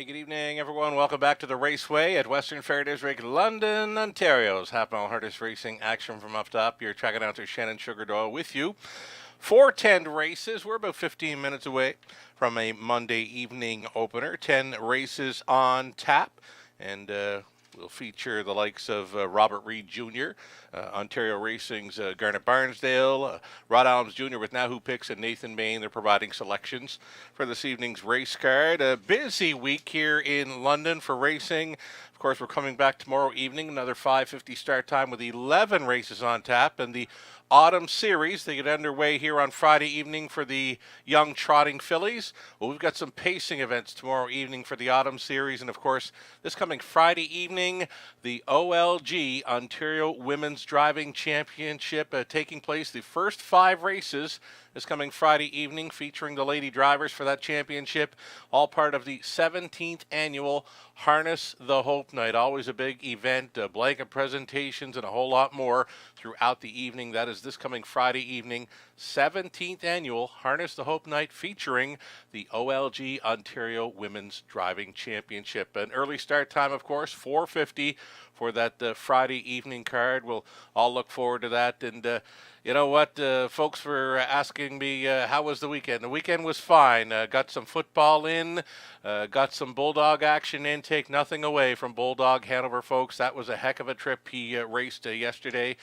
Hey, good evening, everyone. Welcome back to the Raceway at Western Fair District, London, Ontario's half-mile hardest racing action from up top. Your track announcer Shannon Sugar Doyle with you. 4:10 races. We're about 15 minutes away from a Monday evening opener. 10 races on tap, and we'll feature the likes of Robert Reed Jr., Ontario Racing's Garnet Barnsdale, Rod Adams Jr. with Now Who Picks, and Nathan Bain. They're providing selections for this evening's race card. A busy week here in London for racing. Of course, we're coming back tomorrow evening, another 5:50 start time with 11 races on tap, and the Autumn Series. They get underway here on Friday evening for the young trotting fillies. Well, we've got some pacing events tomorrow evening for the Autumn Series. And, of course, this coming Friday evening, the OLG Ontario Women's Driving Championship taking place. The first 5 races this coming Friday evening, featuring the lady drivers for that championship, all part of the 17th annual Harness the Hope Night. Always a big event, blanket presentations, and a whole lot more throughout the evening. That is this coming Friday evening, 17th annual Harness the Hope Night, featuring the OLG Ontario Women's Driving Championship. An early start time, of course, 4:50 for that Friday evening card. We'll all look forward to that. And you know what? Folks were asking me, how was the weekend? The weekend was fine. Got some football in, got some Bulldog action in. Take nothing away from Bulldog Hanover, folks. That was a heck of a trip. He raced yesterday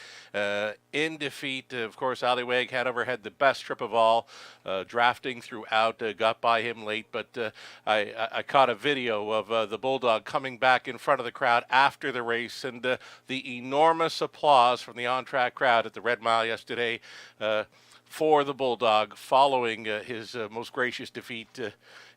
in defeat. Of course, Allywag Hanover had the best trip of all, drafting throughout, got by him late. But I caught a video of the Bulldog coming back in front of the crowd after the race, and the enormous applause from the on-track crowd at the Red Mile yesterday for the Bulldog following his most gracious defeat.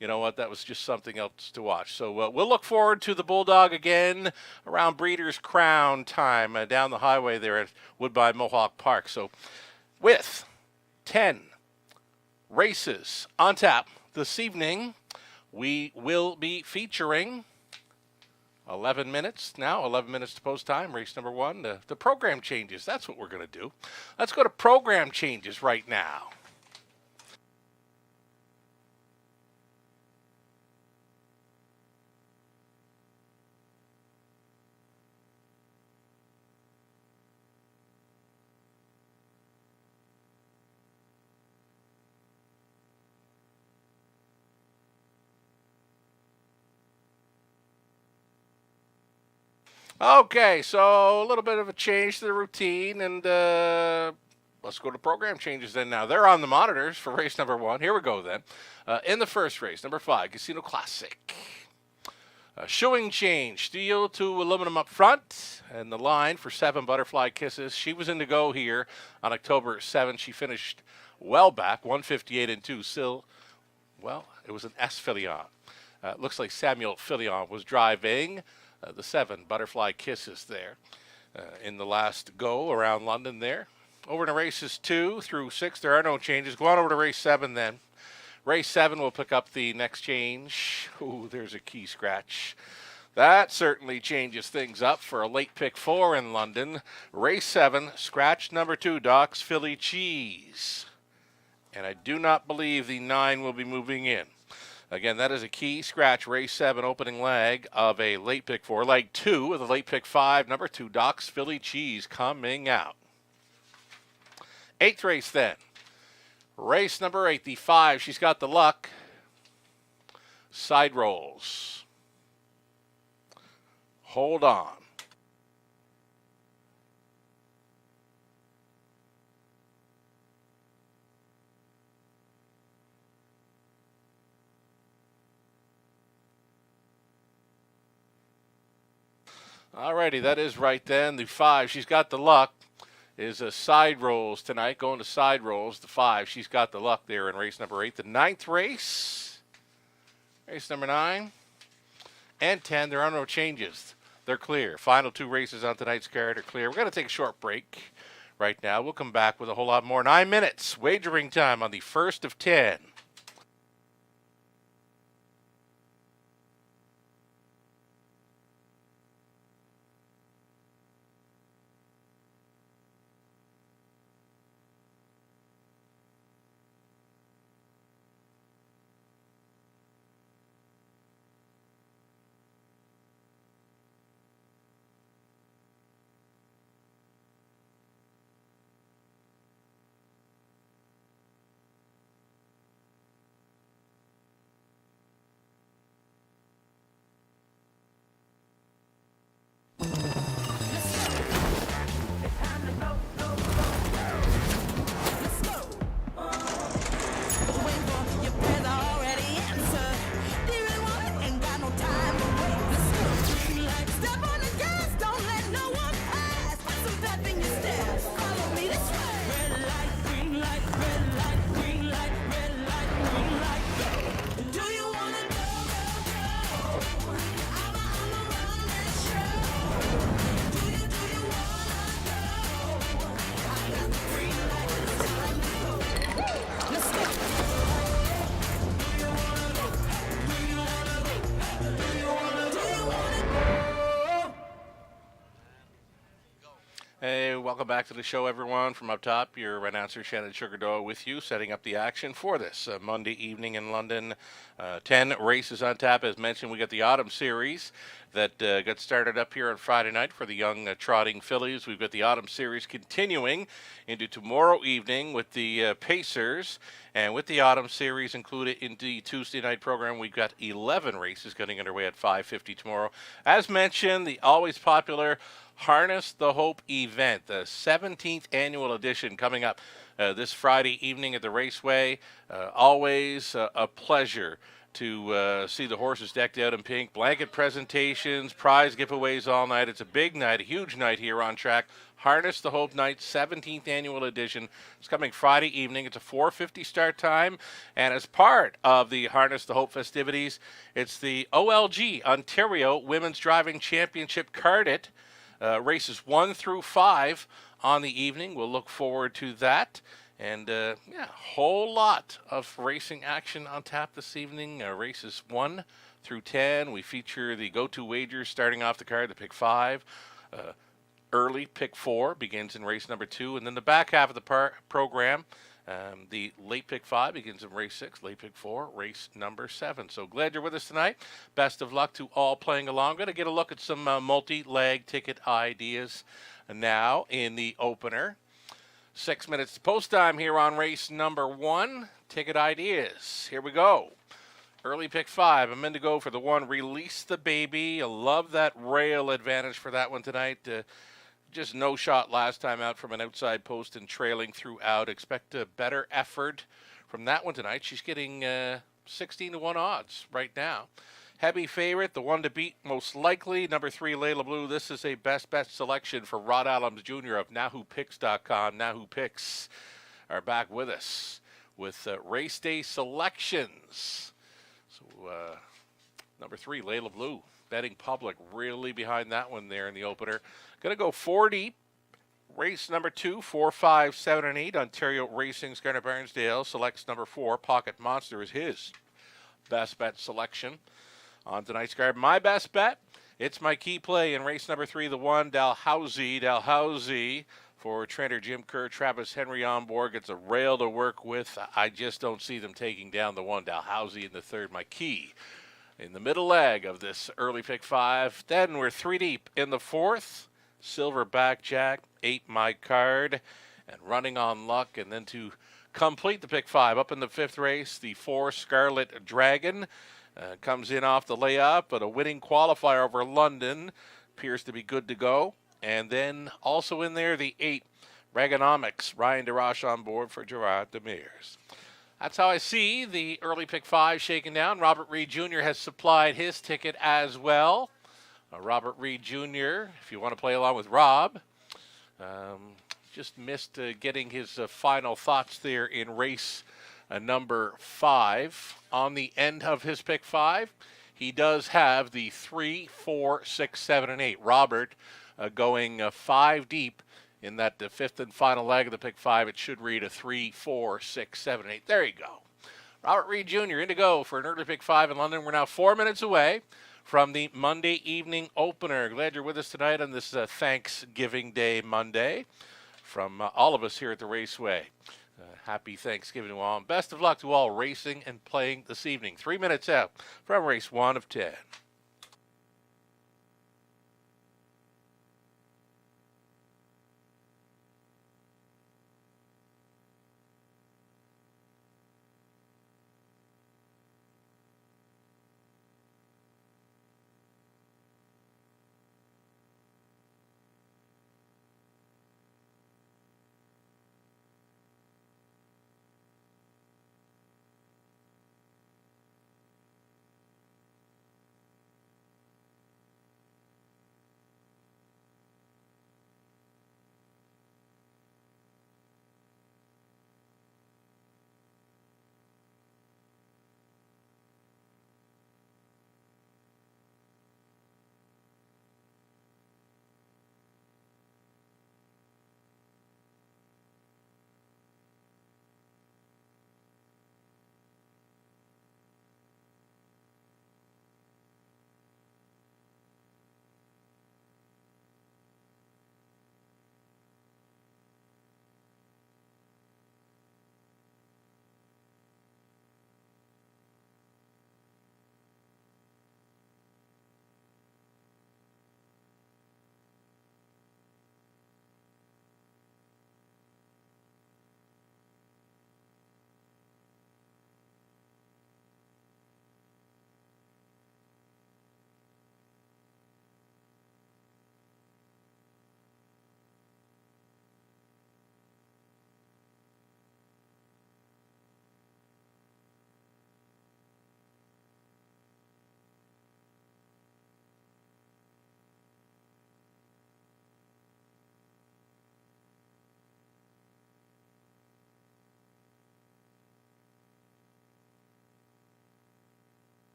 You know what? That was just something else to watch. So we'll look forward to the Bulldog again around Breeders' Crown time down the highway there at Woodbine Mohawk Park. So with 10 races on tap this evening, we will be featuring 11 minutes now, 11 minutes to post time, race number 1. The program changes. That's what we're going to do. Let's go to program changes right now. Okay, so a little bit of a change to the routine, and let's go to program changes then now. They're on the monitors for race number 1. Here we go then. In the first race, number 5, Casino Classic. Shoeing change, steel to aluminum up front, and the line for 7 Butterfly Kisses. She was in to go here on October 7th. She finished well back, 158 and 2. Still, well, it was an S Filion. Looks like Samuel Filion was driving the 7 Butterfly Kisses there in the last go around London there. Over to races 2 through 6, there are no changes. Go on over to race 7 then. Race 7 will pick up the next change. Ooh, there's a key scratch. That certainly changes things up for a late pick 4 in London. Race 7, scratch number 2, Doc's Philly Cheese. And I do not believe the 9 will be moving in. Again, that is a key scratch, race 7, opening leg of a late pick 4. Leg 2 of the late pick 5, number 2, Doc's Philly Cheese coming out. 8th race then. Race number 8, the 5, She's Got the Luck. Side rolls. Hold on. Alrighty, that is right then. The 5, She's Got the Luck, is a side rolls tonight. Going to side rolls. The 5, She's Got the Luck there in race number 8. The 9th race, race number 9 and 10. There are no changes. They're clear. Final 2 races on tonight's card are clear. We're going to take a short break right now. We'll come back with a whole lot more. 9 minutes wagering time on the first of 10. welcome back to the show, everyone. From up top, your announcer Shannon Sugardoe with you, setting up the action for this Monday evening in London. 10 races on tap. As mentioned, we got the Autumn Series that got started up here on Friday night for the young trotting fillies. We've got the Autumn Series continuing into tomorrow evening with the Pacers. And with the Autumn Series included in the Tuesday night program, we've got 11 races getting underway at 5:50 tomorrow. As mentioned, the always popular Harness the Hope event, the 17th annual edition, coming up this Friday evening at the Raceway. Always a pleasure to see the horses decked out in pink. Blanket presentations, prize giveaways all night. It's a big night, a huge night here on track. Harness the Hope Night, 17th annual edition. It's coming Friday evening. It's a 4:50 start time. And as part of the Harness the Hope festivities, it's the OLG, Ontario Women's Driving Championship carded. Races 1 through 5 on the evening. We'll look forward to that. And, a whole lot of racing action on tap this evening. Races 1 through 10. We feature the go-to wagers starting off the card, the pick 5. Early pick 4 begins in race number 2. And then the back half of the program, the late pick 5 begins in race 6, late pick 4, race number 7. So glad you're with us tonight. Best of luck to all playing along. Going to get a look at some multi-leg ticket ideas now in the opener. 6 minutes to post time here on race number 1. Ticket ideas. Here we go. Early pick 5. I'm in to go for the 1. Release the Baby. I love that rail advantage for that one tonight. Just no shot last time out from an outside post and trailing throughout. Expect a better effort from that one tonight. She's getting 16 to 1 odds right now. Heavy favorite, the one to beat most likely, number 3, Layla Blue. This is a best bet selection for Rod Adams Jr. of NahooPicks.com. Nahoo Picks are back with us with race day selections. So number 3, Layla Blue. Betting public really behind that one there in the opener. Going to go 4 deep. Race number 2, 4, 5, 7, and 8. Ontario Racing's Garner Barnsdale selects number 4. Pocket Monster is his best bet selection on tonight's card. My best bet, it's my key play in race number 3, the 1, Dalhousie. Dalhousie for trainer Jim Kerr, Travis Henry on board. Gets a rail to work with. I just don't see them taking down the 1, Dalhousie in the third. My key in the middle leg of this early pick 5. Then we're 3 deep in the 4th. Silverback Jack, 8 my card, and running on luck. And then to complete the pick 5, up in the 5th race, the 4 Scarlet Dragon comes in off the layup, but a winning qualifier over London appears to be good to go. And then also in there, the 8 Reaganomics, Ryan DeRoche on board for Gerard Demers. That's how I see the early pick 5 shaken down. Robert Reed Jr. has supplied his ticket as well. Robert Reed Jr., if you want to play along with Rob, just missed getting his final thoughts there in race number 5. On the end of his pick 5, he does have the 3, 4, 6, 7, and 8. Robert going 5 deep in that the 5th and final leg of the pick 5. It should read a 3, 4, 6, 7, 8. There you go. Robert Reed Jr. in to go for an early pick 5 in London. We're now 4 minutes away from the Monday evening opener. Glad you're with us tonight on this Thanksgiving Day Monday. From all of us here at the Raceway, happy Thanksgiving to all. And best of luck to all racing and playing this evening. 3 minutes out from race 1 of 10.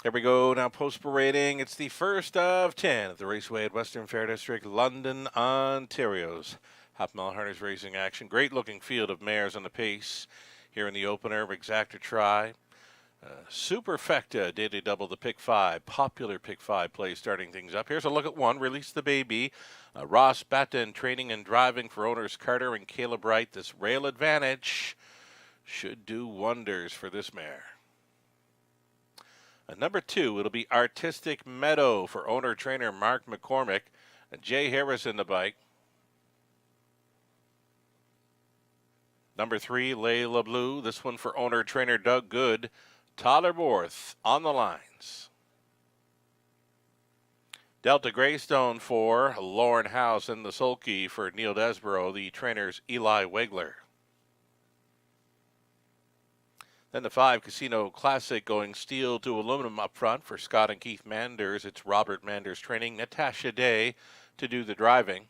Here we go now, post parading. It's the first of 10 at the Raceway at Western Fair District, London, Ontario's Half Mile Harness Racing action. Great looking field of mares on the pace here in the opener. Exacta Tri. Superfecta, Daily Double, the Pick 5. Popular Pick 5 play starting things up. Here's a look at one. Release the Baby. Ross Batten training and driving for owners Carter and Caleb Wright. This Rail Advantage should do wonders for this mare. Number 2, it'll be Artistic Meadow for owner-trainer Mark McCormick. Jay Harris in the bike. Number 3, Layla Blue. This one for owner-trainer Doug Good. Tyler Borth on the lines. Delta Greystone for Lauren House and the Sulky for Neil Desborough. The trainer's Eli Wegler. Then the 5, Casino Classic, going steel to aluminum up front for Scott and Keith Manders. It's Robert Manders training Natasha Day to do the driving.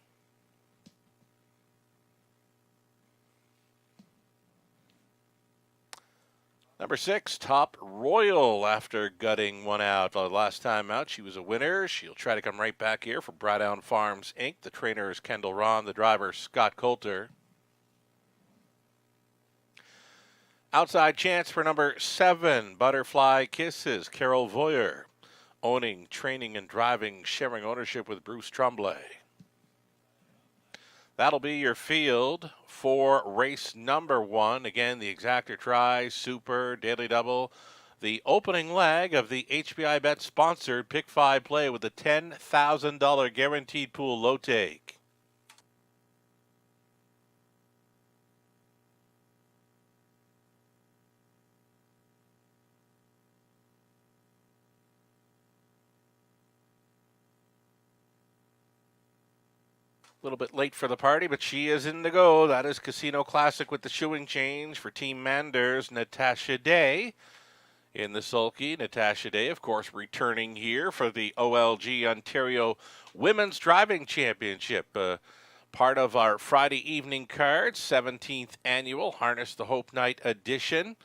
Number 6, Top Royal, after gutting one out last time out. She was a winner. She'll try to come right back here for Braddown Farms, Inc. The trainer is Kendall Ron, the driver Scott Coulter. Outside chance for number 7, Butterfly Kisses, Carol Voyer. Owning, training, and driving, sharing ownership with Bruce Tremblay. That'll be your field for race number 1. Again, the Exacta Tri, Super, Daily Double. The opening leg of the HBI Bet sponsored Pick 5 play with a $10,000 guaranteed pool low take. A little bit late for the party, but she is in to go. That is Casino Classic with the shoeing change for Team Manders, Natasha Day. In the sulky, Natasha Day, of course, returning here for the OLG Ontario Women's Driving Championship. Part of our Friday evening card, 17th annual Harness the Hope Night edition.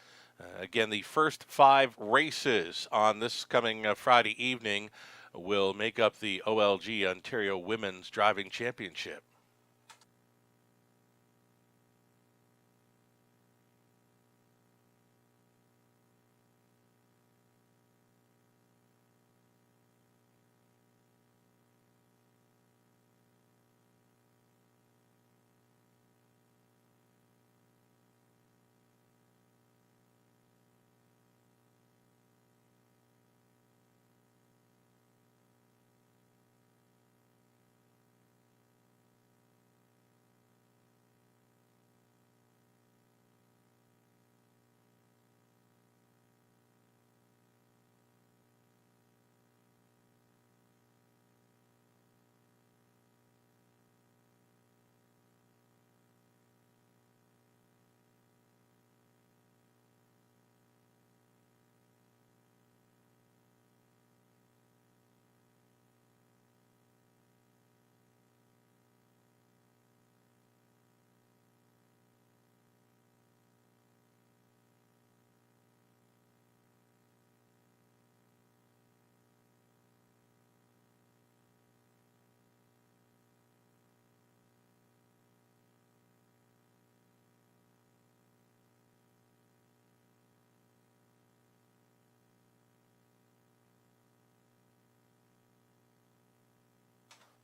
Again, the first 5 races on this coming Friday evening will make up the OLG Ontario Women's Driving Championship.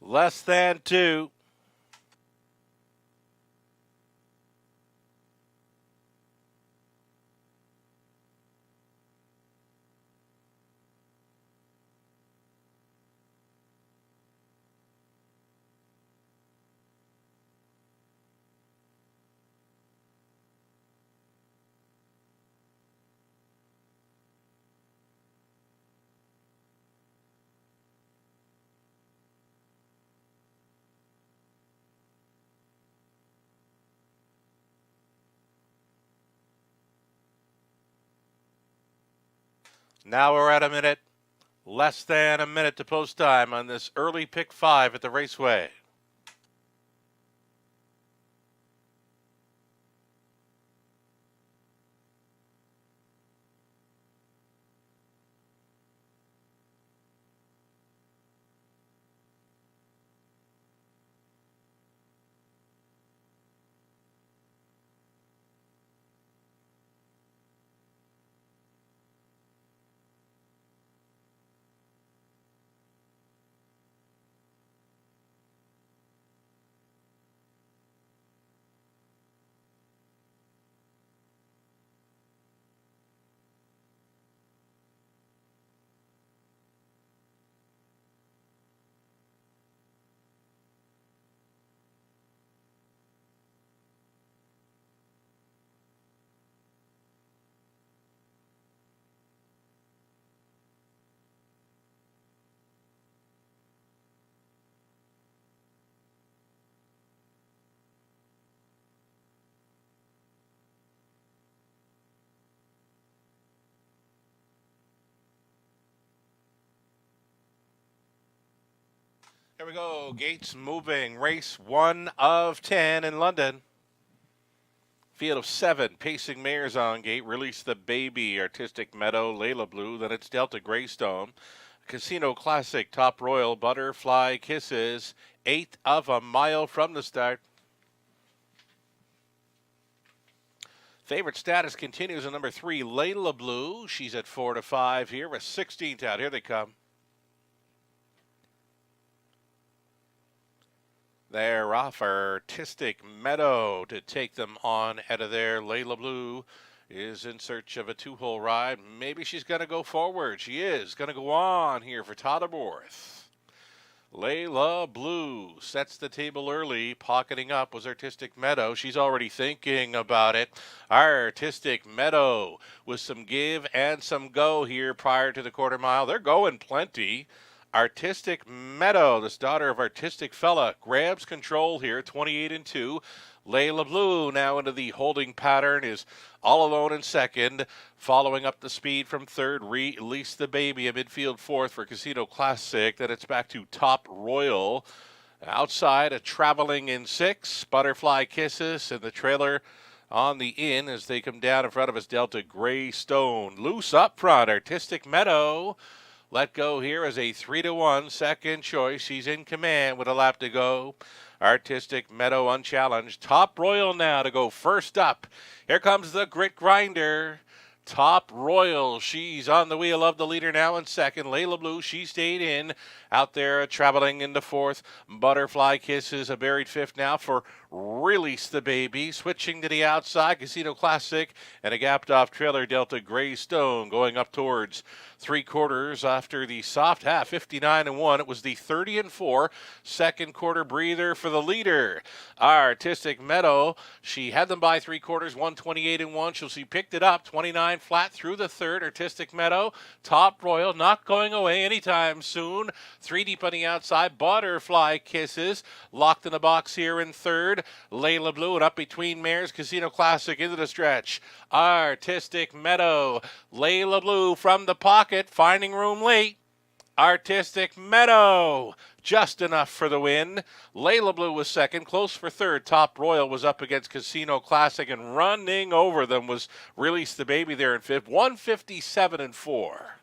Less than 2. Now we're at a minute. Less than a minute to post time on this early Pick 5 at the Raceway. Here we go. Gates moving. Race 1 of 10 in London. Field of 7. Pacing mares on gate. Release the Baby. Artistic Meadow. Layla Blue. Then it's Delta Greystone. Casino Classic. Top Royal. Butterfly Kisses. 1/8 of a mile from the start. Favorite status continues in number 3. Layla Blue. She's at 4 to 5 here. With 16th out. Here they come. They're off. Artistic Meadow to take them on out of there. Layla Blue is in search of a 2-hole ride. Maybe she's going to go forward. She is going to go on here for Todderworth. Layla Blue sets the table early. Pocketing up was Artistic Meadow. She's already thinking about it. Artistic Meadow with some give and some go here prior to the quarter mile. They're going plenty. Artistic Meadow, this daughter of Artistic Fella, grabs control here, 28-2. Layla Blue now into the holding pattern, is all alone in second. Following up the speed from third, Release the Baby, a midfield fourth for Casino Classic. Then it's back to Top Royal. Outside, a traveling in 6. Butterfly Kisses, and the trailer on the in as they come down in front of us. Delta Greystone. Loose up front, Artistic Meadow. Let go here as a 3-1 second choice. She's in command with a lap to go. Artistic Meadow unchallenged. Top Royal now to go first up. Here comes the Grit Grinder. Top Royal, she's on the wheel of the leader now in second. Layla Blue, she stayed in. Out there traveling into fourth. Butterfly Kisses, a buried fifth now for Release the Baby. Switching to the outside, Casino Classic and a gapped off trailer, Delta Greystone, going up towards 3/4 after the soft half, 59-1. It was the 30-4 second quarter breather for the leader. Artistic Meadow, she had them by 3/4, 128-1. She picked it up, 29 flat through the third. Artistic Meadow, Top Royal, not going away anytime soon. 3 deep on the outside. Butterfly Kisses locked in the box here in third. Layla Blue and up between mares. Casino Classic into the stretch. Artistic Meadow. Layla Blue from the pocket, finding room late. Artistic Meadow, just enough for the win. Layla Blue was second, close for third. Top Royal was up against Casino Classic, and running over them was Release the Baby there in fifth. 157-4.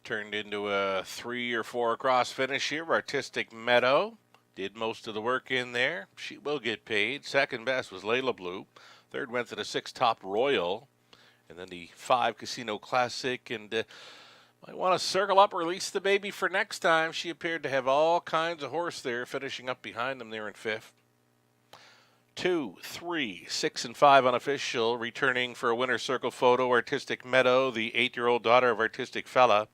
Turned into a 3 or 4 across finish here. Artistic Meadow did most of the work in there. She will get paid. Second best was Layla Blue. Third went to the 6 Top Royal. And then the 5 Casino Classic. And might want to circle up, Release the Baby for next time. She appeared to have all kinds of horse there, finishing up behind them there in fifth. 2, 3, 6, and 5 unofficial. Returning for a winner's circle photo, Artistic Meadow, the 8-year-old daughter of Artistic Fella.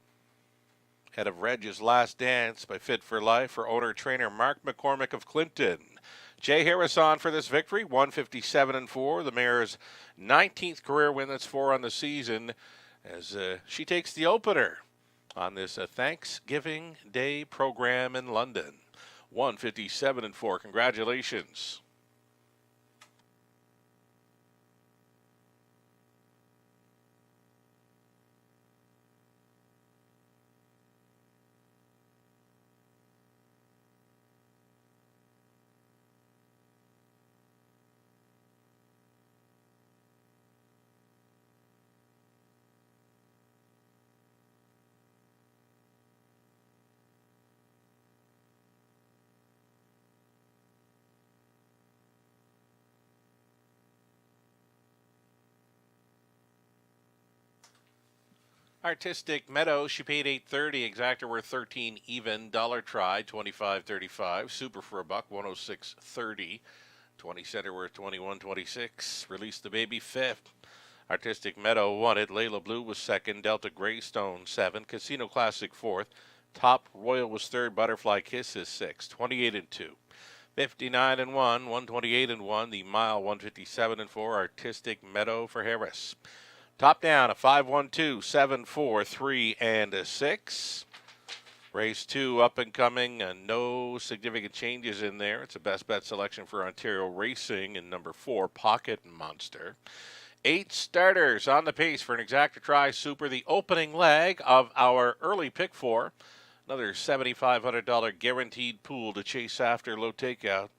Head of Reg's Last Dance by Fit for Life for owner-trainer Mark McCormick of Clinton. Jay Harris on for this victory, 157-4. The mare's 19th career win, that's 4 on the season, as she takes the opener on this Thanksgiving Day program in London. 157-4. Congratulations. Artistic Meadow, she paid 8.30. Exactor worth 13 even. Dollar Try 25.35. Super for a buck 106.30. 20 center worth 21.26. Release the Baby fifth. Artistic Meadow won it. Layla Blue was second. Delta Greystone 7. Casino Classic fourth. Top Royal was third. Butterfly Kiss is sixth. 28-2. 59-1. 128-1. The mile 157-4. Artistic Meadow for Harris. Top down a 5-1-2, 7-4, 3 and 6. Race 2 up and coming, no significant changes in there. It's a best bet selection for Ontario Racing in number 4, Pocket Monster. 8 starters on the pace for an Exacta Try Super, the opening leg of our early pick 4. Another $7,500 guaranteed pool to chase after low takeout.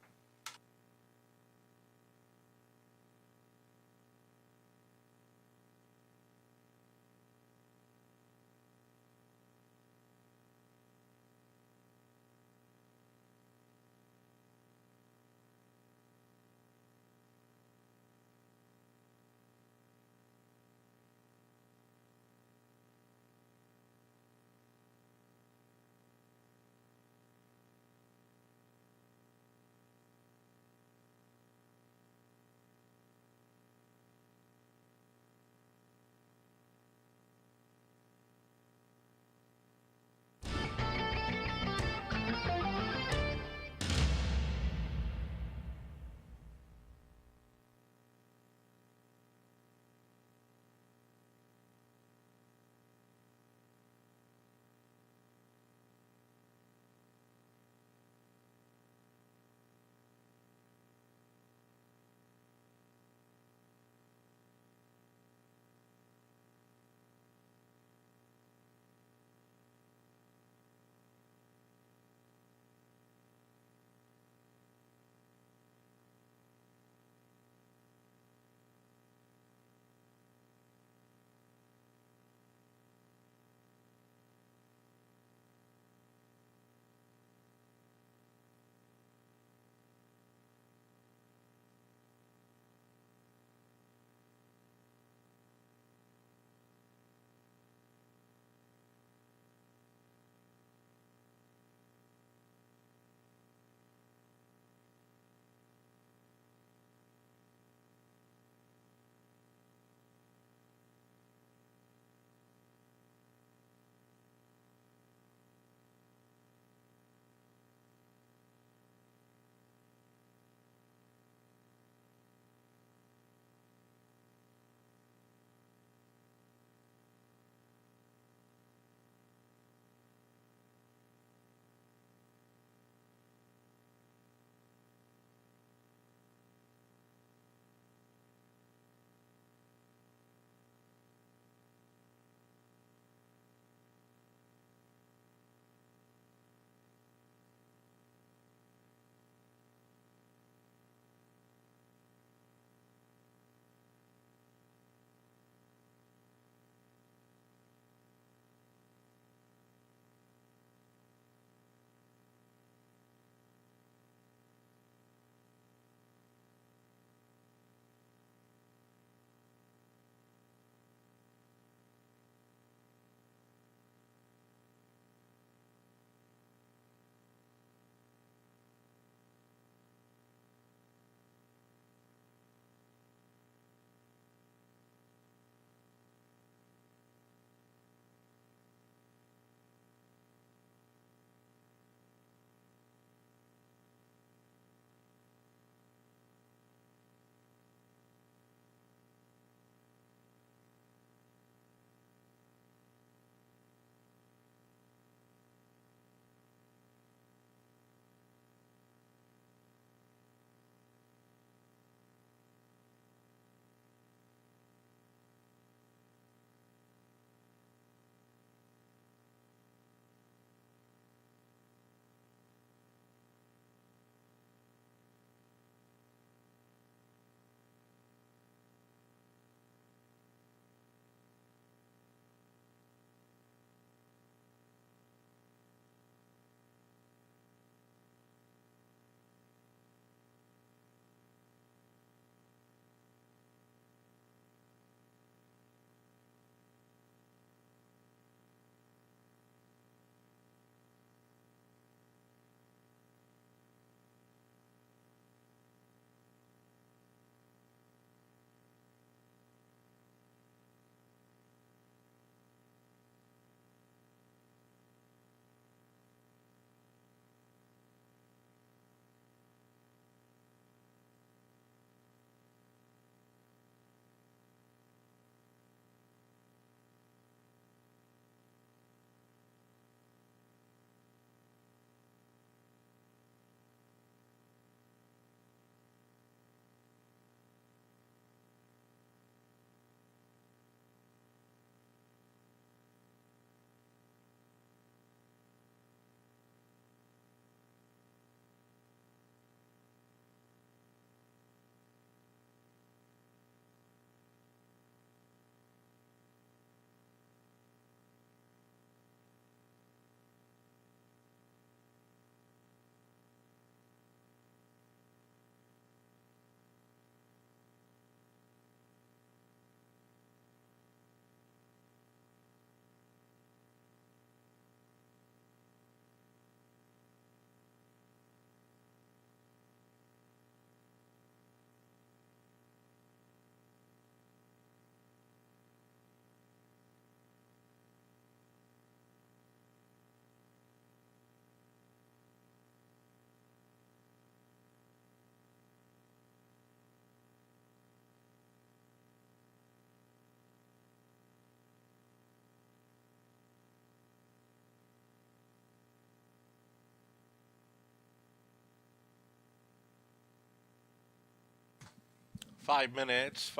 5 minutes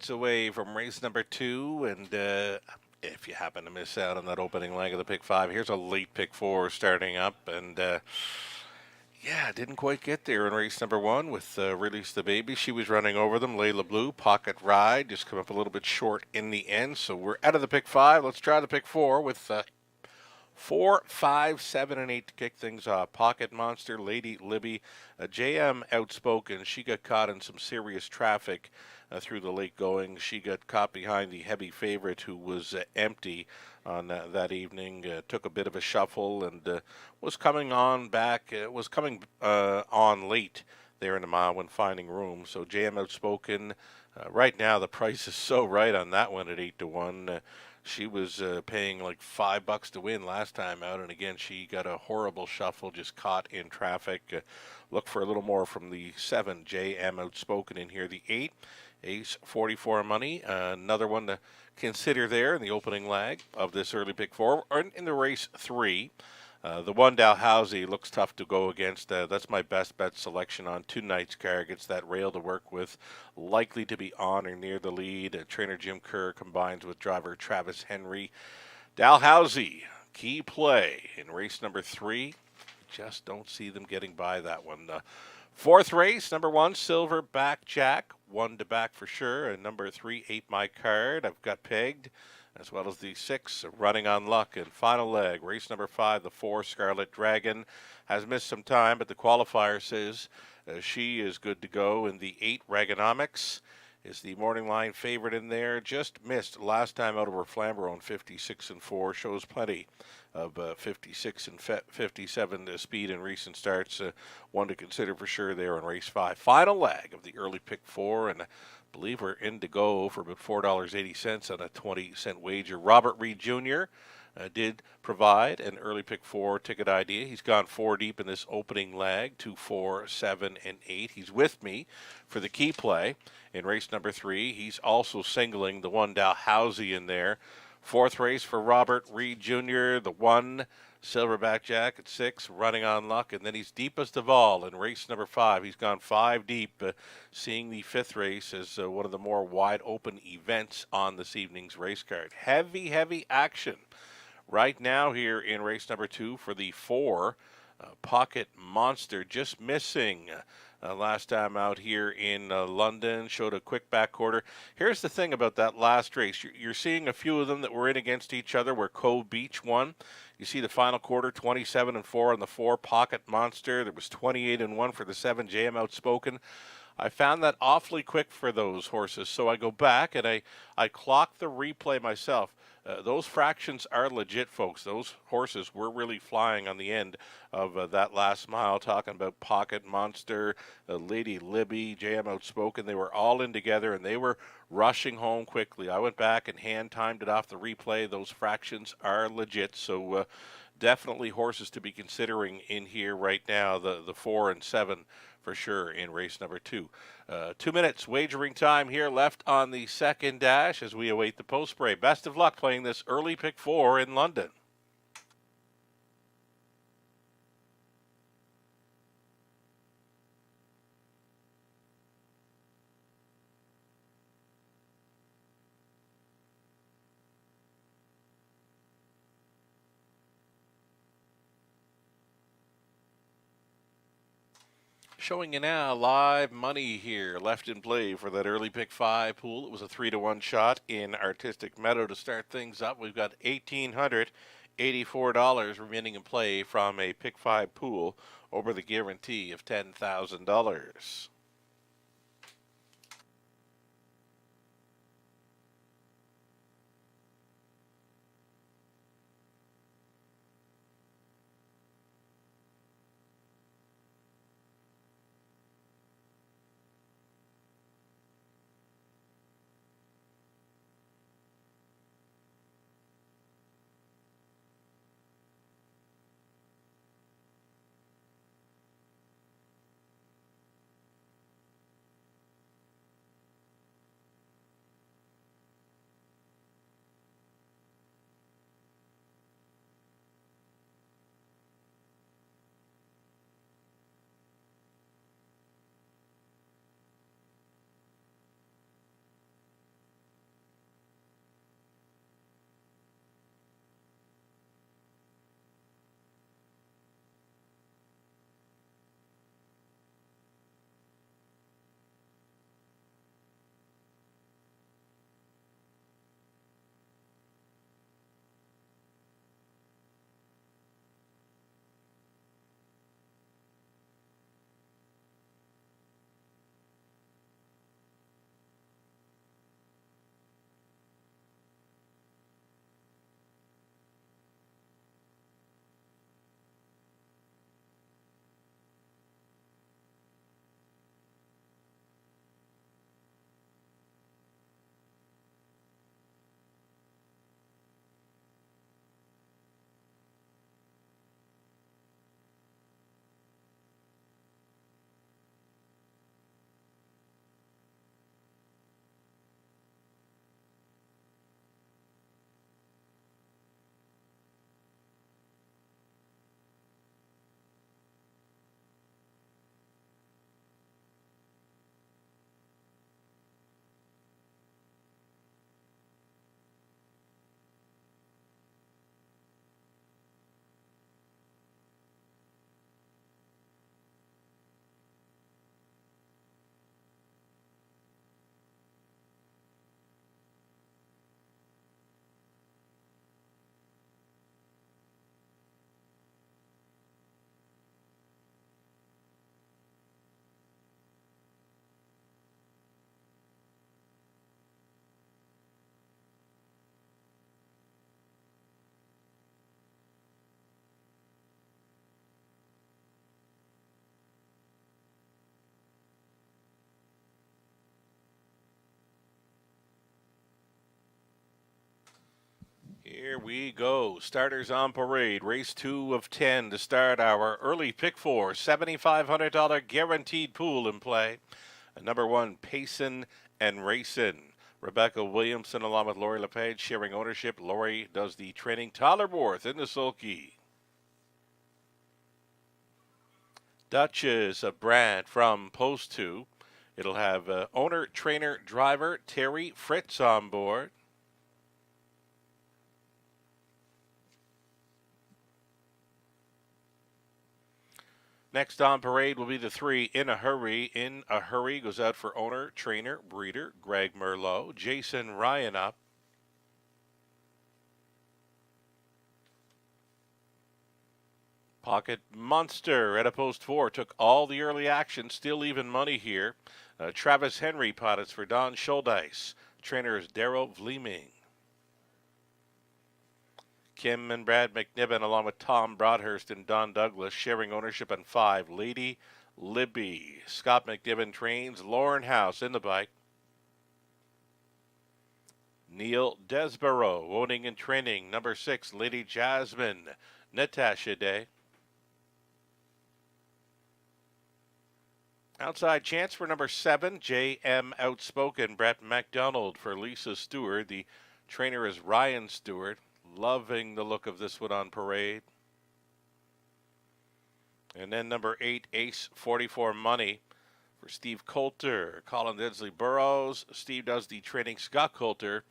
away from race number 2, and if you happen to miss out on that opening leg of the pick 5, here's a late pick 4 starting up, and yeah, didn't quite get there in race number 1 with Release the Baby. She was running over them. Layla Blue, Pocket Ride, just come up a little bit short in the end, so we're out of the pick 5. Let's try the pick 4 with 4, 5, 7, and 8 to kick things off. Pocket Monster, Lady Libby, JM Outspoken. She got caught in some serious traffic through the late going. She got caught behind the heavy favorite who was empty on that evening. Took a bit of a shuffle and was coming on back. Was coming on late there in the mile when finding room. So JM Outspoken. Right now the price is so right on that one at 8 to 1. She was paying like $5 to win last time out, and again she got a horrible shuffle, just caught in traffic. Look for a little more from the 7, JM Outspoken in here. The 8, Ace 44 money. Another one to consider there in the opening leg of this early pick 4. In the race 3, the 1, Dalhousie, looks tough to go against. That's my best bet selection on tonight's card. Gets that rail to work with. Likely to be on or near the lead. Trainer Jim Kerr combines with driver Travis Henry. Dalhousie, key play in race number 3. Just don't see them getting by that one. Fourth race, number 1, Silverback Jack. 1 to back for sure. And number 3, 8 My Card. I've got pegged, as well as the 6, Running on Luck. And final leg, race number 5, the 4, Scarlet Dragon. Has missed some time, but the qualifier says she is good to go. And the 8, Reaganomics, is the morning line favorite in there. Just missed last time out over Flamborough on 56 and 4. Shows plenty of 56 and 57 speed in recent starts. One to consider for sure there in race 5. Final leg of the early pick 4, and I believe we're in to go for about $4.80 on a 20-cent wager. Robert Reed Jr. Did provide an early pick 4 ticket idea. He's gone 4 deep in this opening leg, 2, 4, 7, and 8. He's with me for the key play in race number 3. He's also singling the 1, Dalhousie, in there. Fourth race for Robert Reed Jr., the 1, Silverback Jack at 6, Running on Luck, and then he's deepest of all in race number 5. He's gone 5 deep, seeing the 5th race as one of the more wide open events on this evening's race card. Heavy action right now here in race number 2 for the 4, Pocket Monster, just missing last time out here in London. Showed a quick back quarter. Here's the thing about that last race. You're seeing a few of them that were in against each other where Cove Beach won. You see the final quarter, 27 and 4 on the 4, Pocket Monster. There was 28 and 1 for the 7, JM Outspoken. I found that awfully quick for those horses, so I go back and I clock the replay myself. Those fractions are legit, folks. Those horses were really flying on the end of that last mile, talking about Pocket Monster, Lady Libby, JM Outspoken. They were all in together, and they were rushing home quickly. I went back and hand-timed it off the replay. Those fractions are legit, so definitely horses to be considering in here right now, the 4 and 7 for sure in race number 2. 2 minutes wagering time here left on the second dash as we await the post spray. Best of luck playing this early pick 4 in London. Showing you now live money here left in play for that early pick 5 pool. It was a 3 to 1 shot in Artistic Meadow to start things up. We've got $1,884 remaining in play from a pick 5 pool over the guarantee of $10,000. Here we go. Starters on parade. Race 2 of 10 to start our early pick four. $7,500 guaranteed pool in play. Number 1, Payson and Racin'. Rebecca Williamson along with Lori LePage sharing ownership. Lori does the training. Tyler Worth in the sulky. Duchess of Brant from Post 2. It'll have owner, trainer, driver Terry Fritz on board. Next on parade will be the 3, In a Hurry. In a Hurry goes out for owner, trainer, breeder Greg Merlot. Jason Ryan up. Pocket Monster at a post 4 took all the early action, still even money here. Travis Henry potters for Don Schuldeis. Trainer is Darryl Vleeming. Kim and Brad McNiven along with Tom Broadhurst and Don Douglas sharing ownership on 5, Lady Libby. Scott McNiven trains. Lauren House in the bike. Neil Desborough owning and training. Number 6, Lady Jasmine. Natasha Day. Outside chance for number 7, J.M. Outspoken. Brett MacDonald for Lisa Stewart. The trainer is Ryan Stewart. Loving the look of this one on parade. And then number 8, Ace 44 Money for Steve Coulter. Colin Dinsley Burrows. Steve does the training. Scott Coulter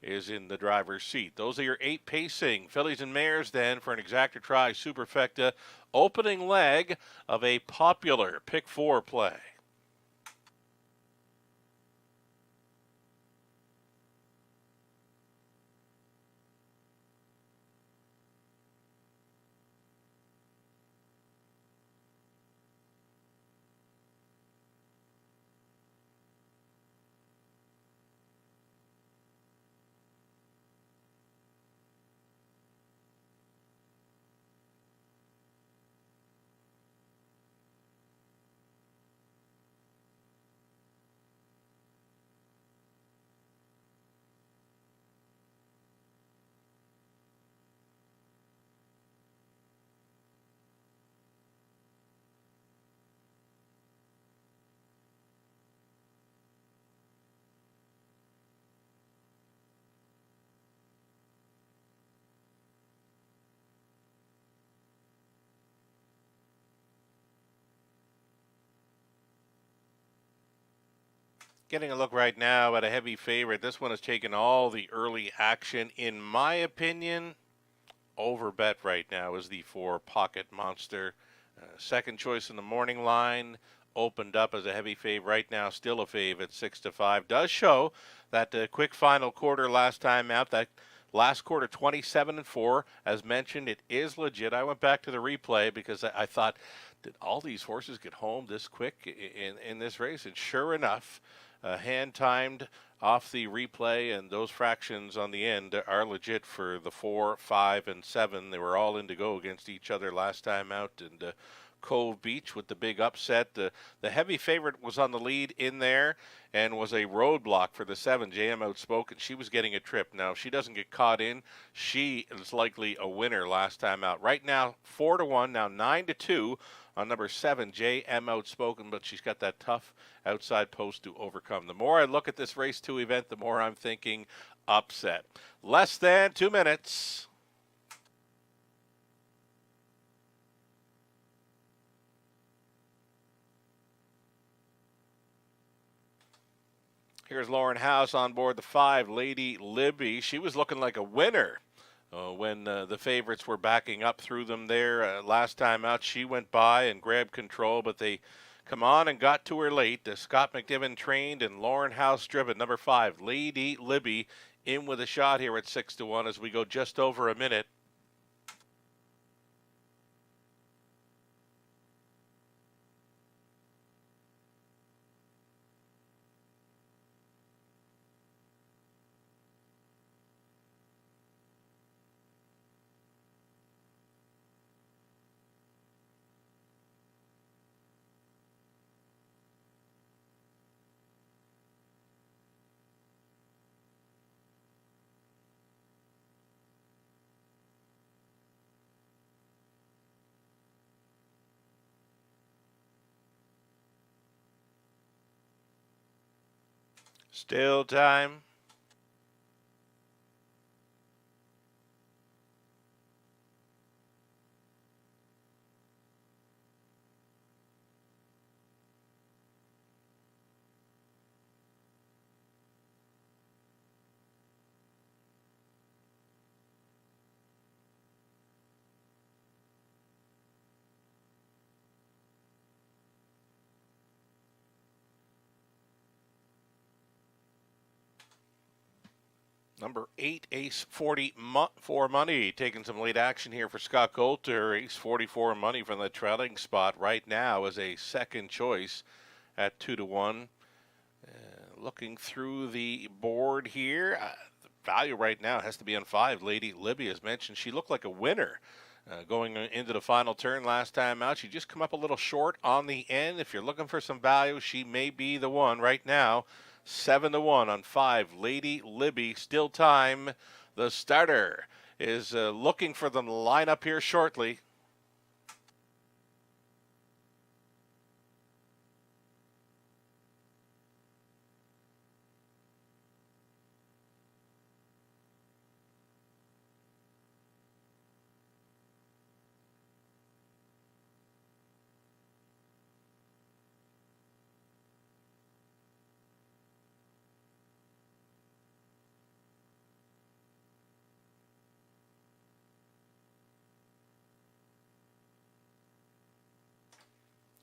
is in the driver's seat. Those are your 8 pacing. Fillies and mares then for an exacta try. Superfecta. Opening leg of a popular pick 4 play. Getting a look right now at a heavy favorite. This one has taken all the early action. In my opinion, overbet right now is the 4, Pocket Monster. Second choice in the morning line. Opened up as a heavy fave. Right now, still a fave at 6-5. Does show that quick final quarter last time out. That last quarter, 27-4. As mentioned, it is legit. I went back to the replay because I thought, did all these horses get home this quick in this race? And sure enough, hand timed off the replay, and those fractions on the end are legit for the 4, 5, and 7. They were all in to go against each other last time out, and Cove Beach with the big upset. The heavy favorite was on the lead in there and was a roadblock for the 7, J.M. Outspoken. She was getting a trip. Now, if she doesn't get caught in, she is likely a winner last time out. Right now, 4-1, now 9-2 on number 7, J.M. Outspoken, but she's got that tough outside post to overcome. The more I look at this race 2 event, the more I'm thinking upset. Less than 2 minutes. Here's Lauren House on board the 5, Lady Libby. She was looking like a winner when the favorites were backing up through them there. Last time out, she went by and grabbed control, but they come on and got to her late. Scott McNiven trained and Lauren House driven. Number 5, Lady Libby, in with a shot here at 6-1 as we go just over a minute. Still time. Number 8, Ace 44 money, taking some late action here for Scott Coulter. Ace 44 money from the trailing spot right now is a second choice at 2 to 1. Looking through the board here, the value right now has to be on 5. Lady Libby, as mentioned, she looked like a winner going into the final turn last time out. She just come up a little short on the end. If you're looking for some value, she may be the one right now. 7 to 1 on 5. Lady Libby, still time. The starter is looking for the lineup here shortly.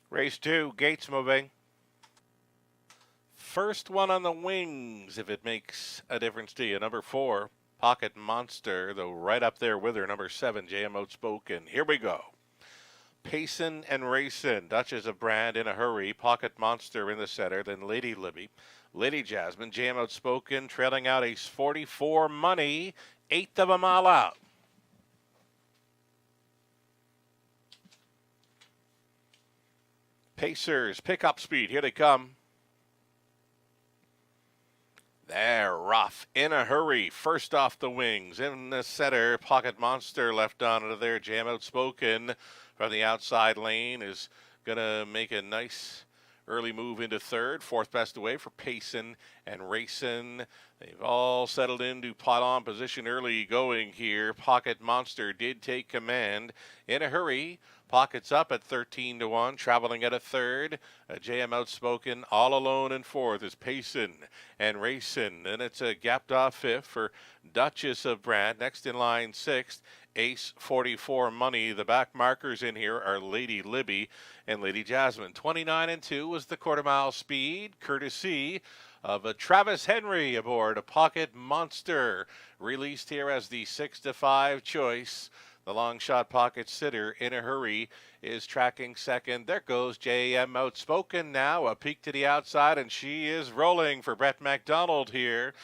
Race 2, gates moving. First one on the wings, if it makes a difference to you. Number 4, Pocket Monster, though right up there with her. Number 7, JM Outspoken. Here we go. Payson and Racing, Duchess of Brand in a hurry. Pocket Monster in the center, then Lady Libby. Lady Jasmine, JM Outspoken, trailing out Ace 44 money. 8th of a mile out. Pacers, pick up speed. Here they come. They're rough. In a hurry. First off the wings. In the center, Pocket Monster left onto there. JM Outspoken from the outside lane is going to make a nice early move into third. Fourth best away for Payson and Racing. They've all settled into pot on position early going here. Pocket Monster did take command. In a hurry. Pockets up at 13 to 1, traveling at a third. JM Outspoken all alone in fourth is Payson and Racing. Then it's a gapped off fifth for Duchess of Brand. Next in line sixth, Ace 44 money. The back markers in here are Lady Libby and Lady Jasmine. 29 and 2 was the quarter mile speed, courtesy of a Travis Henry aboard a Pocket Monster, released here as the 6 to 5 choice. The long shot pocket sitter in a hurry is tracking second. There goes JM Outspoken now. A peek to the outside, and she is rolling for Brett McDonald here.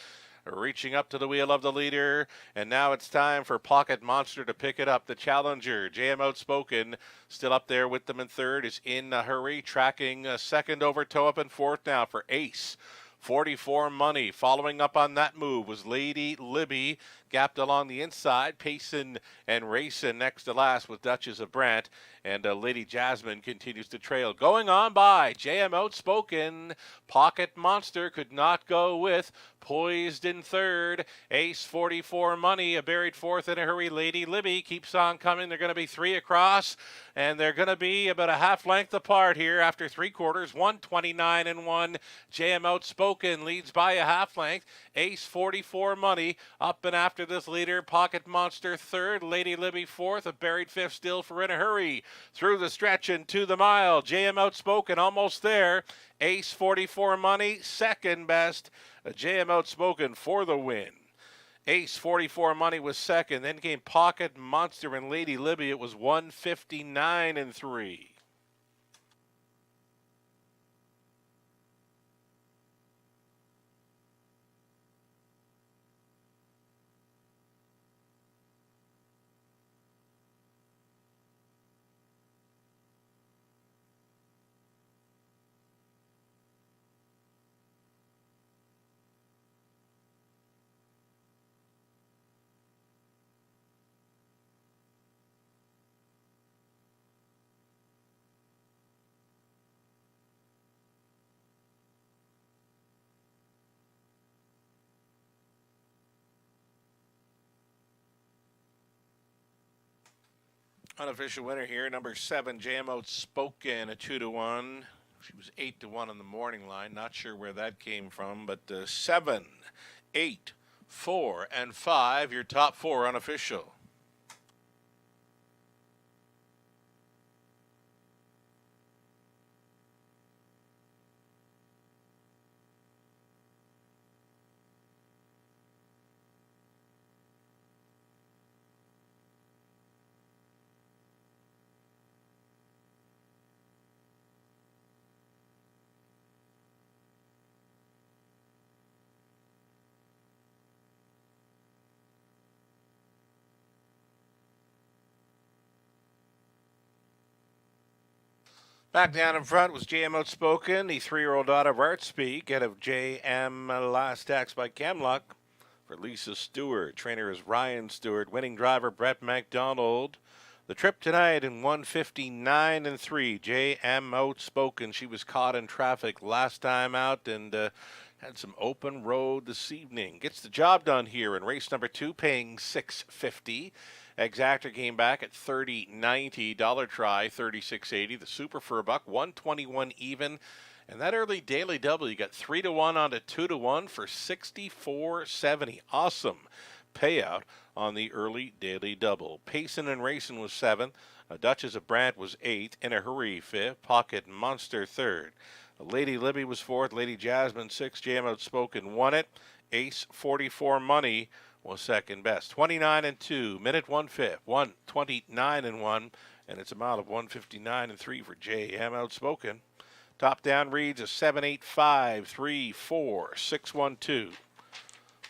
Reaching up to the wheel of the leader, and now it's time for Pocket Monster to pick it up. The challenger, JM Outspoken, still up there with them in third, is in a hurry, tracking second over toe up and fourth now for Ace 44 money. Following up on that move was Lady Libby, gapped along the inside. Payson and Racing next to last with Duchess of Brant, and Lady Jasmine continues to trail. Going on by JM Outspoken. Pocket Monster could not go with. Poised in third. Ace 44 money, a buried fourth in a hurry. Lady Libby keeps on coming. They're going to be 3 across, and they're going to be about a half length apart here after 3 quarters. 129 and 1. JM Outspoken leads by a half length. Ace 44 money up and after this leader. Pocket Monster third. Lady Libby fourth. A buried fifth still for in a hurry. Through the stretch and to the mile. JM Outspoken almost there. Ace 44 money second best. JM Outspoken for the win. Ace 44 money was second. Then came Pocket Monster and Lady Libby. It was 159 and 3. Unofficial winner here, number 7, JM Outspoken, a 2-1. She was 8-1 on the morning line. Not sure where that came from, but 7, 8, 4, and 5, your top 4 unofficial. Back down in front was JM Outspoken, the 3-year-old daughter of Art Speak, out of JM Last Tax by Camlock. For Lisa Stewart, trainer is Ryan Stewart, winning driver Brett McDonald. The trip tonight in 159 and 3. JM Outspoken. She was caught in traffic last time out and had some open road this evening. Gets the job done here in race number 2, paying $6.50. Exactor came back at $30.90. Dollar Try $36.80. The Super for a buck, $121 even. And that early daily double, you got 3-1 on to 2-1 for $64.70. Awesome payout on the early daily double. Payson and Racing was 7th. Duchess of Brant was 8th. In a Hurry 5th. Pocket Monster 3rd. Lady Libby was 4th. Lady Jasmine 6th. JM Outspoken won it. Ace 44 Money was second best. 29 and 2. Minute 1/5. 129 and 1. And it's a mile of 159 and 3 for JM Outspoken. Top down reads a 7, 8, 5, 3, 4, 6, 1, 2.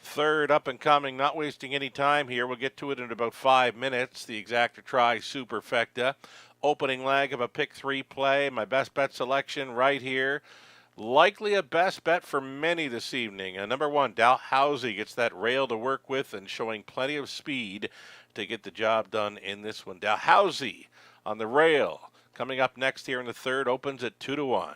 Third up and coming, not wasting any time here. We'll get to it in about 5 minutes. The Exactor Try Superfecta. Opening leg of a pick 3 play. My best bet selection right here. Likely a best bet for many this evening. Number 1, Dalhousie gets that rail to work with and showing plenty of speed to get the job done in this one. Dalhousie on the rail. Coming up next here in the third, opens at 2-1.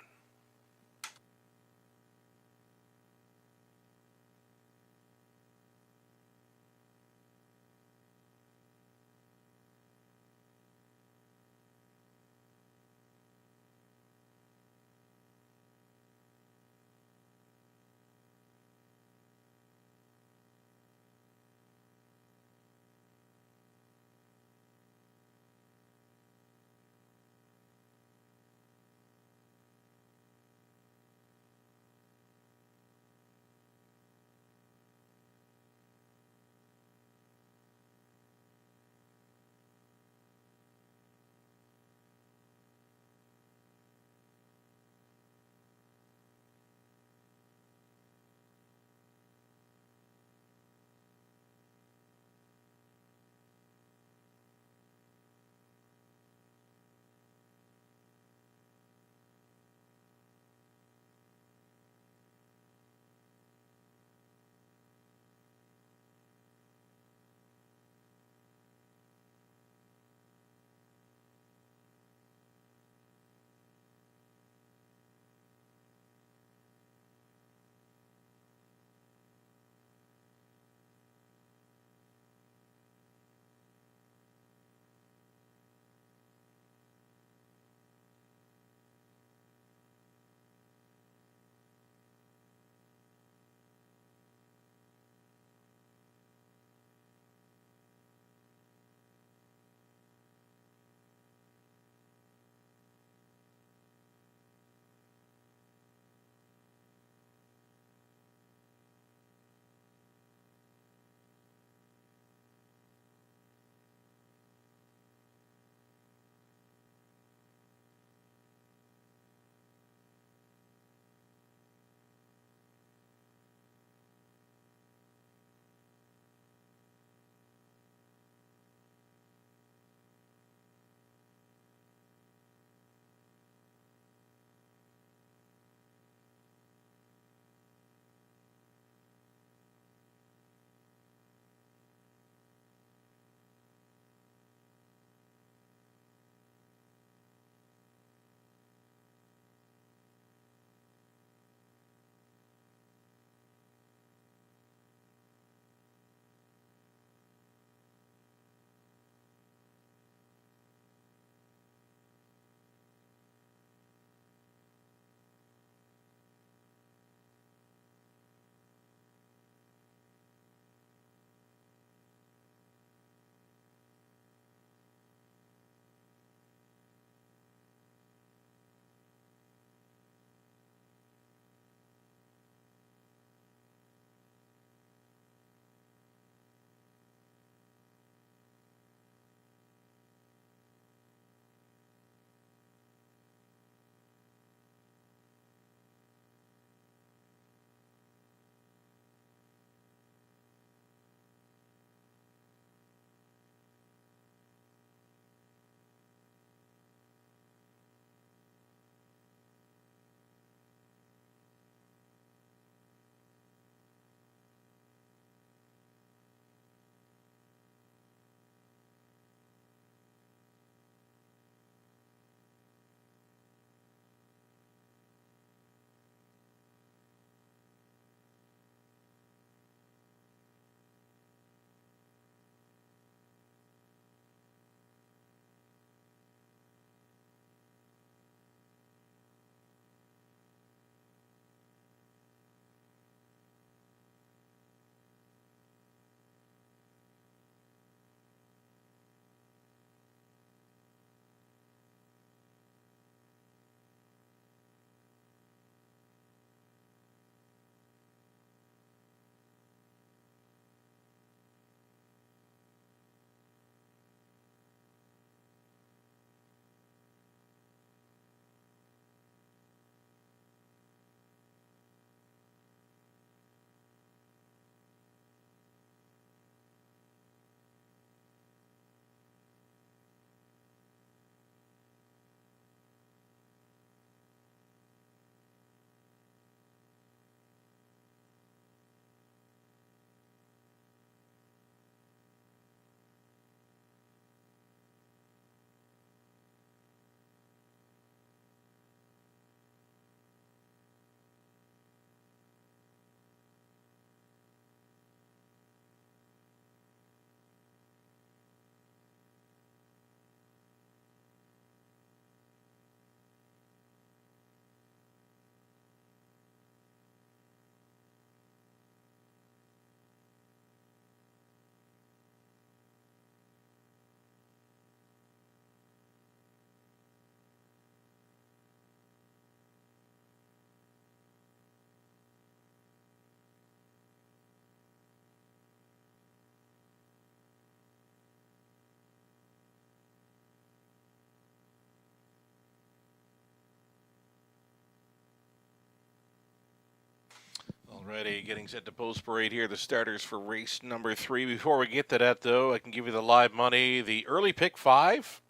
Alrighty, getting set to post parade here. The starters for race number 3. Before we get to that, though, I can give you the live money. The early pick 5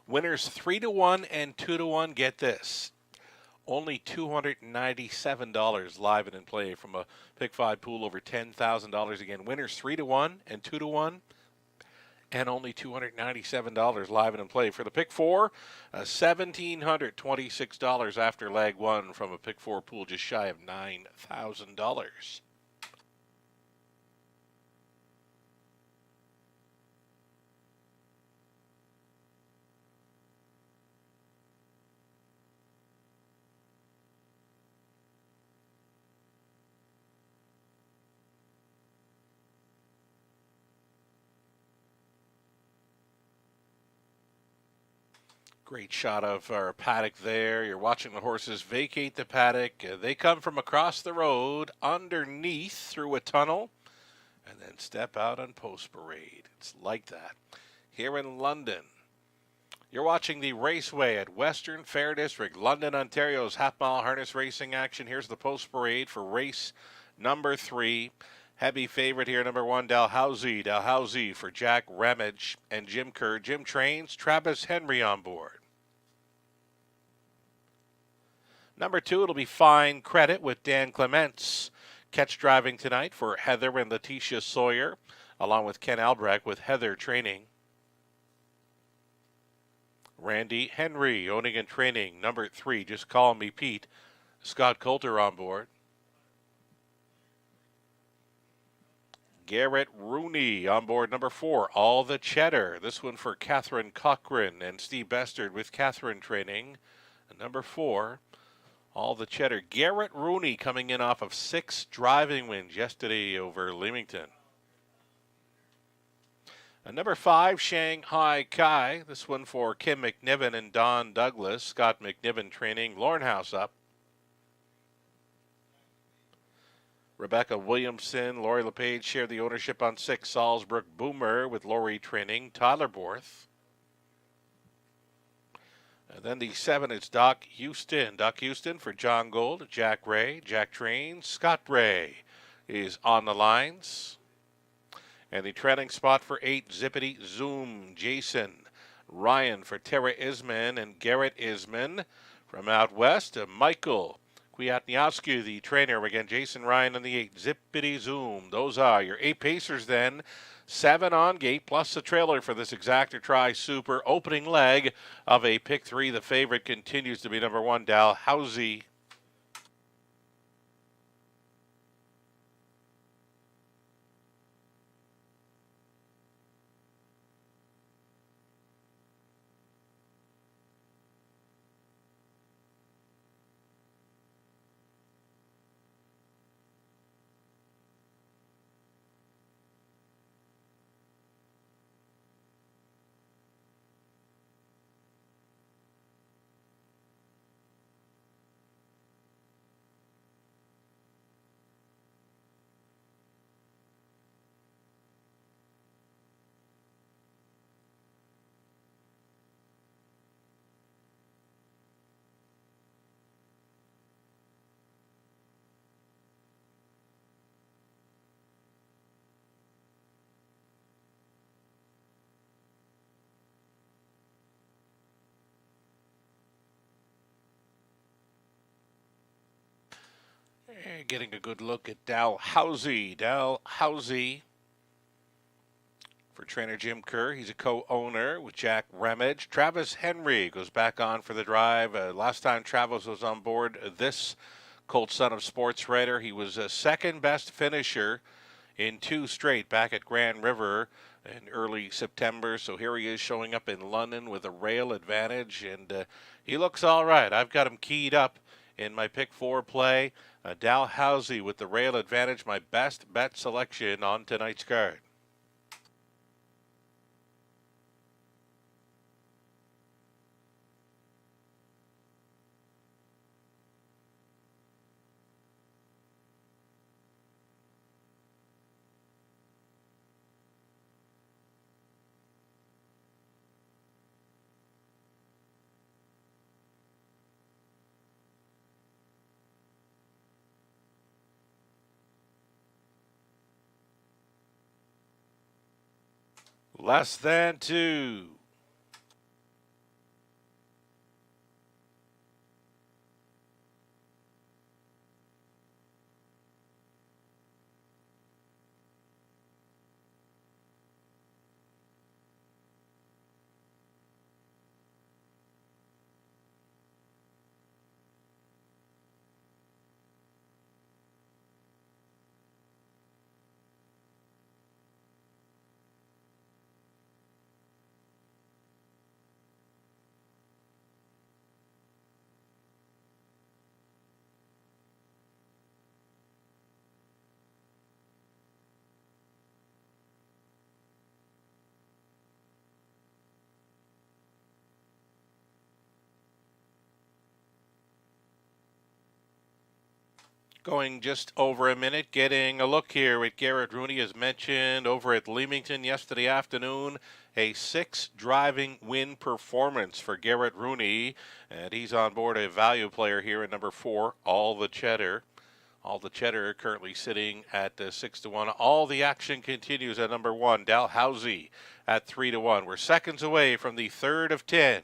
winners 3-1 and 2-1. Get this, only $297 live and in play from a pick 5 pool over $10,000. Again, winners 3-1 and 2-1. And only $297 live and in play. For the pick 4, $1,726 after leg 1 from a pick 4 pool just shy of $9,000. Great shot of our paddock there. You're watching the horses vacate the paddock. They come from across the road, underneath, through a tunnel, and then step out on post parade. It's like that. Here in London, you're watching the Raceway at Western Fair District, London, Ontario's half-mile harness racing action. Here's the post parade for race number 3. Heavy favorite here, number 1, Dalhousie. Dalhousie for Jack Ramage and Jim Kerr. Jim trains, Travis Henry on board. Number 2, it'll be Fine Credit with Dan Clements. Catch driving tonight for Heather and Letitia Sawyer, along with Ken Albrecht with Heather training. Randy Henry owning and training. Number 3, Just Call Me Pete. Scott Coulter on board. Garrett Rooney on board. Number 4, All the Cheddar. This one for Catherine Cochran and Steve Bestard with Catherine training. And number 4, All the Cheddar. Garrett Rooney coming in off of 6 driving wins yesterday over Leamington. And number 5, Shanghai Kai. This one for Kim McNiven and Don Douglas. Scott McNiven training. Lornhouse up. Rebecca Williamson, Lori LePage share the ownership on 6. Salzbrook Boomer with Lori training. Tyler Borth. And then the 7 is Doc Houston. Doc Houston for John Gold, Jack Ray, Jack Trains. Scott Ray is on the lines. And the trailing spot for 8, Zippity Zoom, Jason Ryan for Tara Isman and Garrett Isman. From out west, Michael Kwiatniowski, the trainer. Again, Jason Ryan on the 8, Zippity Zoom. Those are your 8 pacers then. 7 on gate, plus the trailer for this Exacta Tri Super opening leg of a pick 3. The favorite continues to be number 1, Dalhousie. Getting a good look at Dalhousie. Dalhousie for trainer Jim Kerr. He's a co-owner with Jack Ramage. Travis Henry goes back on for the drive. Last time Travis was on board this Colt Son of Sports Writer, he was a second best finisher in 2 straight back at Grand River in early September. So here he is showing up in London with a rail advantage, and he looks all right. I've got him keyed up in my pick 4 play. Dalhousie with the rail advantage, my best bet selection on tonight's card. Less than 2. Going just over a minute, getting a look here at Garrett Rooney, as mentioned, over at Leamington yesterday afternoon. A 6 driving win performance for Garrett Rooney, and he's on board a value player here at number 4, All the Cheddar. All the Cheddar currently sitting at 6-1. All the action continues at number 1, Dalhousie at 3-1. We're seconds away from the third of 10.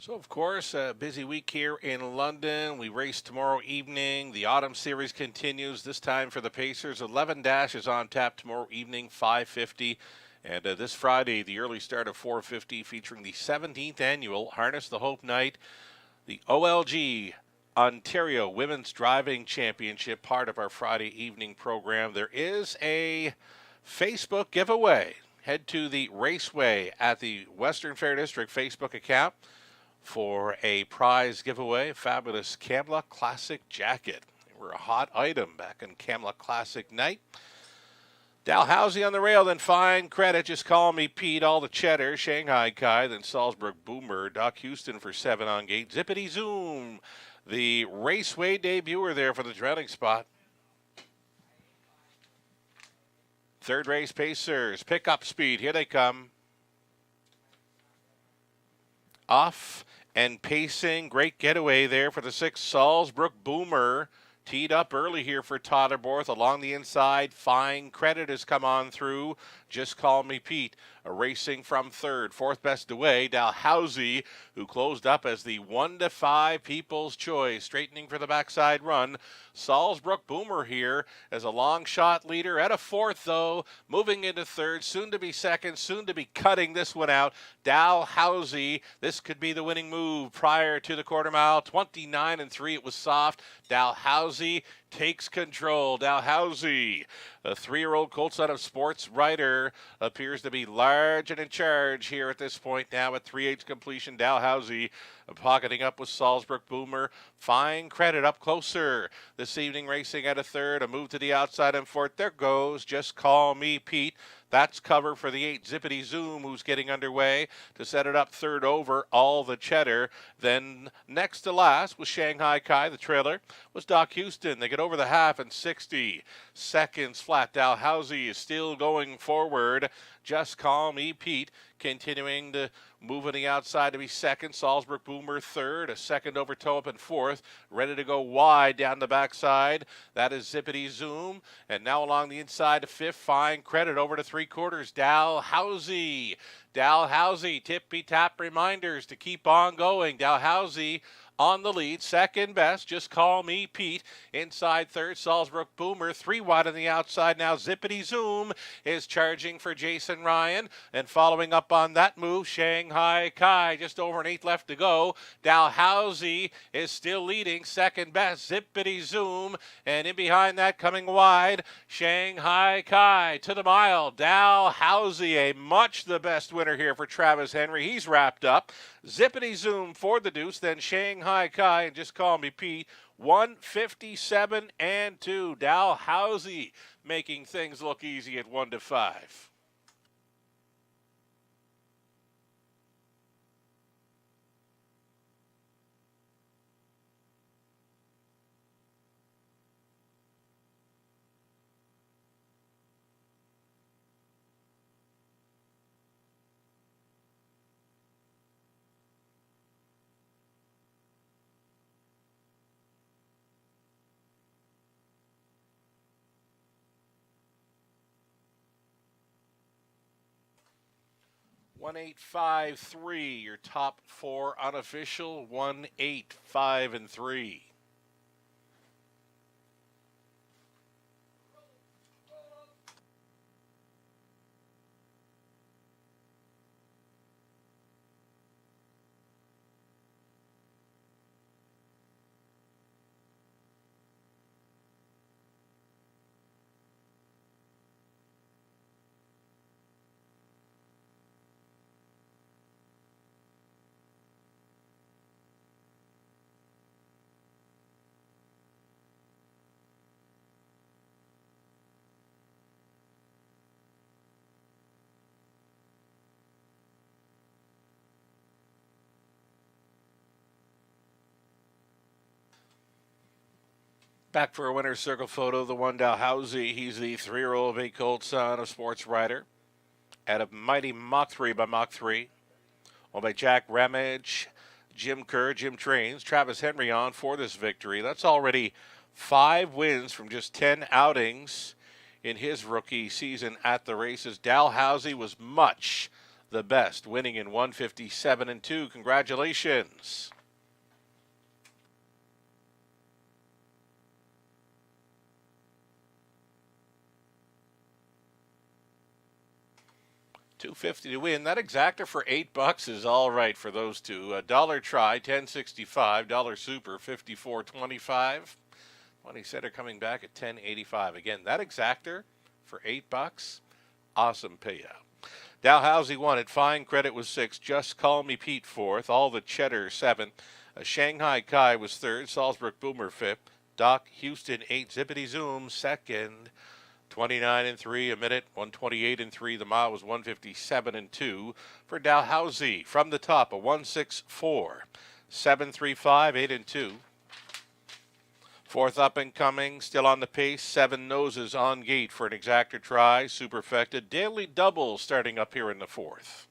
So, of course, a busy week here in London. We race tomorrow evening. The Autumn Series continues, this time for the Pacers. 11 Dash is on tap tomorrow evening, 5:50. And this Friday, the early start of 4:50, featuring the 17th annual Harness the Hope Night, the OLG Ontario Women's Driving Championship, part of our Friday evening program. There is a Facebook giveaway. Head to the Raceway at the Western Fair District Facebook account for a prize giveaway, fabulous Kamla Classic jacket. They were a hot item back in Kamla Classic night. Dalhousie on the rail, then Fine Credit, Just Call Me Pete, All the Cheddar, Shanghai Kai, then Salzburg Boomer, Doc Houston for 7 on gate, Zippity Zoom, the Raceway debuter there for the Drowning Spot. Third race, Pacers, pick up speed, here they come. Off and pacing, great getaway there for the 6, Salzburg Boomer. Teed up early here for Totterborth along the inside. Fine Credit has come on through. Just Call Me Pete, racing from third. Fourth best away, Dalhousie, who closed up as the 1-5 People's Choice, straightening for the backside run. Salzburg Boomer here as a long shot leader at a fourth, though, moving into third, soon to be second, soon to be cutting this one out. Dalhousie, this could be the winning move prior to the quarter mile. 29-3, it was soft. Dalhousie takes control. Dalhousie, a 3-year-old colt son of Sports Writer, appears to be large and in charge here at this point now at 3/8 completion. Dalhousie pocketing up with Salzburg Boomer. Fine Credit up closer this evening, racing at a third. A move to the outside and fourth. There goes Just Call Me Pete. That's cover for the 8, Zippity Zoom, who's getting underway to set it up third over, All the Cheddar. Then next to last was Shanghai Kai. The trailer was Doc Houston. They get over the half in 60 seconds flat. Dalhousie is still going forward. Just Call Me Pete continuing to move on the outside to be second. Salzburg Boomer third. A second over Toe Up in fourth. Ready to go wide down the backside. That is Zippity Zoom. And now along the inside to fifth. Fine Credit over to 3/4. Dalhousie. Dalhousie, tippy-tap reminders to keep on going. Dalhousie on the lead. Second best, Just Call Me Pete. Inside third, Salzbrook Boomer. 3 wide on the outside now. Zippity Zoom is charging for Jason Ryan. And following up on that move, Shanghai Kai. Just over an 8 left to go. Dalhousie is still leading. Second best, Zippity Zoom. And in behind that, coming wide, Shanghai Kai to the mile. Dalhousie, a much the best winner here for Travis Henry. He's wrapped up. Zippity Zoom for the deuce, then Shanghai Kai and Just Call Me Pete. 157 and 2. Dalhousie making things look easy at 1-5. One 1-8-5-3, your top 4 unofficial. 1-8-5-3. Back for a winner's circle photo, the one Dalhousie. He's the 3-year-old 8-colt son of sports writer. At a mighty Mach 3 by Mach 3. Owned by Jack Ramage, Jim Kerr, Jim Trains, Travis Henry on for this victory. That's already 5 wins from just 10 outings in his rookie season at the races. Dalhousie was much the best, winning in 157 and 2. Congratulations. $250 to win. That exactor for $8 is all right for those two. A dollar try, $10.65. Dollar super, $54.25. Money center coming back at $10.85. Again, that exactor for $8. Awesome payout. Dalhousie won it. Fine credit was 6. Just Call Me Pete 4th. All the cheddar 7. Shanghai Kai was 3rd. Salzbrook Boomer 5th. Doc Houston 8. Zippity Zoom 2nd. 29 and 3 a minute, 128 and 3. The mile was 157 and 2 for Dalhousie. From the top, a 164, 735, 8 and 2. Fourth up and coming, still on the pace. 7 Noses on gate for an exactor try. Superfecta. Daily double starting up here in the 4th.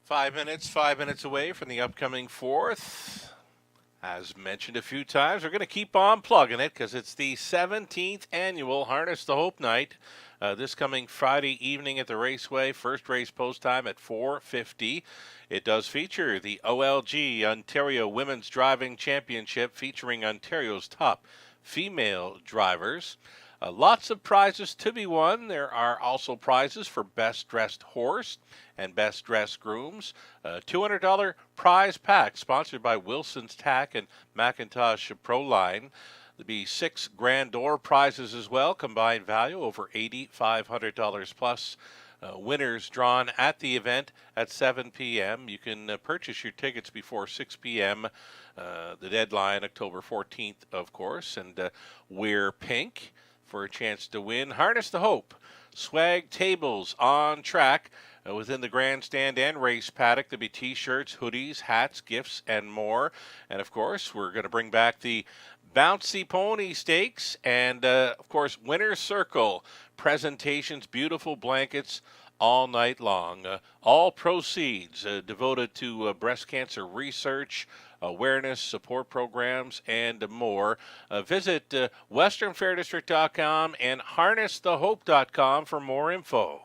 5 minutes away from the upcoming 4th. As mentioned a few times, we're going to keep on plugging it because it's the 17th annual Harness the Hope Night. This coming Friday evening at the Raceway. First race post time at 4:50. It does feature the OLG Ontario Women's Driving Championship featuring Ontario's top female drivers. Lots of prizes to be won. There are also prizes for Best Dressed Horse and Best Dressed Grooms. $200 prize pack sponsored by Wilson's Tack and Macintosh Pro Line. There'll be 6 Grand Door prizes as well, combined value over $8,500 plus. Winners drawn at the event at 7 p.m. You can purchase your tickets before 6 p.m. The deadline, October 14th, of course. And wear pink for a chance to win. Harness the Hope. Swag tables on track within the grandstand and race paddock. There'll be T-shirts, hoodies, hats, gifts, and more. And, of course, we're going to bring back the Bouncy Pony Stakes and, of course, Winner's Circle presentations, beautiful blankets all night long. All proceeds devoted to breast cancer research, awareness, support programs, and more. Visit westernfairdistrict.com and harnessthehope.com for more info.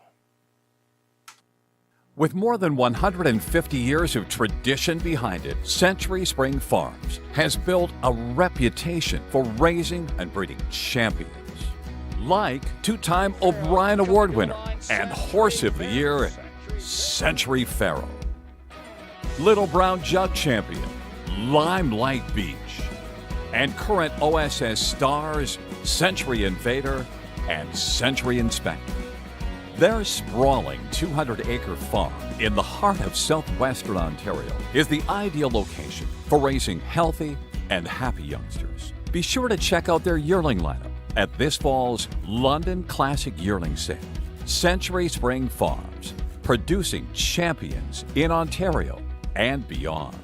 With more than 150 years of tradition behind it, Century Spring Farms has built a reputation for raising and breeding champions. Like two-time O'Brien Award winner and Horse of the Year, Century Pharaoh. Little Brown Jug champion, Limelight Beach. And current OSS stars, Century Invader and Century Inspector. Their sprawling 200-acre farm in the heart of southwestern Ontario is the ideal location for raising healthy and happy youngsters. Be sure to check out their yearling lineup at this fall's London Classic Yearling Sale. Century Spring Farms, producing champions in Ontario and beyond.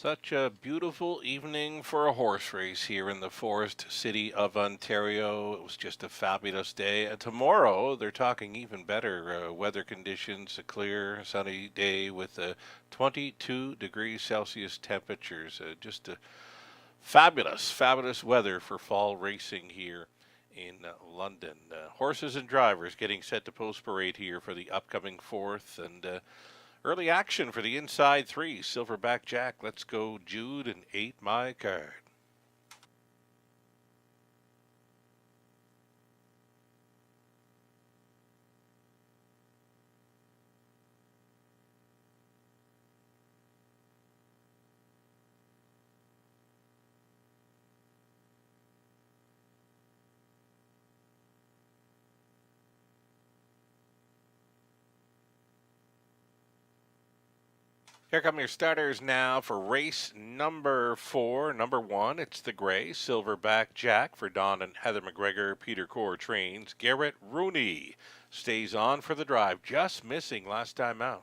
Such a beautiful evening for a horse race here in the forest city of Ontario. It was just a fabulous day. Tomorrow, they're talking even better weather conditions, a clear, sunny day with 22 degrees Celsius temperatures. Just a fabulous, fabulous weather for fall racing here in London. Horses and drivers getting set to post parade here for the upcoming 4th, and early action for the inside 3. Silverback Jack, Let's Go Jude, and 8 My Card. Here come your starters now for race number 4. Number 1, it's the gray Silverback Jack for Don and Heather McGregor. Peter Core trains. Garrett Rooney stays on for the drive, just missing last time out.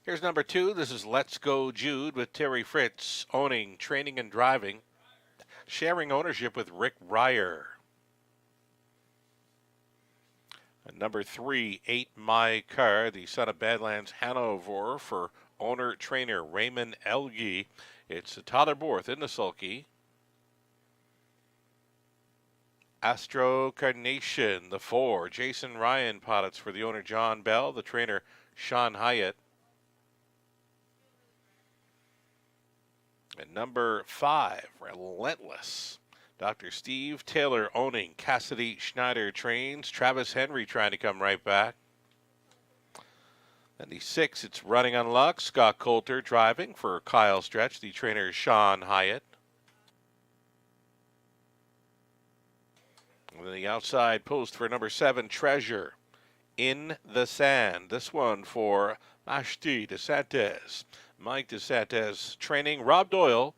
Here's number 2. This is Let's Go Jude with Terry Fritz owning, training, and driving, sharing ownership with Rick Ryer. And number 3, 8 My Car, the son of Badlands Hanover for owner-trainer Raymond Elgie. It's Tyler Borth in the sulky. Astro Carnation, the 4. Jason Ryan Pottits for the owner John Bell, the trainer Sean Hyatt. And number 5, Relentless. Dr. Steve Taylor owning. Cassidy Schneider trains. Travis Henry trying to come right back. And the 6, it's Running on Luck. Scott Coulter driving for Kyle Stretch, the trainer Sean Hyatt. And then the outside post for number 7, Treasure. In the Sand. This one for Mashti DeSantis. Mike DeSantis training. Rob Doyle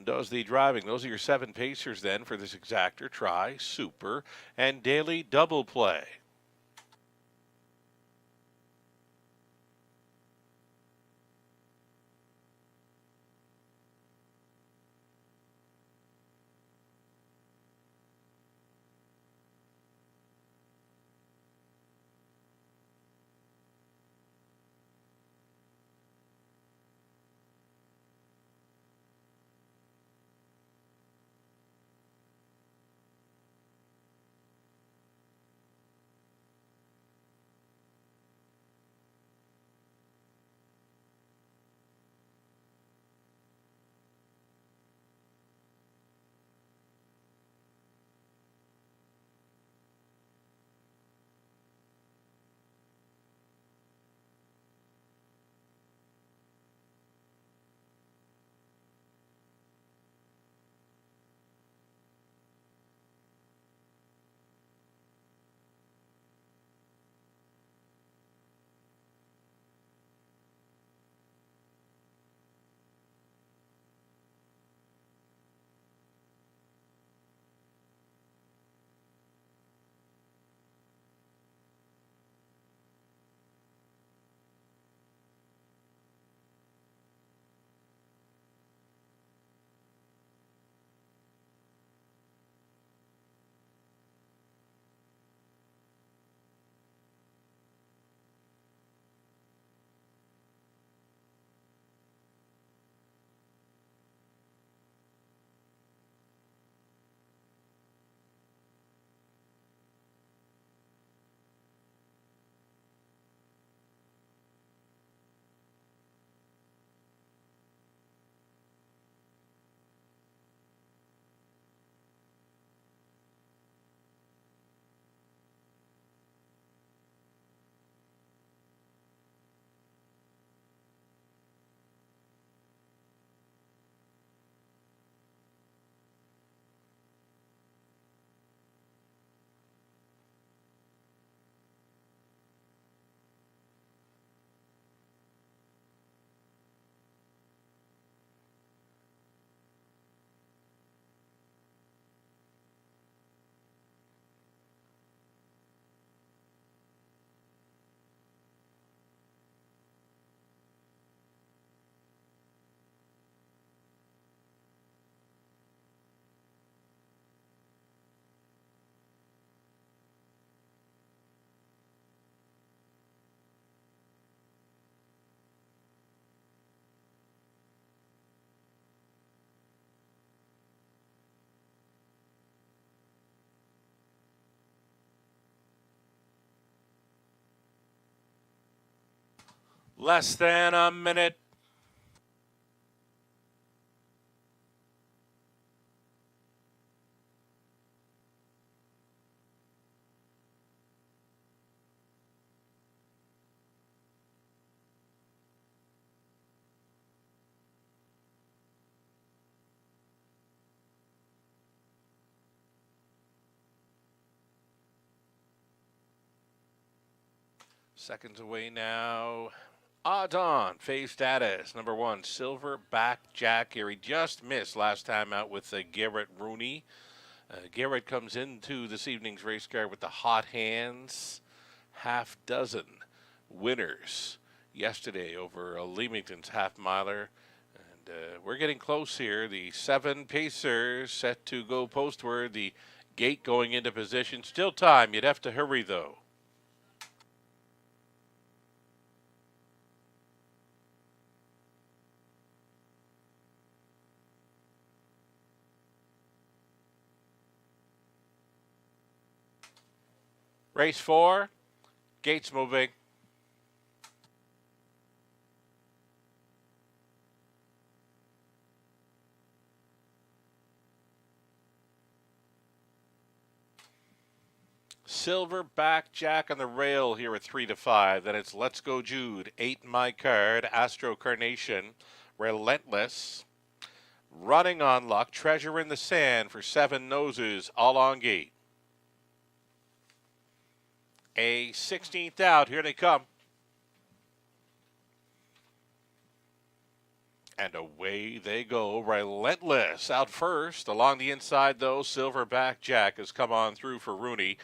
does the driving. Those are your 7 pacers then for this exactor, try, super, and daily double play. Less than a minute. Seconds away now. Odds on, phase status. Number one, Silverback Jack here. He just missed last time out with Garrett Rooney. Garrett comes into this evening's race car with the hot hands. Half dozen winners yesterday over Leamington's half miler. And we're getting close here. The 7 Pacers set to go postward. The gate going into position. Still time. You'd have to hurry, though. Race 4, gates moving. Silverback Jack on the rail here at 3 to 5. Then it's Let's Go Jude, 8 My Card, Astro Carnation, Relentless, Running on Luck, Treasure in the Sand for 7 Noses, all on gate. A 16th out. Here they come. And away they go. Relentless out first. Along the inside, though, Silverback Jack has come on through for Rooney.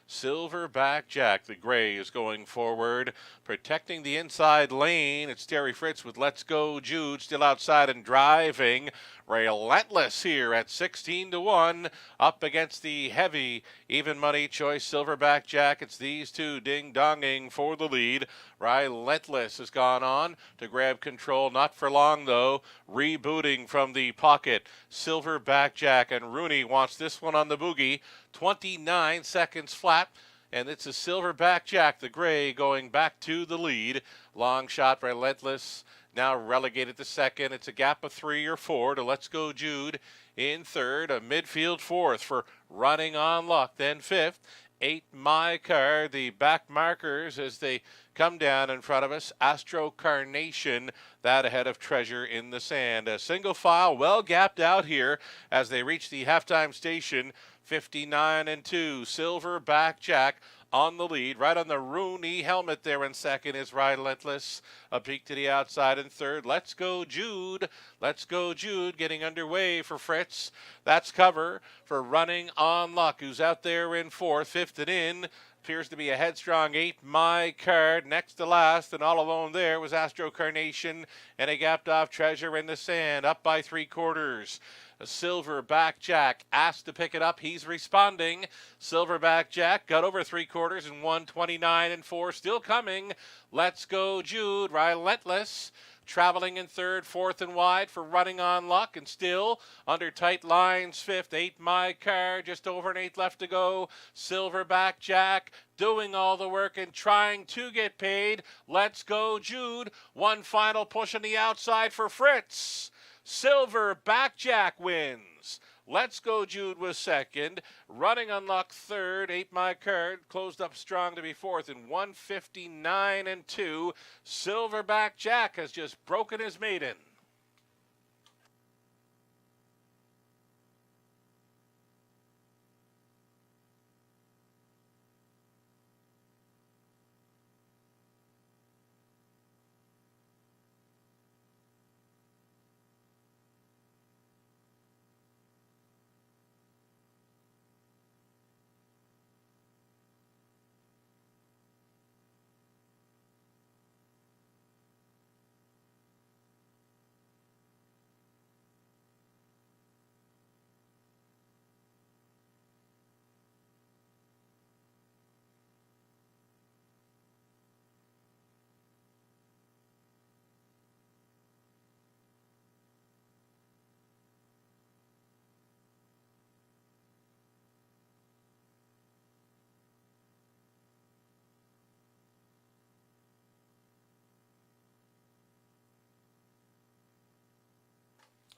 Silverback Jack, the gray, is going forward, protecting the inside lane. It's Terry Fritz with Let's Go Jude still outside and driving. Relentless here at 16 to 1 up against the heavy even money choice Silverback Jack. It's these two ding-donging for the lead. Relentless has gone on to grab control, not for long though. Rebooting from the pocket, Silverback Jack, and Rooney wants this one on the boogie. 29 seconds flat. And it's a Silverback Jack, the gray, going back to the lead. Long shot, Relentless, now relegated to second. It's a gap of 3 or 4 to Let's Go Jude in third. A midfield fourth for Running on Luck, then fifth. 8 My Card, the back markers as they come down in front of us. Astro Carnation, that ahead of Treasure in the Sand. A single file, well gapped out here as they reach the halftime station. 59 and 2, Silverback Jack on the lead. Right on the Rooney helmet there in second is Relentless. A peek to the outside in third. Let's Go Jude. Let's Go Jude getting underway for Fritz. That's cover for Running on Luck, who's out there in fourth. Fifth and in. Appears to be a headstrong 8 My Card. Next to last and all alone there was Astro Carnation and a gapped off Treasure in the Sand. Up by 3/4. A Silverback Jack asked to pick it up. He's responding. Silverback Jack got over 3/4 and 129 and 4. Still coming. Let's Go Jude. Relentless traveling in third, fourth and wide for Running on Luck, and still under tight lines fifth. 8 My Card, just over an eighth left to go. Silverback Jack doing all the work and trying to get paid. Let's Go Jude. One final push on the outside for Fritz. Silverback Jack wins. Let's Go Jude was second. Running on Luck third. 8 My Card closed up strong to be fourth in 159 and 2. Silverback Jack has just broken his maiden.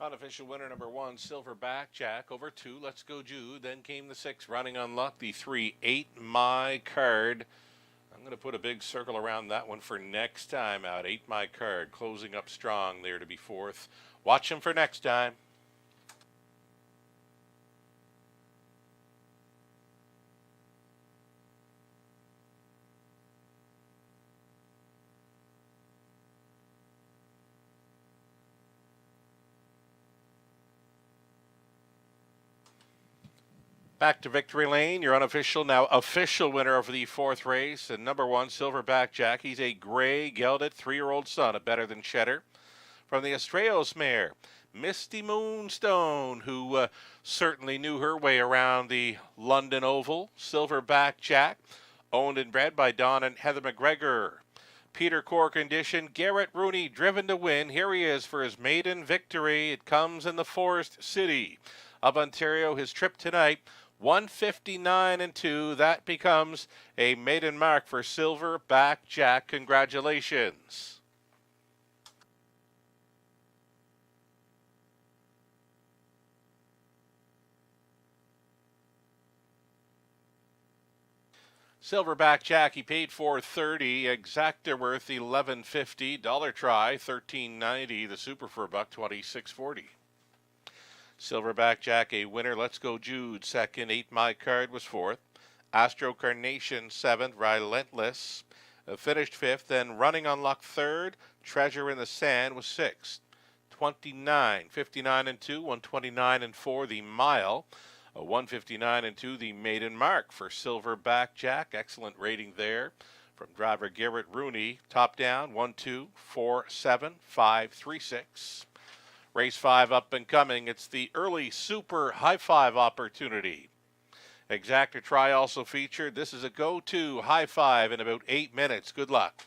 Unofficial winner number 1, Silverback Jack, over 2, Let's Go Jude. Then came the 6, Running on Luck, the 3, 8 My Card. I'm going to put a big circle around that one for next time out. 8 My Card, closing up strong there to be 4th. Watch him for next time. Back to victory lane, your unofficial, now official winner of the 4th race, and number 1, Silverback Jack. He's a gray gelded 3-year-old son of Better Than Cheddar. From the Estrellas mare, Misty Moonstone, who certainly knew her way around the London Oval. Silverback Jack, owned and bred by Don and Heather McGregor. Peter Core condition, Garrett Rooney driven to win. Here he is for his maiden victory. It comes in the Forest City of Ontario. His trip tonight, 159-2. That becomes a maiden mark for Silverback Jack. Congratulations. Silverback Jack, he paid $4.30. Exacta worth $11.50. Dollar Try $13.90. The Super for $1, $26.40. Silverback Jack, a winner. Let's Go Jude, 2nd. 8 My Card was 4th. Astro Carnation, 7th. Relentless finished 5th. Then Running on Luck, 3rd. Treasure in the Sand was 6th. 29, 59-2, 129-4. The Mile, 159-2. The maiden mark for Silverback Jack. Excellent rating there from driver Garrett Rooney. Top down, 1, 2, 4, 7, 5, 3, 6. Race 5 up and coming. It's the early Super High Five opportunity. Exacta Try also featured. This is a go-to High Five in about 8 minutes. Good luck.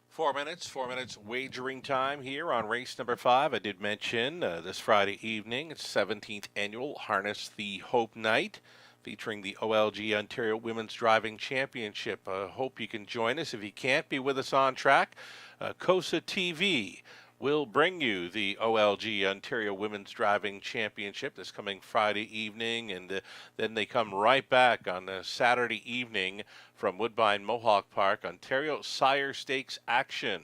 Four minutes wagering time here on race number 5. I did mention this Friday evening, it's 17th annual Harness the Hope Night. featuring the OLG Ontario Women's Driving Championship. Hope you can join us. If you can't, be with us on track. COSA TV will bring you the OLG Ontario Women's Driving Championship this coming Friday evening, and then they come right back on Saturday evening from Woodbine Mohawk Park, Ontario Sire Stakes action.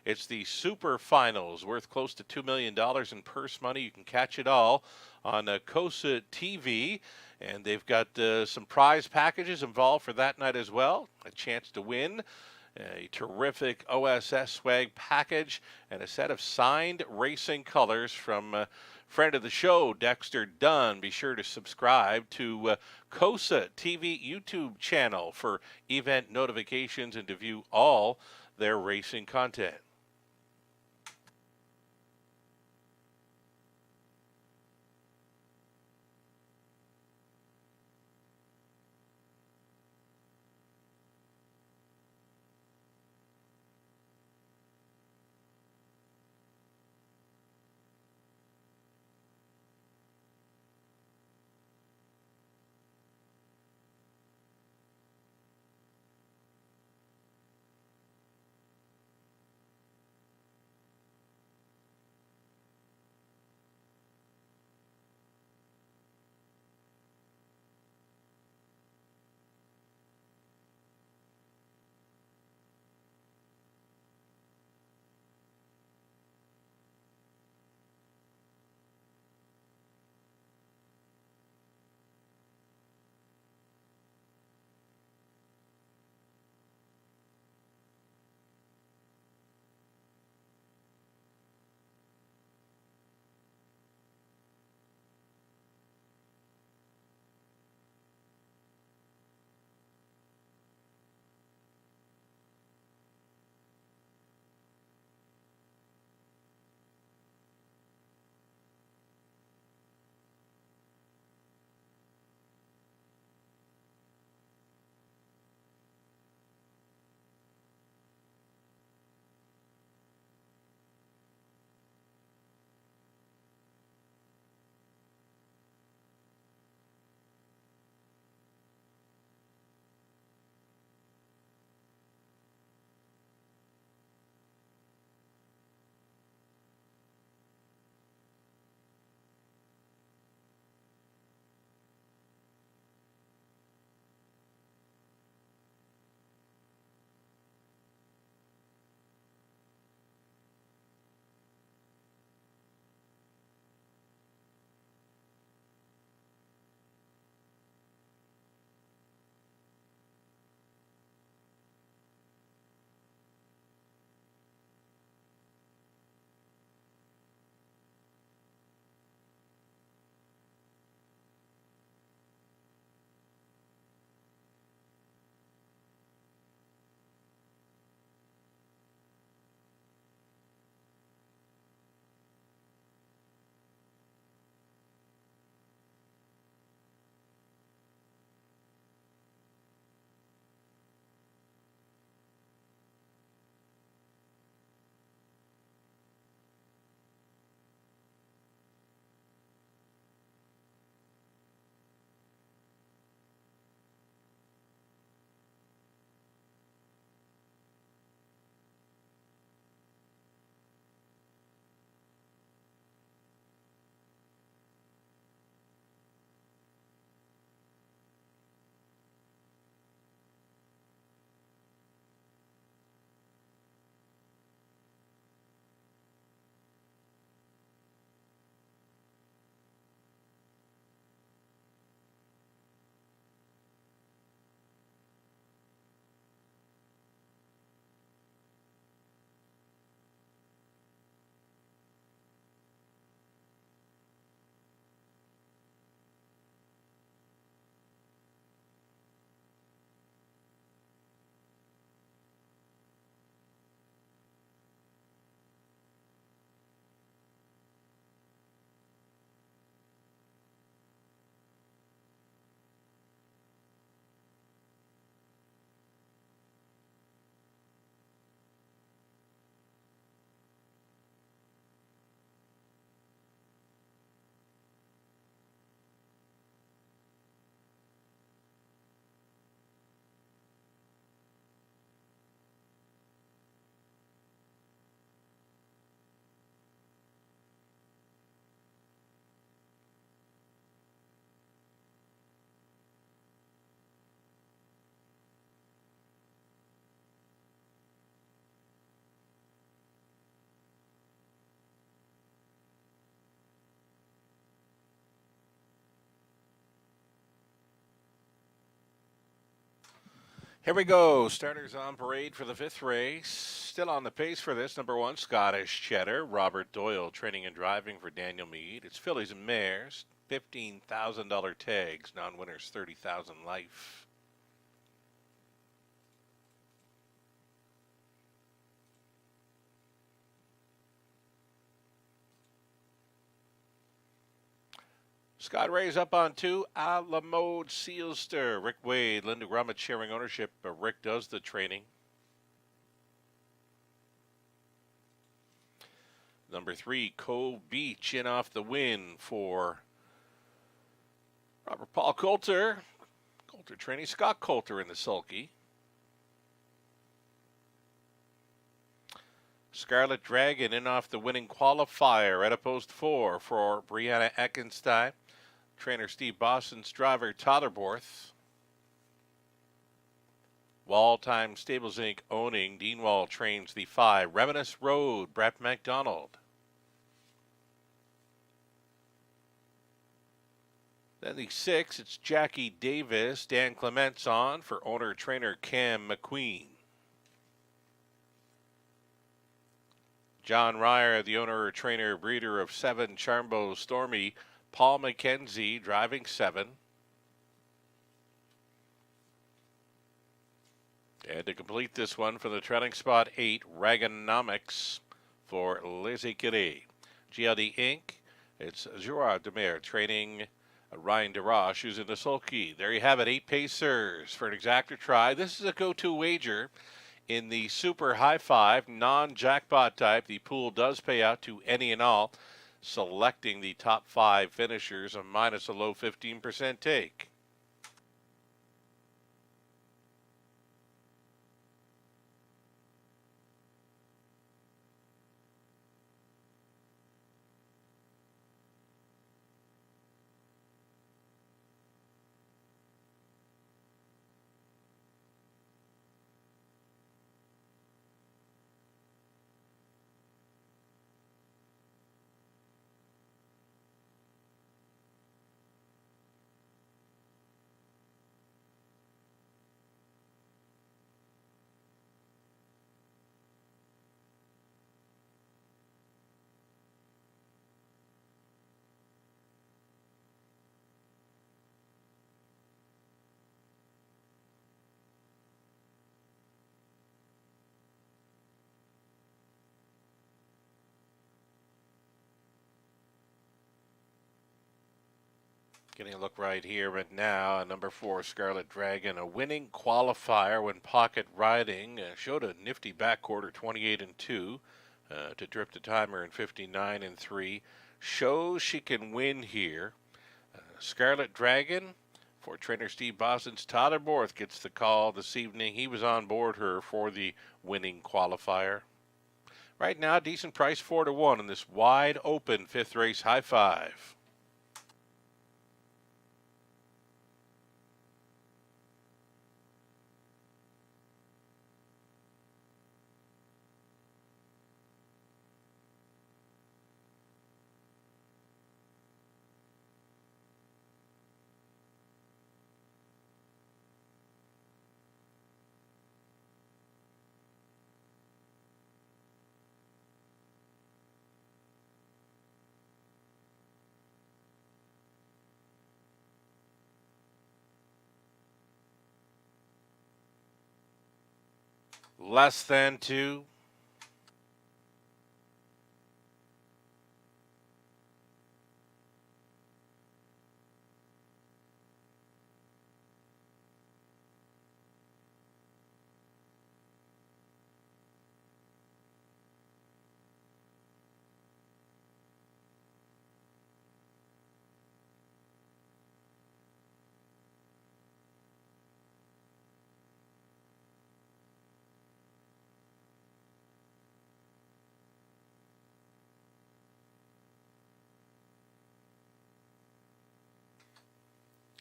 It's the Super Finals, worth close to $2 million in purse money. You can catch it all on COSA TV, and they've got some prize packages involved for that night as well. A chance to win a terrific OSS swag package and a set of signed racing colors from friend of the show, Dexter Dunn. Be sure to subscribe to COSA TV YouTube channel for event notifications and to view all their racing content. Here we go. Starters on parade for the fifth race. Still on the pace for this. Number one, Scottish Cheddar. Robert Doyle training and driving for Daniel Meade. It's fillies and mares. $15,000 tags. Non-winners, $30,000 life. Scott Ray's up on two. A la Mode Sealster. Rick Wade, Linda Grummet sharing ownership, but Rick does the training. Number three, Cove Beach in off the win for Robert Paul Coulter. Coulter training. Scott Coulter in the sulky. Scarlet Dragon in off the winning qualifier at a post 4 for Brianna Eckenstein. Trainer Steve Boston's driver Tyler Borth. Wall Time Stables Inc. owning Dean Wall trains the 5. Reminisce Road, Brett McDonald. Then the 6, it's Jackie Davis, Dan Clements on for owner-trainer Cam McQueen. John Ryer, the owner-trainer breeder of 7, Charmbo Stormy, Paul McKenzie driving 7. And to complete this one for the trailing spot 8, Reaganomics for Lizzie Kitty. GLD Inc., it's Gerard Demare training Ryan DeRoche, who's in the sulky. There you have it, 8 pacers for an exactor try. This is a go-to wager in the super high 5 non-jackpot type. The pool does pay out to any and all, selecting the top 5 finishers, a minus a low 15% take. Getting a look right here, but now number 4, Scarlet Dragon, a winning qualifier when pocket riding, showed a nifty back quarter, 28 and 2, to drip the timer in 59 and 3. Shows she can win here. Scarlet Dragon for trainer Steve Boston's Tyler Borth gets the call this evening. He was on board her for the winning qualifier. Right now, decent price, 4-1 in this wide open 5th race high 5. Less than 2.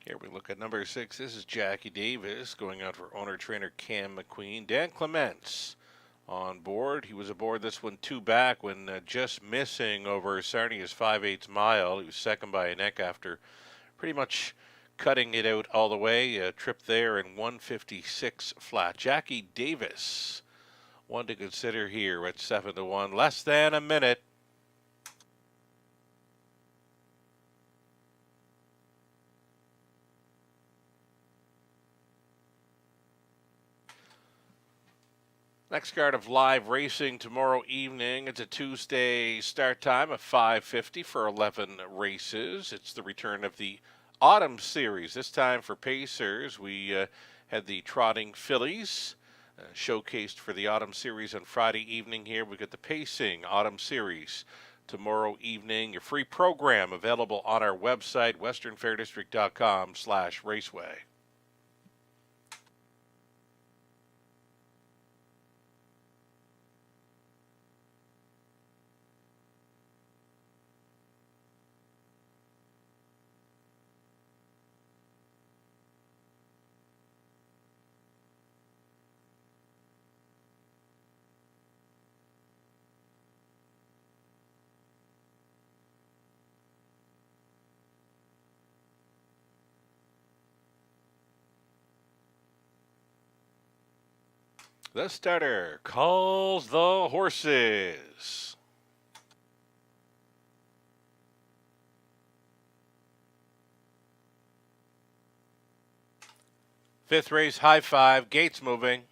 Here we look at number 6. This is Jackie Davis going out for owner-trainer Cam McQueen. Dan Clements on board. He was aboard this one 2 back when just missing over Sarnia's 5/8 mile. He was second by a neck after pretty much cutting it out all the way. A trip there in 156 flat. Jackie Davis, one to consider here at 7-1. Less than a minute. Next card of live racing tomorrow evening. It's a Tuesday start time of 5:50 for 11 races. It's the return of the Autumn Series. This time for Pacers. We had the Trotting Fillies showcased for the Autumn Series on Friday evening here. We've got the Pacing Autumn Series tomorrow evening. Your free program available on our website, westernfairdistrict.com/raceway. The starter calls the horses. Fifth race, high five, gates moving.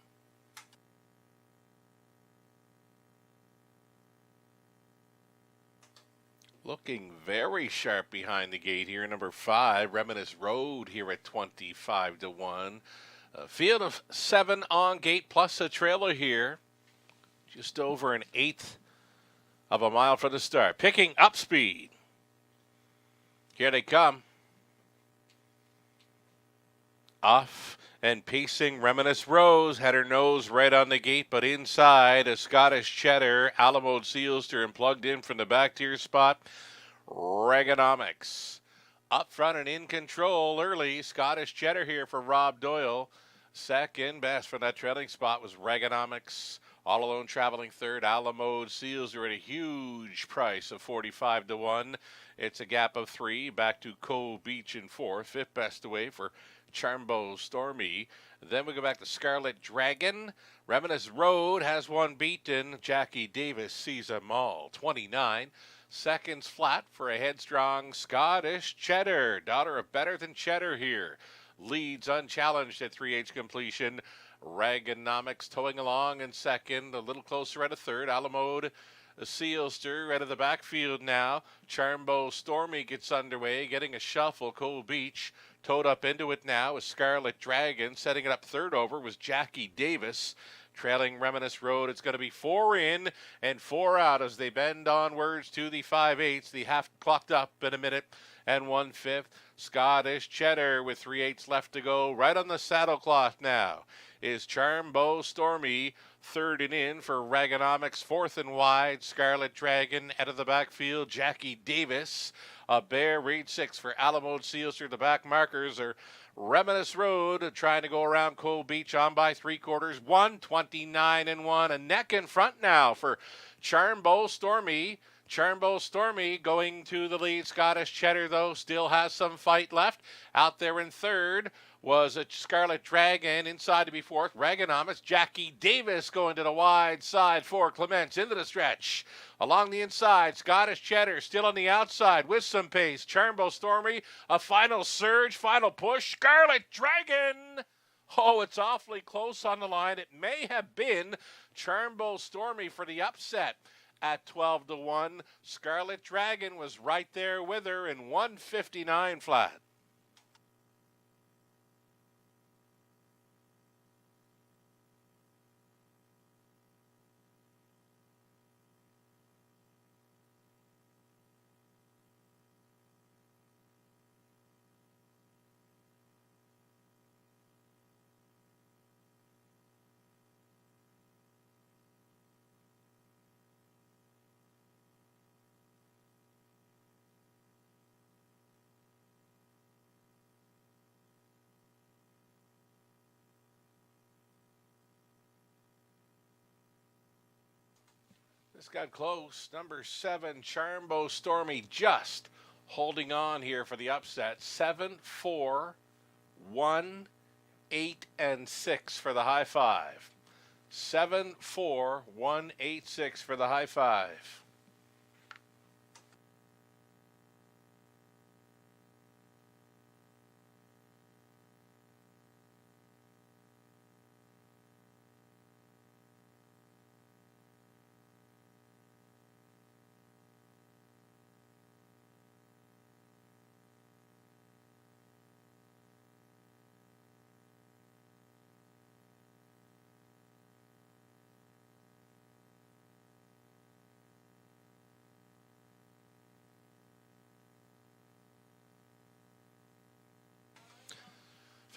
Looking very sharp behind the gate here. Number 5, Reminisce Road here at 25-1. A field of 7 on gate plus a trailer here. Just over an eighth of a mile from the start. Picking up speed. Here they come. Off and pacing. Reminisce Rose had her nose right on the gate, but inside a Scottish Cheddar, Alamo Sealster, and plugged in from the back tier spot. Reaganomics. Up front and in control early. Scottish Cheddar here for Rob Doyle. Second best from that trailing spot was Reaganomics. All Alone traveling third. Alamo Seals are at a huge price of 45-1. It's a gap of 3. Back to Cove Beach in fourth. Fifth best away for Charmbo Stormy. Then we go back to Scarlet Dragon. Reminisce Road has one beaten. Jackie Davis sees them all. 29 seconds flat for a headstrong Scottish Cheddar. Daughter of Better Than Cheddar here. Leads unchallenged at 3/8 completion. Reaganomics towing along in second. A little closer at a third. Alamode Sealster out of the backfield now. Charmbo Stormy gets underway, getting a shuffle. Cole Beach towed up into it now with Scarlet Dragon. Setting it up third over was Jackie Davis. Trailing Reminisce Road, it's going to be 4 in and 4 out as they bend onwards to the 5/8. The half clocked up in a minute and 1/5. Scottish Cheddar with 3/8 left to go. Right on the saddlecloth now is Charmbo Stormy. Third and in for Reaganomics. Fourth and wide, Scarlet Dragon out of the backfield. Jackie Davis. A bare read 6 for Alamo Sealster. The back markers are Reminisce Road trying to go around Cole Beach on by 3/4. 129-1. A neck in front now for Charmbo Stormy. Charmbo Stormy going to the lead. Scottish Cheddar, though, still has some fight left. Out there in third was a Scarlet Dragon. Inside to be fourth. Reaganomics. Jackie Davis going to the wide side for Clements into the stretch. Along the inside, Scottish Cheddar still on the outside with some pace. Charmbo Stormy, a final surge, final push. Scarlet Dragon! Oh, it's awfully close on the line. It may have been Charmbo Stormy for the upset. At 12-1, Scarlet Dragon was right there with her in 159 flat. This got close. Number 7, Charmbo Stormy, just holding on here for the upset. 7, 4, 1, 8, and 6 for the high five. 7, 4, 1, 8, 6 for the high five.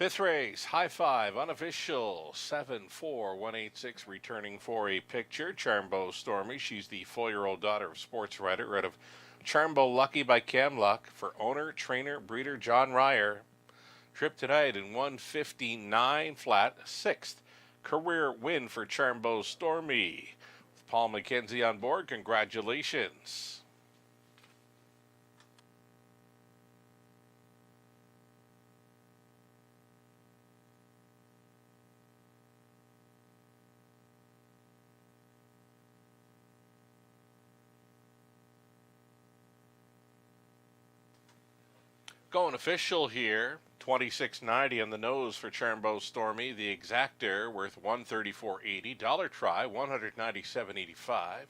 Fifth race, high five, unofficial, 7, 4, 1, 8, 6, returning for a picture. Charmbo Stormy, she's the 4-year-old daughter of sports writer out of Charmbo Lucky by Cam Luck for owner, trainer, breeder John Ryer. Trip tonight in 159 flat, 6th career win for Charmbo Stormy. With Paul McKenzie on board, congratulations. Going official here, 26.90 on the nose for Charmbo Stormy. The exactor worth $134.80. Dollar try, $197.85.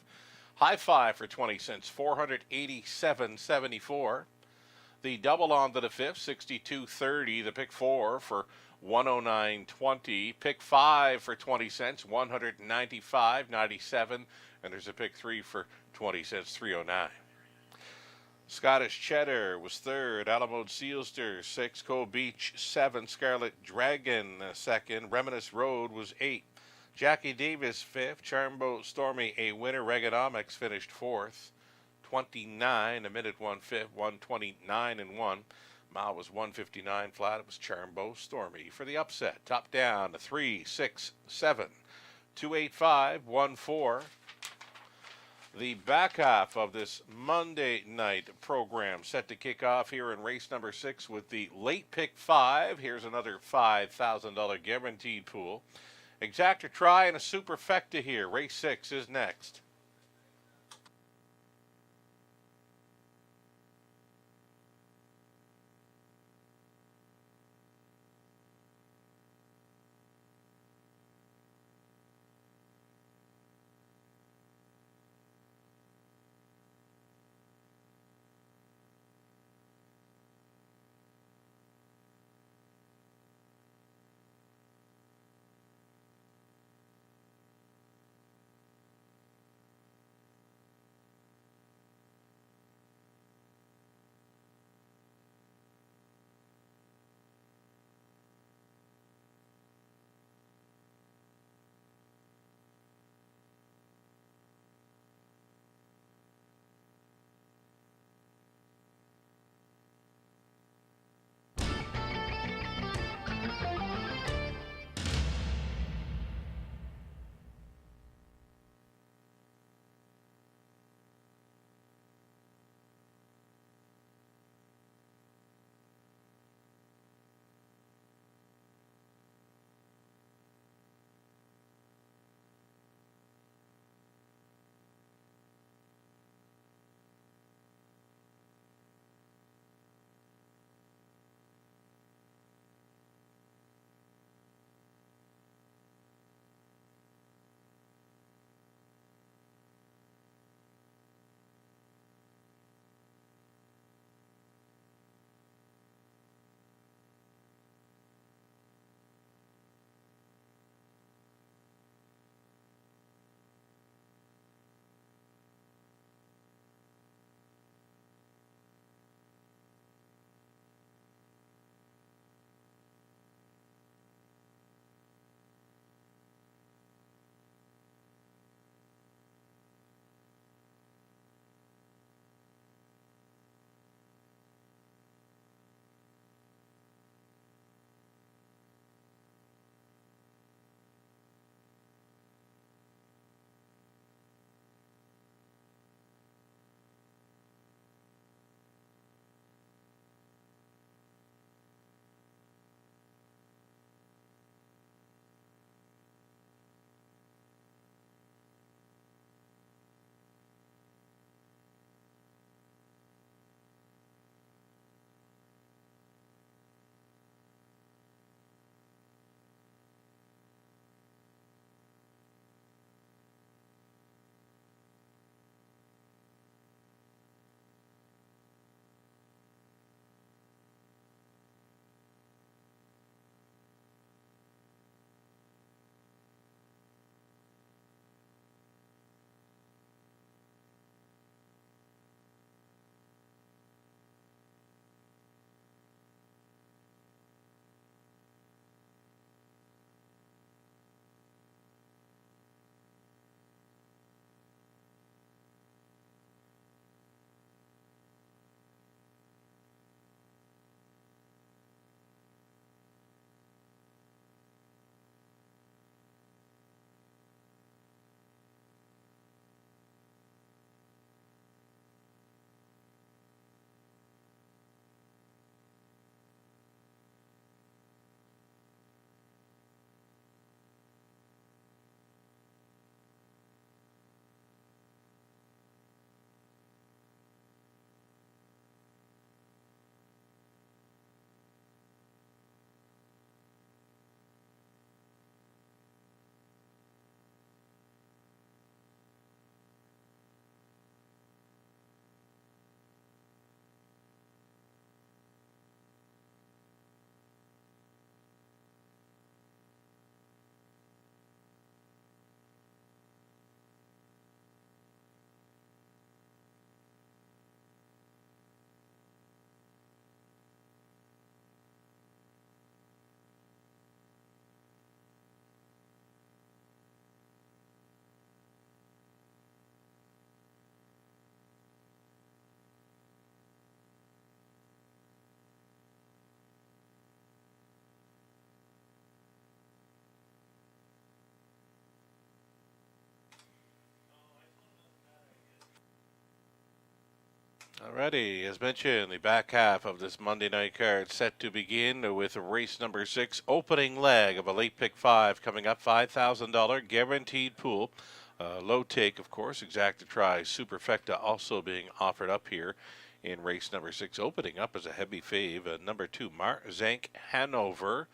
High five for 20 cents, $487.74. The double on to the fifth, 62.30. The pick four for 109.20. Pick five for 20 cents, 195.97. And there's a pick three for 20 cents, 309. Scottish Cheddar was third. Alamode Sealster, 6. Cove Beach, 7. Scarlet Dragon, second. Reminisce Road was 8. Jackie Davis, 5th. Charmbo Stormy, a winner. Reaganomics finished 4th. 29, a minute 1/5, 129 and 1. Mile was 159 flat. It was Charmbo Stormy for the upset. Top down, 3, 6, 7, 285, 1, 4. The back half of this Monday night program set to kick off here in race number 6 with the late pick 5. Here's another $5,000 guaranteed pool. Exactor try and a superfecta here. Race 6 is next. Alrighty, as mentioned, the back half of this Monday night card set to begin with race number 6, opening leg of a late pick 5 coming up, $5,000 guaranteed pool. Low take, of course, exacta try, superfecta also being offered up here in race number 6, opening up as a heavy fave. Number 2, Marzank Hanover.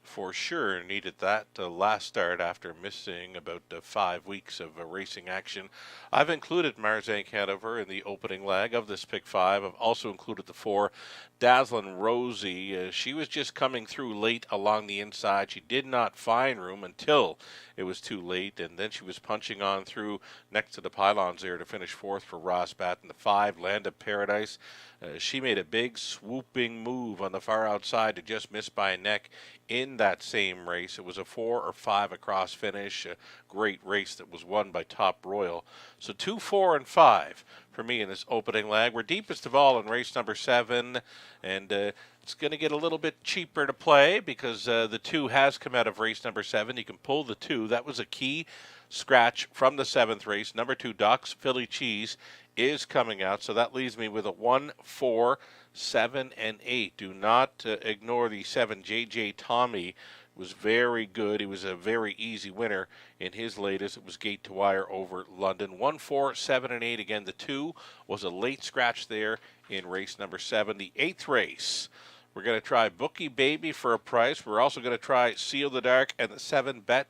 For sure needed that last start after missing about 5 weeks of racing action. I've included Marzank Hanover in the opening leg of this pick 5. I've also included the 4, Dazzlin' Rosie. She was just coming through late along the inside. She did not find room until it was too late, and then she was punching on through next to the pylons there to finish 4th for Ross Batten. The 5, Land of Paradise. She made a big swooping move on the far outside to just miss by a neck in that same race. It was a 4 or 5 across finish. A great race that was won by Top Royal. So 2, 4, and 5 for me in this opening leg. We're deepest of all in race number 7, and it's going to get a little bit cheaper to play because the 2 has come out of race number 7. You can pull the 2. That was a key scratch from the 7th race. Number 2, Doc's Philly Cheese, is coming out, so that leaves me with a 1, 4, 7, and 8. Do not ignore the 7, JJ Tommy. Was very good. He was a very easy winner in his latest. It was gate to wire over London. 1, 4, 7, and 8. Again, the 2 was a late scratch there in race number 7. The 8th race, we're going to try Bookie Baby for a price. We're also going to try Seal the Dark and the 7, Bet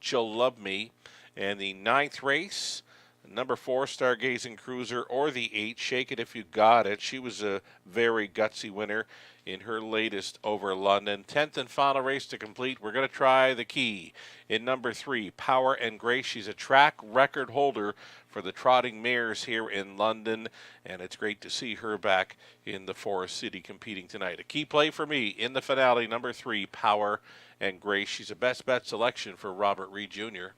You'll Love Me. And the 9th race, number 4, Stargazing Cruiser, or the 8, Shake It If You Got It. She was a very gutsy winner in her latest over London. 10th and final race to complete. We're going to try the key in number 3, Power and Grace. She's a track record holder for the Trotting Mares here in London, and it's great to see her back in the Forest City competing tonight. A key play for me in the finale, number 3, Power and Grace. She's a best bet selection for Robert Reed Jr.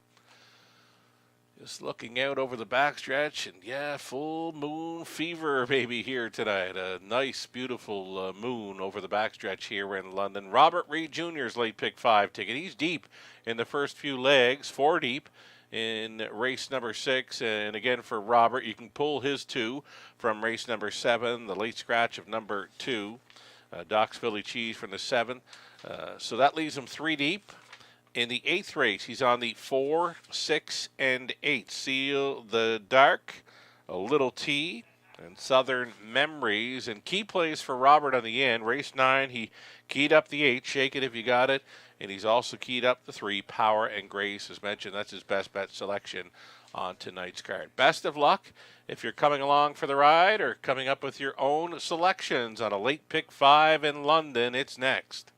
Just looking out over the backstretch, and yeah, full moon fever, baby, here tonight. A nice, beautiful moon over the backstretch here in London. Robert Reed Jr.'s late pick 5 ticket. He's deep in the first few legs, 4 deep in race number 6. And again, for Robert, you can pull his 2 from race number 7, the late scratch of number 2, Doc's Philly Cheese from the 7. So that leaves him 3 deep. In the 8th race, he's on the 4, 6, and 8. Seal the Dark, a Little T, and Southern Memories. And key plays for Robert on the end. Race 9, he keyed up the 8, Shake It If You Got It. And he's also keyed up the 3, Power and Grace. As mentioned, that's his best bet selection on tonight's card. Best of luck if you're coming along for the ride or coming up with your own selections on a late pick 5 in London. It's next.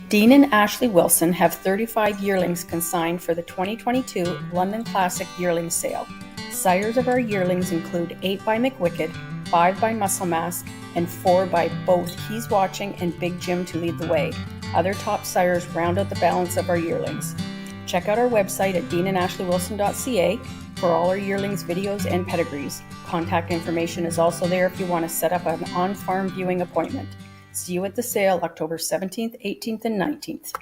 Dean and Ashley Wilson have 35 yearlings consigned for the 2022 London Classic Yearling Sale. Sires of our yearlings include 8 by McWicked, 5 by Muscle Mass, and 4 by both He's Watching and Big Jim to lead the way. Other top sires round out the balance of our yearlings. Check out our website at deanandashleywilson.ca for all our yearlings videos and pedigrees. Contact information is also there if you want to set up an on-farm viewing appointment. See you at the sale October 17th, 18th, and 19th.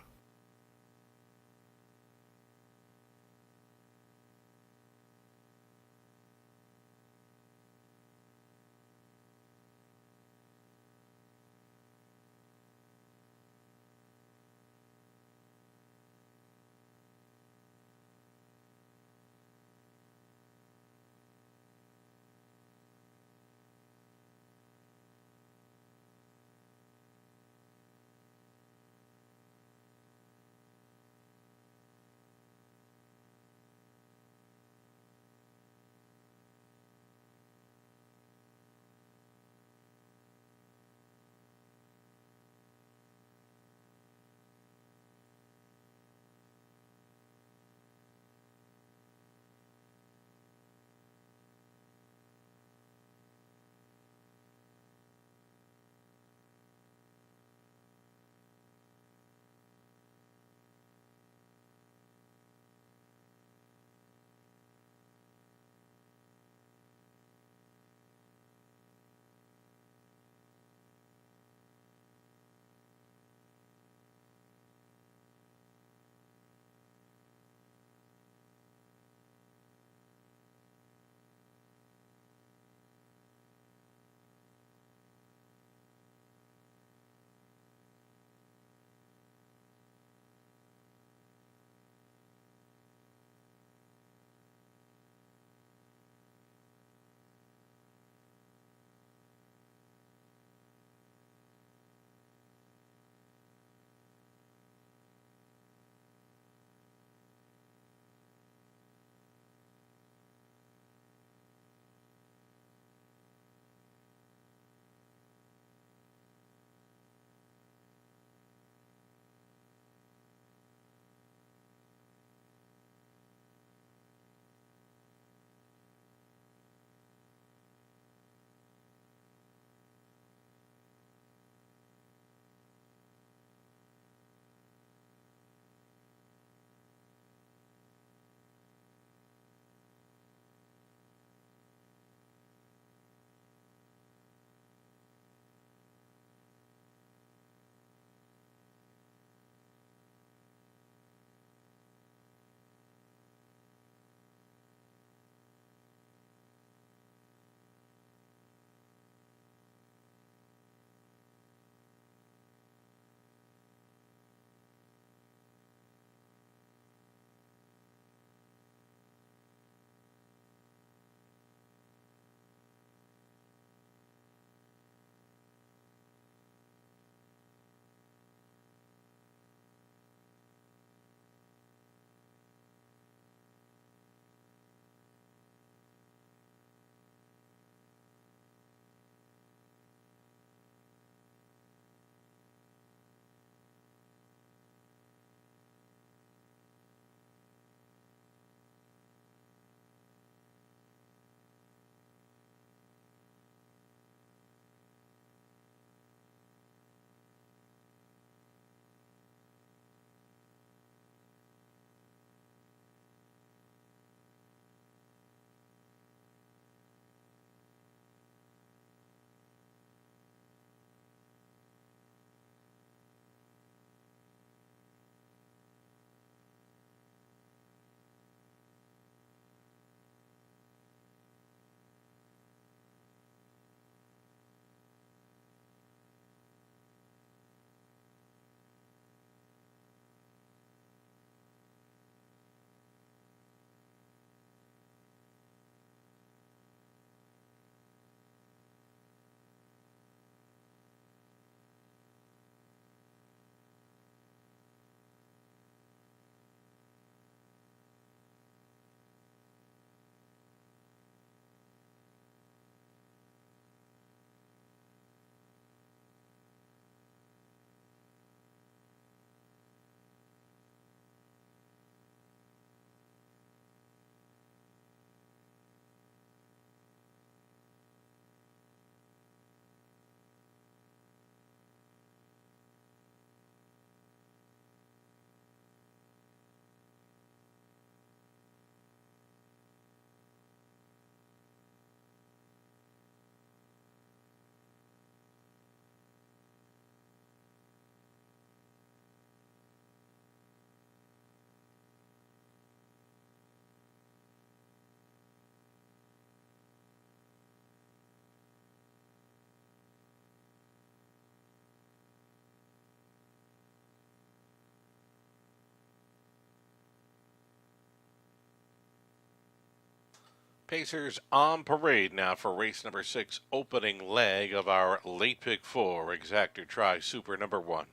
Pacers on parade now for race number 6, opening leg of our late pick 4 Exactor Tri Super number 1.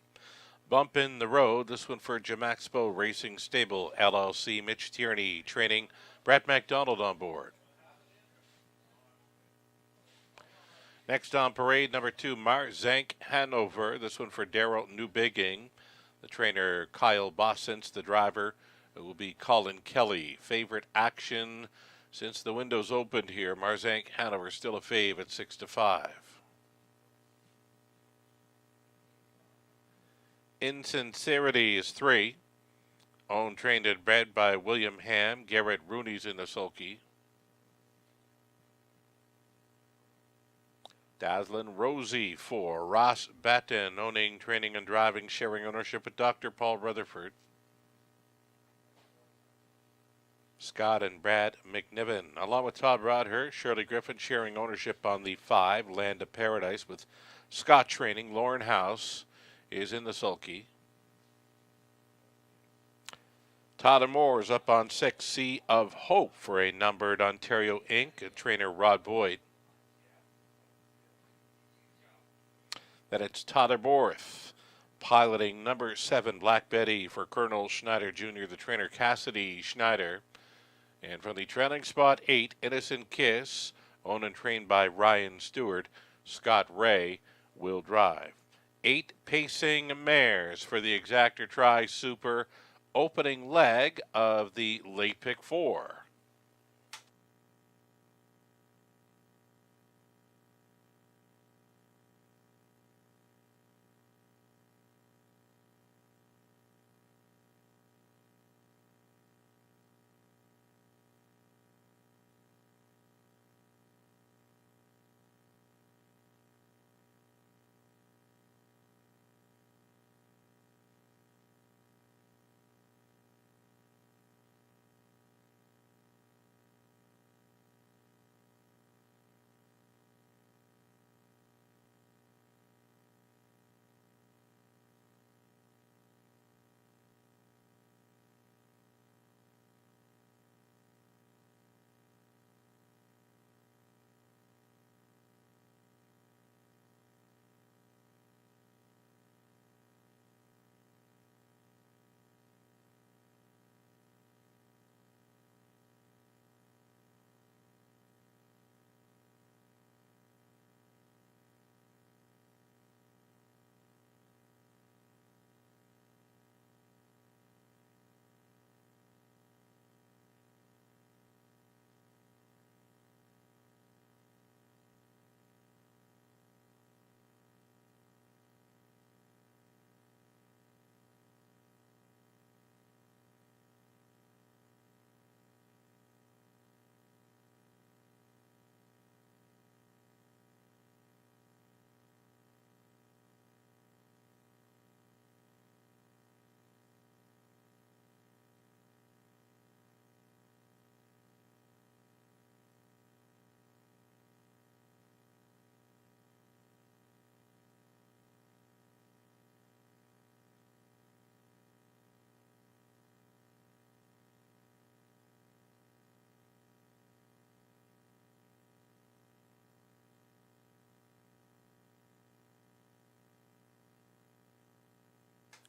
Bump in the road, this one for Jamaxpo Racing Stable, LLC, Mitch Tierney training, Brett McDonald on board. Next on parade, number 2, Marzank Hanover, this one for Daryl Newbigging. The trainer, Kyle Bossens, the driver, it will be Colin Kelly. Favorite action since the windows opened here, Marzank Hanover still a fave at 6-5. Insincerity is 3. Owned, trained, and bred by William Ham. Garrett Rooney's in the sulky. Dazzlin' Rosie 4. Ross Batten, owning, training, and driving, sharing ownership with Dr. Paul Rutherford. Scott and Brad McNiven, along with Todd Rodher, Shirley Griffin sharing ownership on the 5, Land of Paradise, with Scott training. Lauren House is in the sulky. Todd and Moore is up on 6, Sea of Hope for a numbered Ontario Inc., trainer Rod Boyd. Then it's Todd Borth piloting number 7, Black Betty for Colonel Schneider Jr., the trainer Cassidy Schneider. And from the trailing spot, 8, Innocent Kiss, owned and trained by Ryan Stewart, Scott Ray will drive. 8 Pacing Mares for the Exactor Tri Super opening leg of the late pick 4.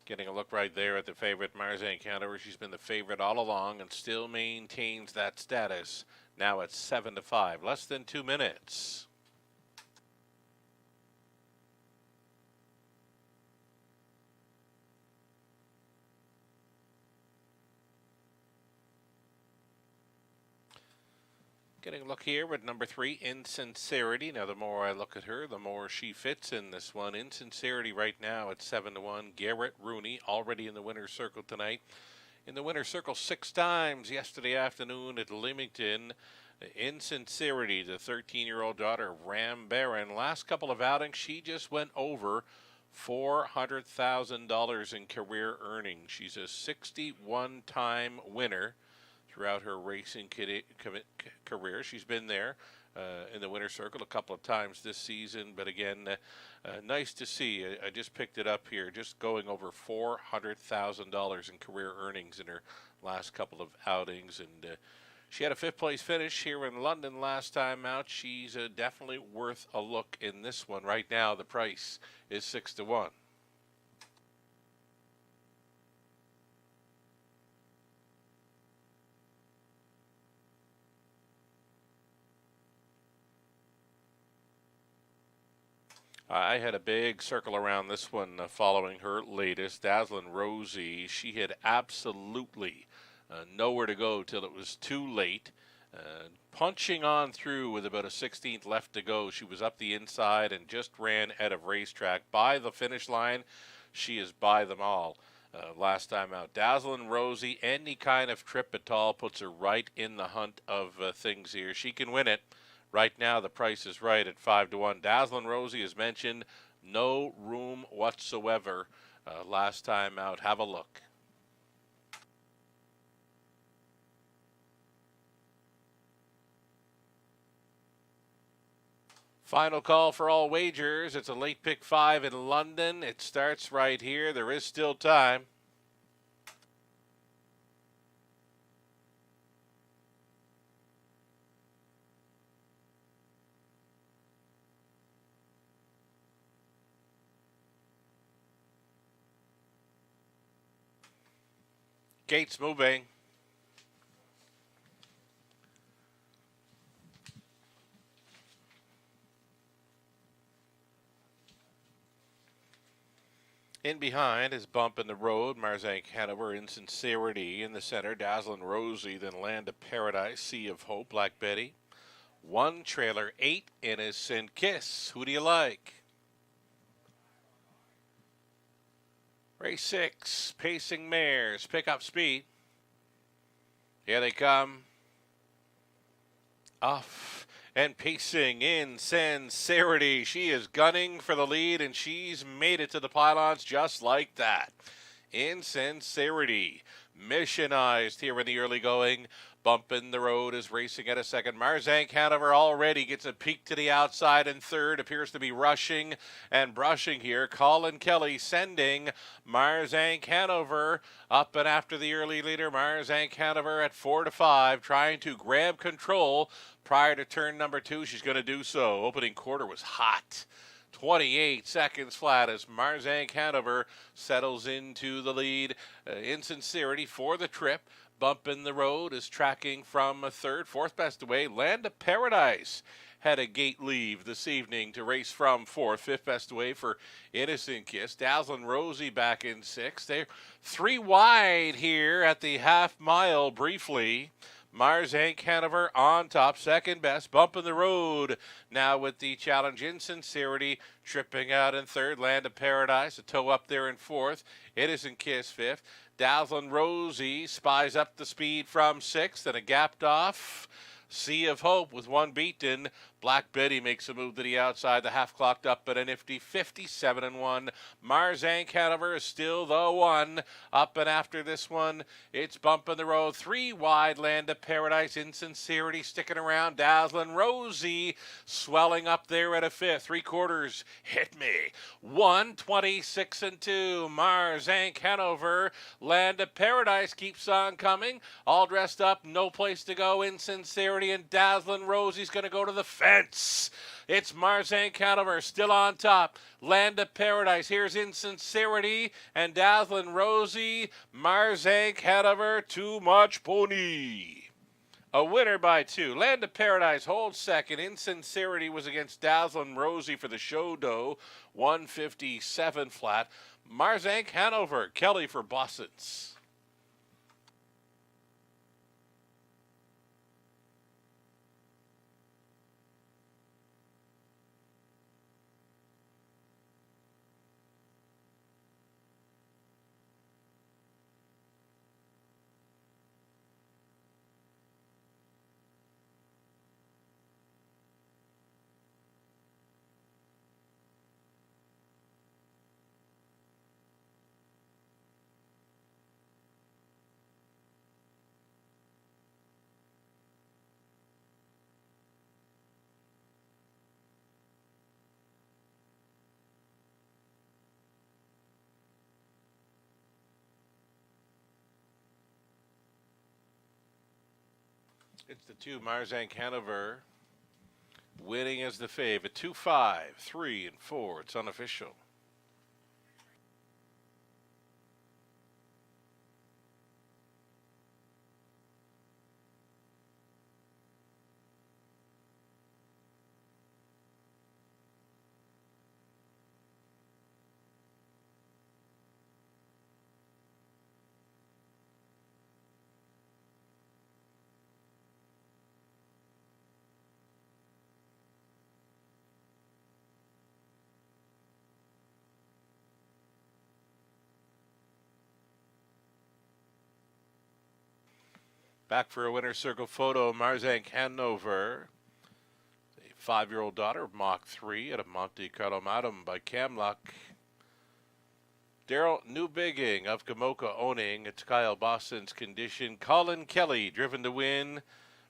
Getting a look right there at the favorite, Marzank Hanover. She's been the favorite all along and still maintains that status. Now it's 7-5, less than 2 minutes. Getting a look here with number 3, Insincerity. Now, the more I look at her, the more she fits in this one. Insincerity right now at 7-1. Garrett Rooney already in the winner's circle tonight. In the winner's circle 6 times yesterday afternoon at Leamington. Insincerity, the 13-year-old daughter of Ram Barron. Last couple of outings, she just went over $400,000 in career earnings. She's a 61-time winner throughout her racing career. She's been there in the winner's circle a couple of times this season, but again, nice to see. I just picked it up here, just going over $400,000 in career earnings in her last couple of outings, and She had a fifth place finish here in London last time out. She's definitely worth a look in this one. Right now, the price is 6-1. I had a big circle around this one following her latest, Dazzlin' Rosie. She had absolutely nowhere to go till it was too late. Punching on through with about a 16th left to go. She was up the inside and just ran out of racetrack. By the finish line, she is by them all. Last time out, Dazzlin' Rosie, any kind of trip at all puts her right in the hunt of things here. She can win it. Right now, the price is right at 5-1. Dazzlin' Rosie is mentioned. No room whatsoever last time out. Have a look. Final call for all wagers. It's a late pick 5 in London. It starts right here. There is still time. Gates moving. In behind is Bump in the Road, Marzank Hanover, Insincerity in the center, Dazzlin' Rosie, then Land of Paradise, Sea of Hope, Black Betty. One trailer, 8, Innocent Kiss. Who do you like? Race 6, Pacing Mares, pick up speed. Here they come. Off and pacing Insincerity. She is gunning for the lead, and she's made it to the pylons just like that. Insincerity, missionized here in the early going. Bump in the Road is racing at a second. Marzank Hanover already gets a peek to the outside in third. Appears to be rushing and brushing here. Colin Kelly sending Marzank Hanover up and after the early leader. Marzank Hanover at 4-5, trying to grab control prior to turn number 2. She's going to do so. Opening quarter was hot. 28 seconds flat as Marzank Hanover settles into the lead. Insincerity for the trip. Bump in the Road is tracking from third. Fourth best away, Land of Paradise had a gate leave this evening to race from fourth. Fifth best away for Innocent Kiss. Dazzlin' Rosie back in sixth. They're 3 wide here at the half mile briefly. Marzank Hanover on top, second best. Bump in the Road now with the challenge. Insincerity tripping out in third. Land of Paradise, a toe up there in fourth. Innocent Kiss fifth. Dazzlin' Rosie spies up the speed from sixth, and a gapped off Sea of Hope with one beaten. Black Betty makes a move to the outside. The half clocked up at a nifty 57-1. Marzank Hanover is still the one. Up and after this one, it's Bump in the Road. 3 wide, Land of Paradise. Insincerity sticking around. Dazzlin' Rosie swelling up there at a fifth. 3/4 hit me. 126-2. Marzank Hanover. Land of Paradise keeps on coming. All dressed up, no place to go. Insincerity and Dazzlin' Rosie's going to go to the fence. It's Marzank Hanover still on top. Land of Paradise. Here's Insincerity and Dazzlin' Rosie. Marzank Hanover, too much pony. A winner by 2. Land of Paradise holds second. Insincerity was against Dazzlin' Rosie for the show dough. 157 flat. Marzank Hanover. Kelly for Bossons. It's the 2 Marzank Hanover winning as the fave at 2, 5, 3, and 4. It's unofficial. Back for a winner's circle photo, Marzank Hanover. A 5-year-old daughter of Mach 3 at a Monte Carlo Madam by Camluck. Daryl Newbigging of Gamoka owning. It's Kyle Boston's condition. Colin Kelly driven to win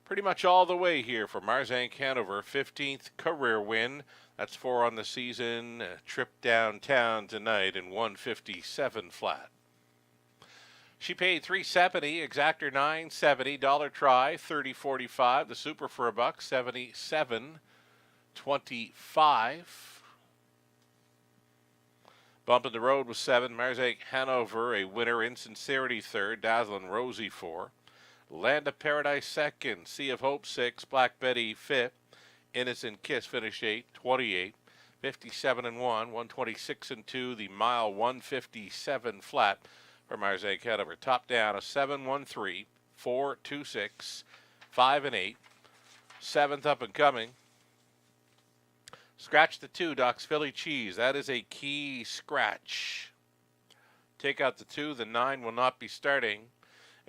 pretty much all the way here for Marzank Hanover. 15th career win. That's 4 on the season. A trip downtown tonight in 157 flat. She paid $3.70, exactor $9.70, dollar try $30.45. The super for $1, $77.25. Bump in the road was 7. Marzank Hanover, a winner. Insincerity 3rd. Dazzlin' Rosie 4. Land of Paradise 2nd. Sea of Hope 6. Black Betty 5th. Innocent Kiss finished 8, 28. 57 and 1, 126 and 2. The mile 157 flat for Marzank Hanover. Top down a 7-1-3, 4-2-6, 5 and 8. 7th up and coming. Scratch the 2, Doc's Philly Cheese. That is a key scratch. Take out the 2, the 9 will not be starting.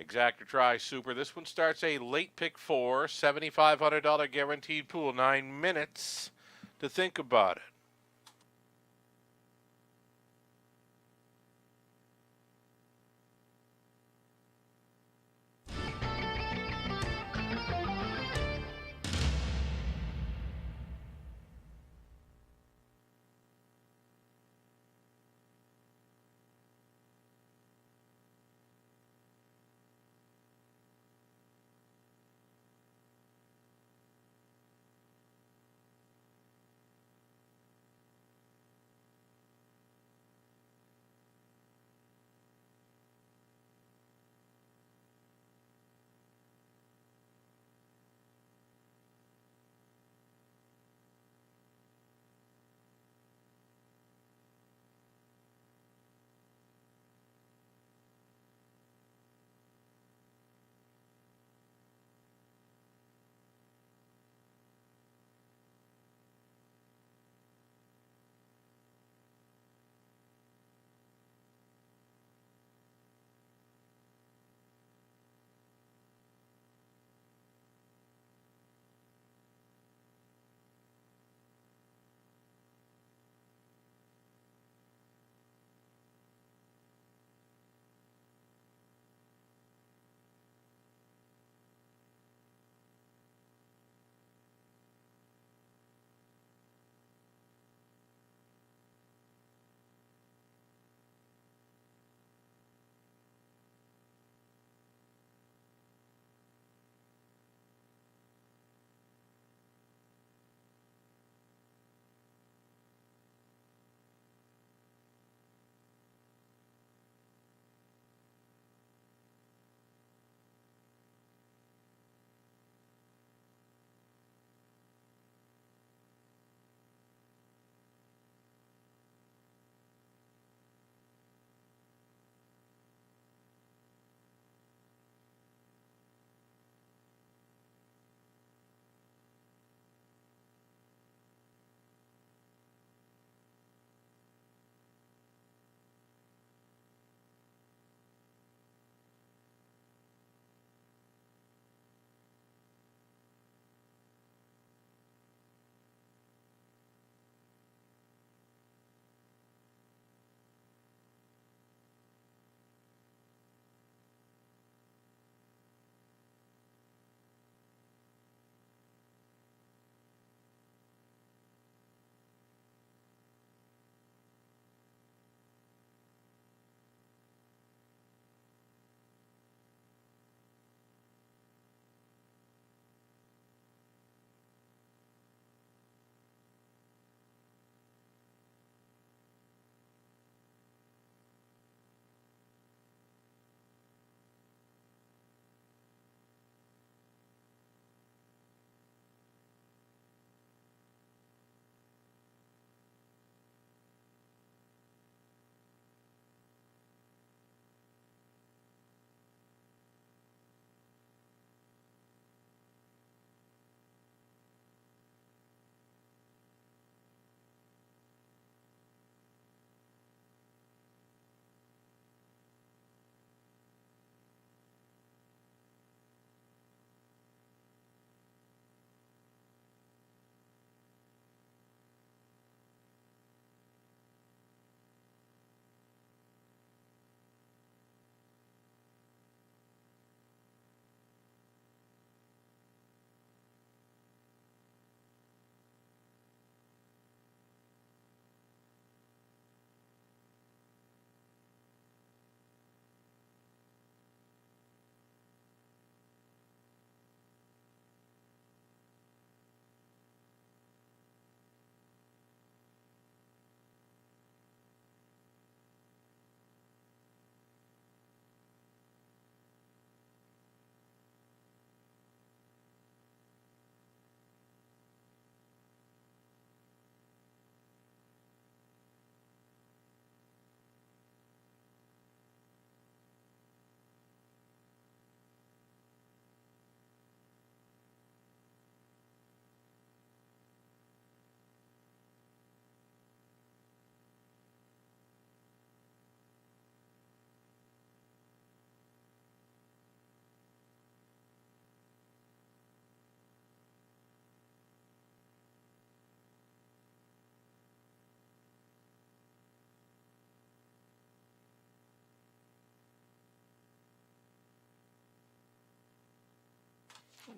Exactor try super. This one starts a late pick 4, $7,500 guaranteed pool. 9 minutes to think about it.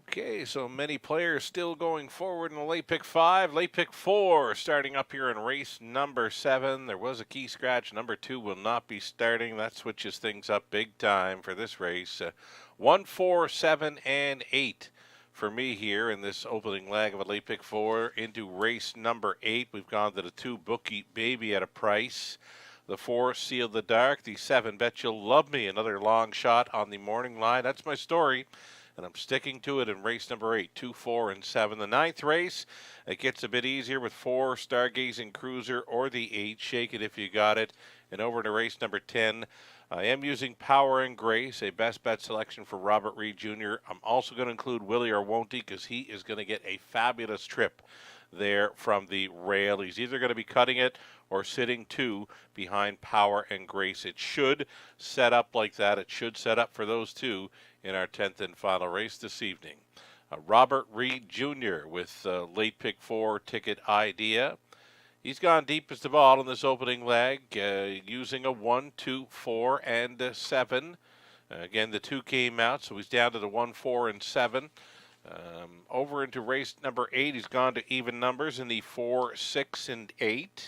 Okay, so many players still going forward in the late pick 5. Late pick 4 starting up here in race number 7. There was a key scratch. Number 2 will not be starting. That switches things up big time for this race. 1, 4, 7, and 8 for me here in this opening leg of a late pick 4 into race number 8. We've gone to the 2 Bookie Baby at a price. The 4 Seal the Dark. The 7 Bet You'll Love Me. Another long shot on the morning line. That's my story. And I'm sticking to it in race number 8, 2, 4, and 7. The 9th race, it gets a bit easier with 4, Stargazing Cruiser, or the 8, Shake It If You Got It. And over to race number 10, I am using Power and Grace, a best bet selection for Robert Reed Jr. I'm also going to include Willie or Won't He, because he is going to get a fabulous trip there from the rail. He's either going to be cutting it or sitting 2 behind Power and Grace. It should set up like that. It should set up for those 2 in our 10th and final race this evening. Robert Reed Jr. with late pick 4 ticket idea. He's gone deep as the ball in this opening leg, using a 1, 2, 4, and 7. Again, the 2 came out, so he's down to the 1, 4, and 7. Over into race number 8, he's gone to even numbers in the 4, 6, and 8.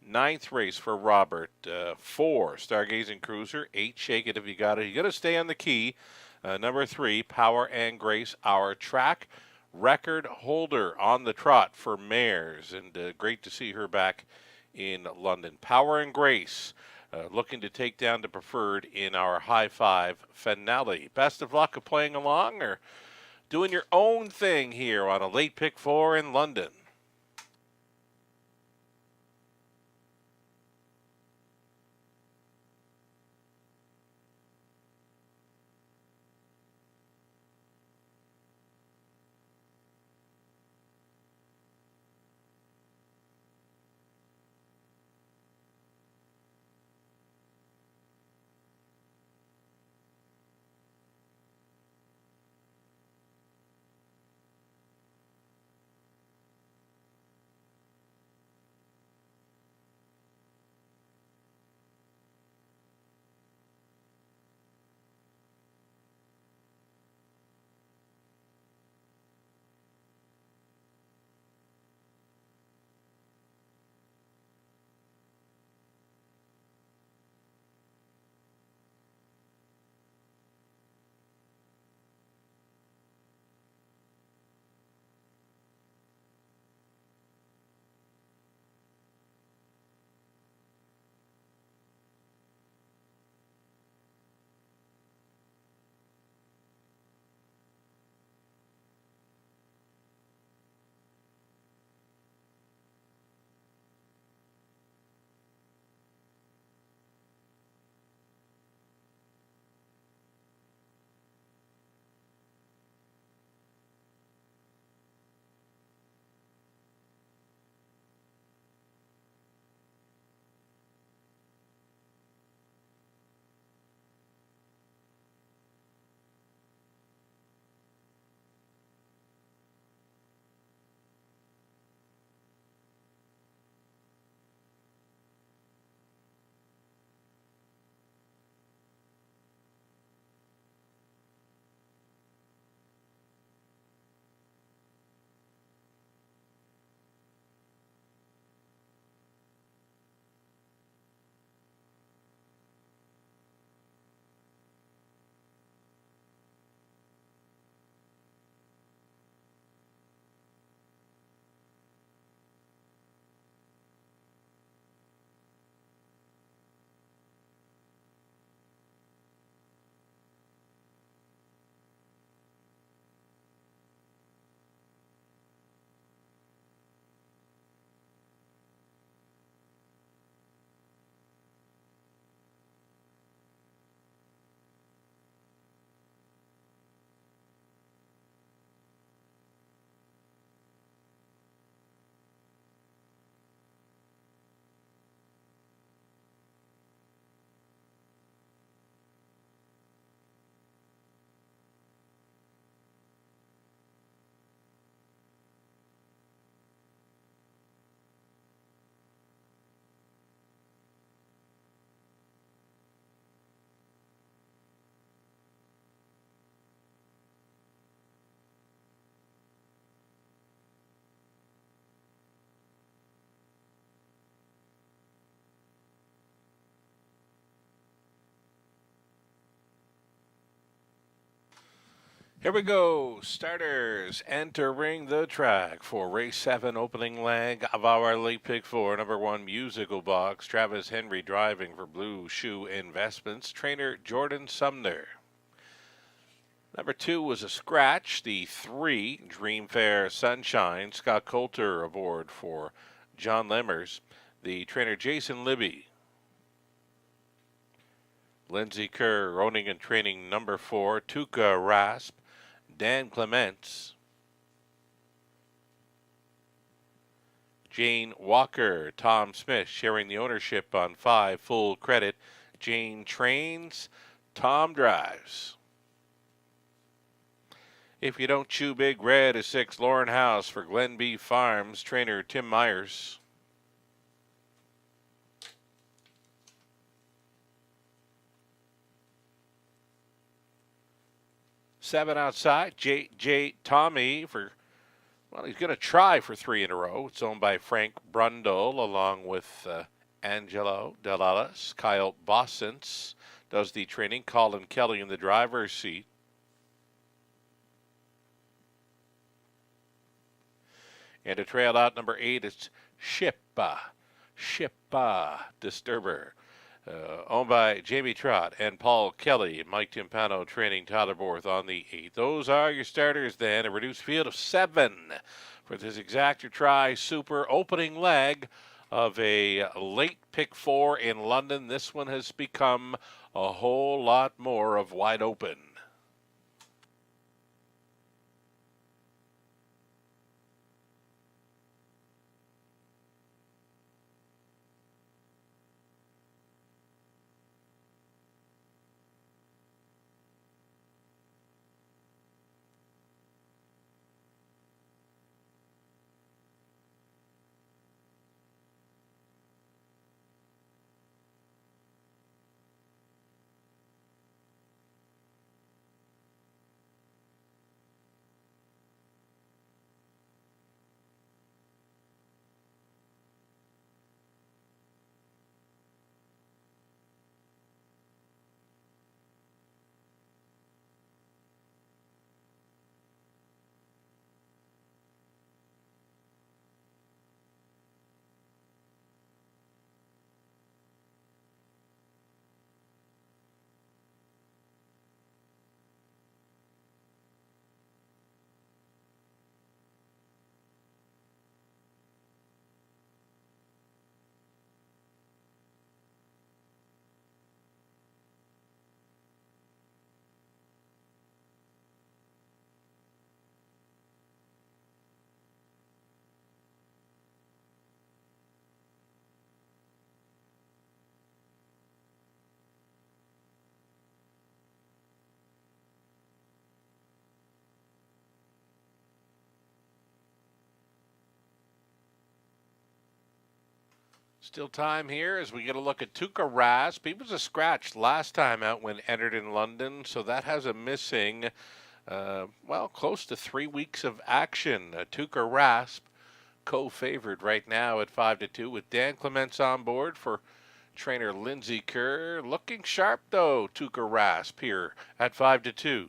9th race for Robert, 4, Stargazing Cruiser, 8, Shake It If You Got It. You got to stay on the key. Number 3, Power and Grace, our track record holder on the trot for mares, and great to see her back in London. Power and Grace, looking to take down the preferred in our High Five finale. Best of luck of playing along or doing your own thing here on a late pick 4 in London. Here we go. Starters entering the track for race 7, opening leg of our late pick 4. Number 1, Musical Box. Travis Henry driving for Blue Shoe Investments. Trainer Jordan Sumner. Number 2 was a scratch. The 3, Dreamfair Sunshine. Scott Coulter aboard for John Lemmers. The trainer Jason Libby. Lindsay Kerr owning and training number 4, Tuca Rasp. Dan Clements. Jane Walker, Tom Smith sharing the ownership on 5, Full Credit. Jane trains, Tom drives. If You Don't Chew Big Red is 6, Lauren House for Glen B Farms. Trainer Tim Myers. Seven outside, J. Tommy for, well, he's going to try for 3 in a row. It's owned by Frank Brundle along with Angelo Delalas. Kyle Bossens does the training. Colin Kelly in the driver's seat. And to trail out number 8, it's Shippa Disturber. Owned by Jamie Trott and Paul Kelly. Mike Timpano training Tyler Borth on the 8th. Those are your starters then. A reduced field of 7 for this Exacta Tri Super opening leg of a late pick 4 in London. This one has become a whole lot more of wide open. Still time here as we get a look at Tuca Rasp. He was a scratch last time out when entered in London, so that has a missing, close to 3 weeks of action. Tuca Rasp, co-favored right now at 5-2 with Dan Clements on board for trainer Lindsay Kerr. Looking sharp though, Tuca Rasp here at 5-2.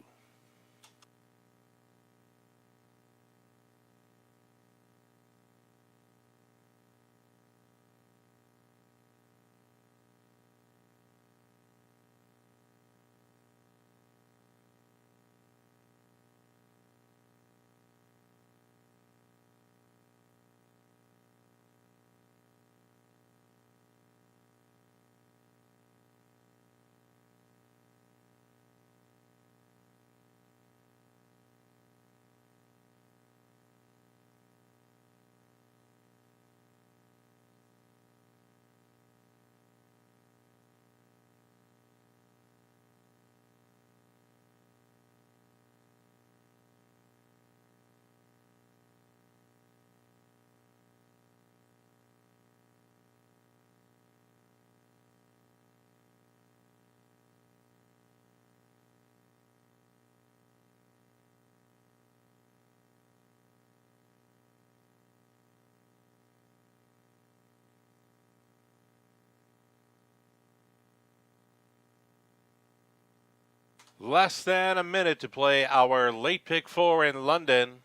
Less than a minute to play our late pick four in London.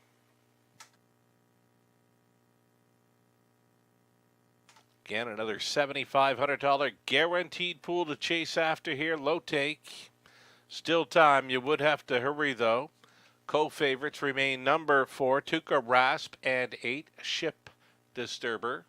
Again, another $7,500 guaranteed pool to chase after here. Low take. Still time. You would have to hurry, though. Co-favorites remain number 4, Tuca Rasp, and 8, Ship Disturber.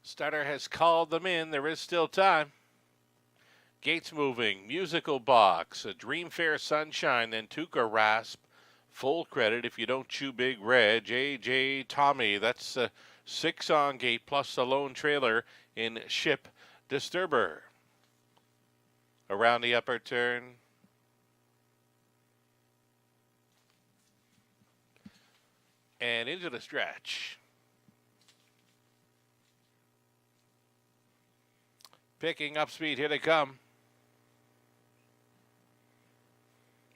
Starter has called them in. There is still time. Gates moving. Musical Box. A Dream Fair Sunshine. Then Tuca Rasp. Full credit if you don't chew Big Red. J.J. Tommy. That's 6 on gate plus the lone trailer in Ship Disturber. Around the upper turn. And into the stretch. Picking up speed. Here they come.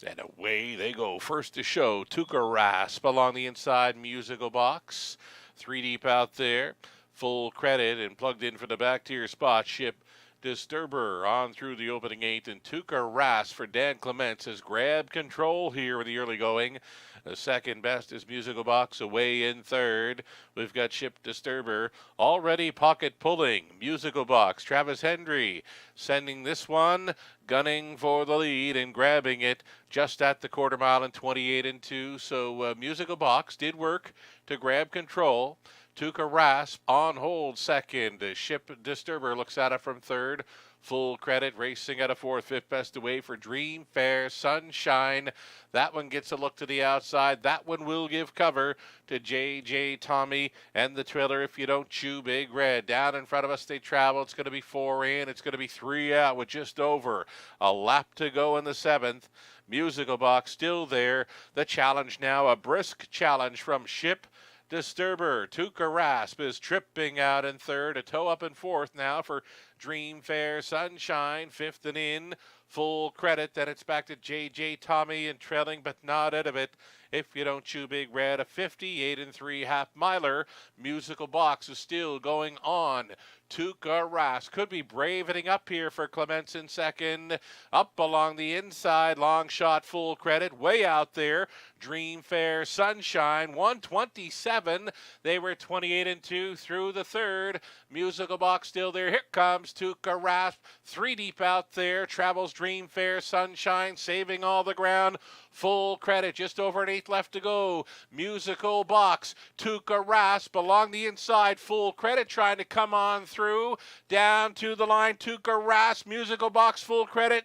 And away they go. First to show, Tuca Rasp along the inside Musical Box. 3 deep out there. Full credit and plugged in for the back tier spot. Ship Disturber on through the opening 8. And Tuca Rasp for Dan Clements has grabbed control here in the early going. The second best is Musical Box away in third. We've got Ship Disturber already pocket pulling. Musical Box, Travis Hendry sending this one, gunning for the lead and grabbing it just at the quarter mile in 28 and 2. So Musical Box did work to grab control. Tuca Rasp on hold second. Ship Disturber looks at it from third. Full credit racing at a fourth. Fifth best away for Dream Fair Sunshine. That one gets a look to the outside. That one will give cover to J.J. Tommy and the trailer if you don't chew Big Red. Down in front of us they travel. It's going to be 4 in. It's going to be 3 out with just over a lap to go in the 7th. Musical Box still there. The challenge now, a brisk challenge from Ship Disturber. Tuca Rasp is tripping out in third. A toe up in fourth now for Dream Fair Sunshine. 5th and in. Full credit. Then it's back to J.J. Tommy and trailing, but not out of it. If you don't chew Big Red, a 58 and 3 half miler. Musical Box is still going on. Tuca Rasp could be bravening up here for Clements in second. Up along the inside, long shot, full credit, way out there. Dream Fair Sunshine, 127. They were 28 and 2 through the third. Musical Box still there. Here comes Tuca Rasp, 3 deep out there. Travels Dream Fair Sunshine, saving all the ground. Full credit, just over an 8th left to go. Musical Box, Tuca Rasp along the inside, full credit, trying to come on through. Down to the line, Tuca Rasp, Musical Box, full credit.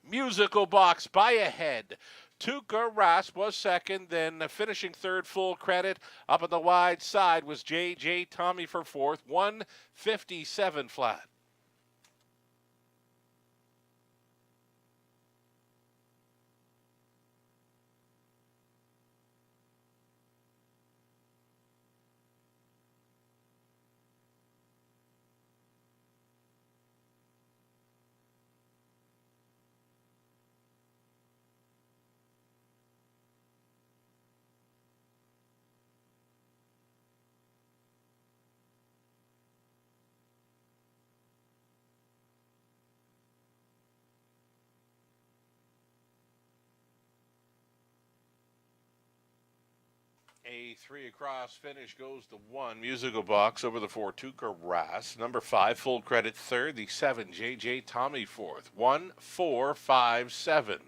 Musical Box by a head. Tuca Rasp was second, then finishing third, full credit. Up on the wide side was J.J. Tommy for fourth, 157 flat. A 3 across finish goes to 1. Musical Box over the 4, Tuca Rasp. Number 5, full credit third. The 7, J.J. Tommy fourth. 1, 4, 5, 7.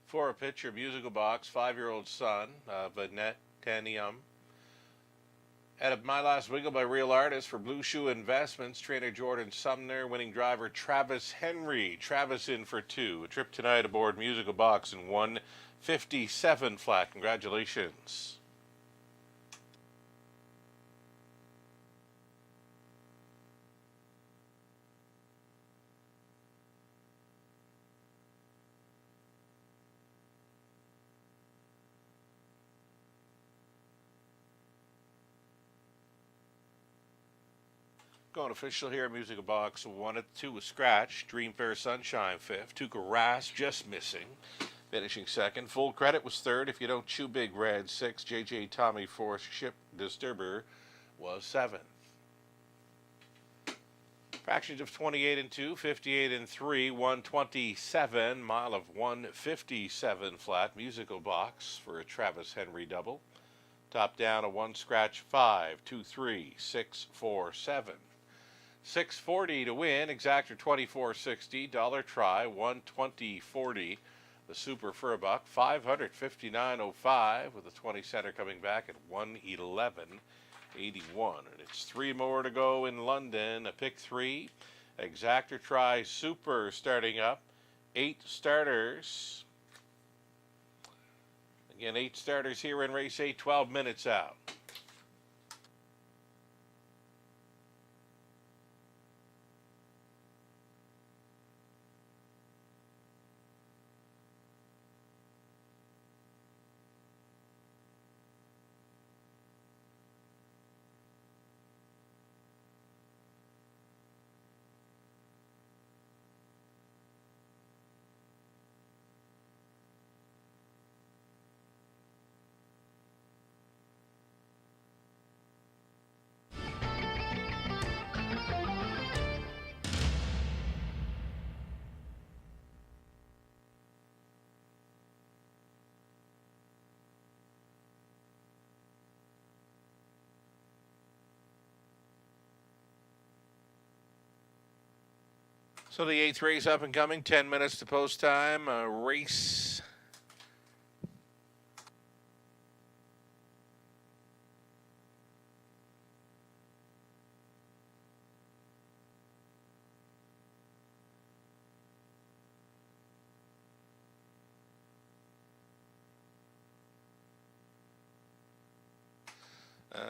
For a pitcher, musical box, 5-year-old son of Annette Tanium. At My Last Wiggle by Real Artists for Blue Shoe Investments, trainer Jordan Sumner, winning driver Travis Henry. Travis in for 2. A trip tonight aboard musical box in 157 flat. Congratulations. Going official here, musical box 1 at 2 with scratch. Dream Fair Sunshine 5th. Tuukka Rask just missing. Finishing 2nd. Full Credit was 3rd. If You Don't Chew Big Red 6th. JJ Tommy 4th. Ship Disturber was 7th. Fractions of 28 and 2, 58 and 3, 127. Mile of 157 flat. Musical box for a Travis Henry double. Top down a 1 scratch 5, 2, 3, 6, 4, 7. 640 to win, exactor 2460, dollar try 120.40. The super for a buck 559.05 with the 20 center coming back at 111.81. And it's 3 more to go in London. A pick 3, exactor try super starting up. 8 starters. Again, 8 starters here in race 8, 12 minutes out. So the 8th race up and coming, 10 minutes to post time. Race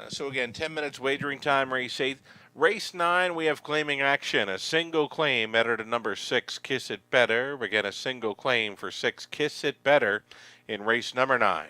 so again, 10 minutes wagering time, race 8. Race 9, we have claiming action. A single claim entered at number 6, Kiss It Better. Again, a single claim for 6, Kiss It Better in race number 9.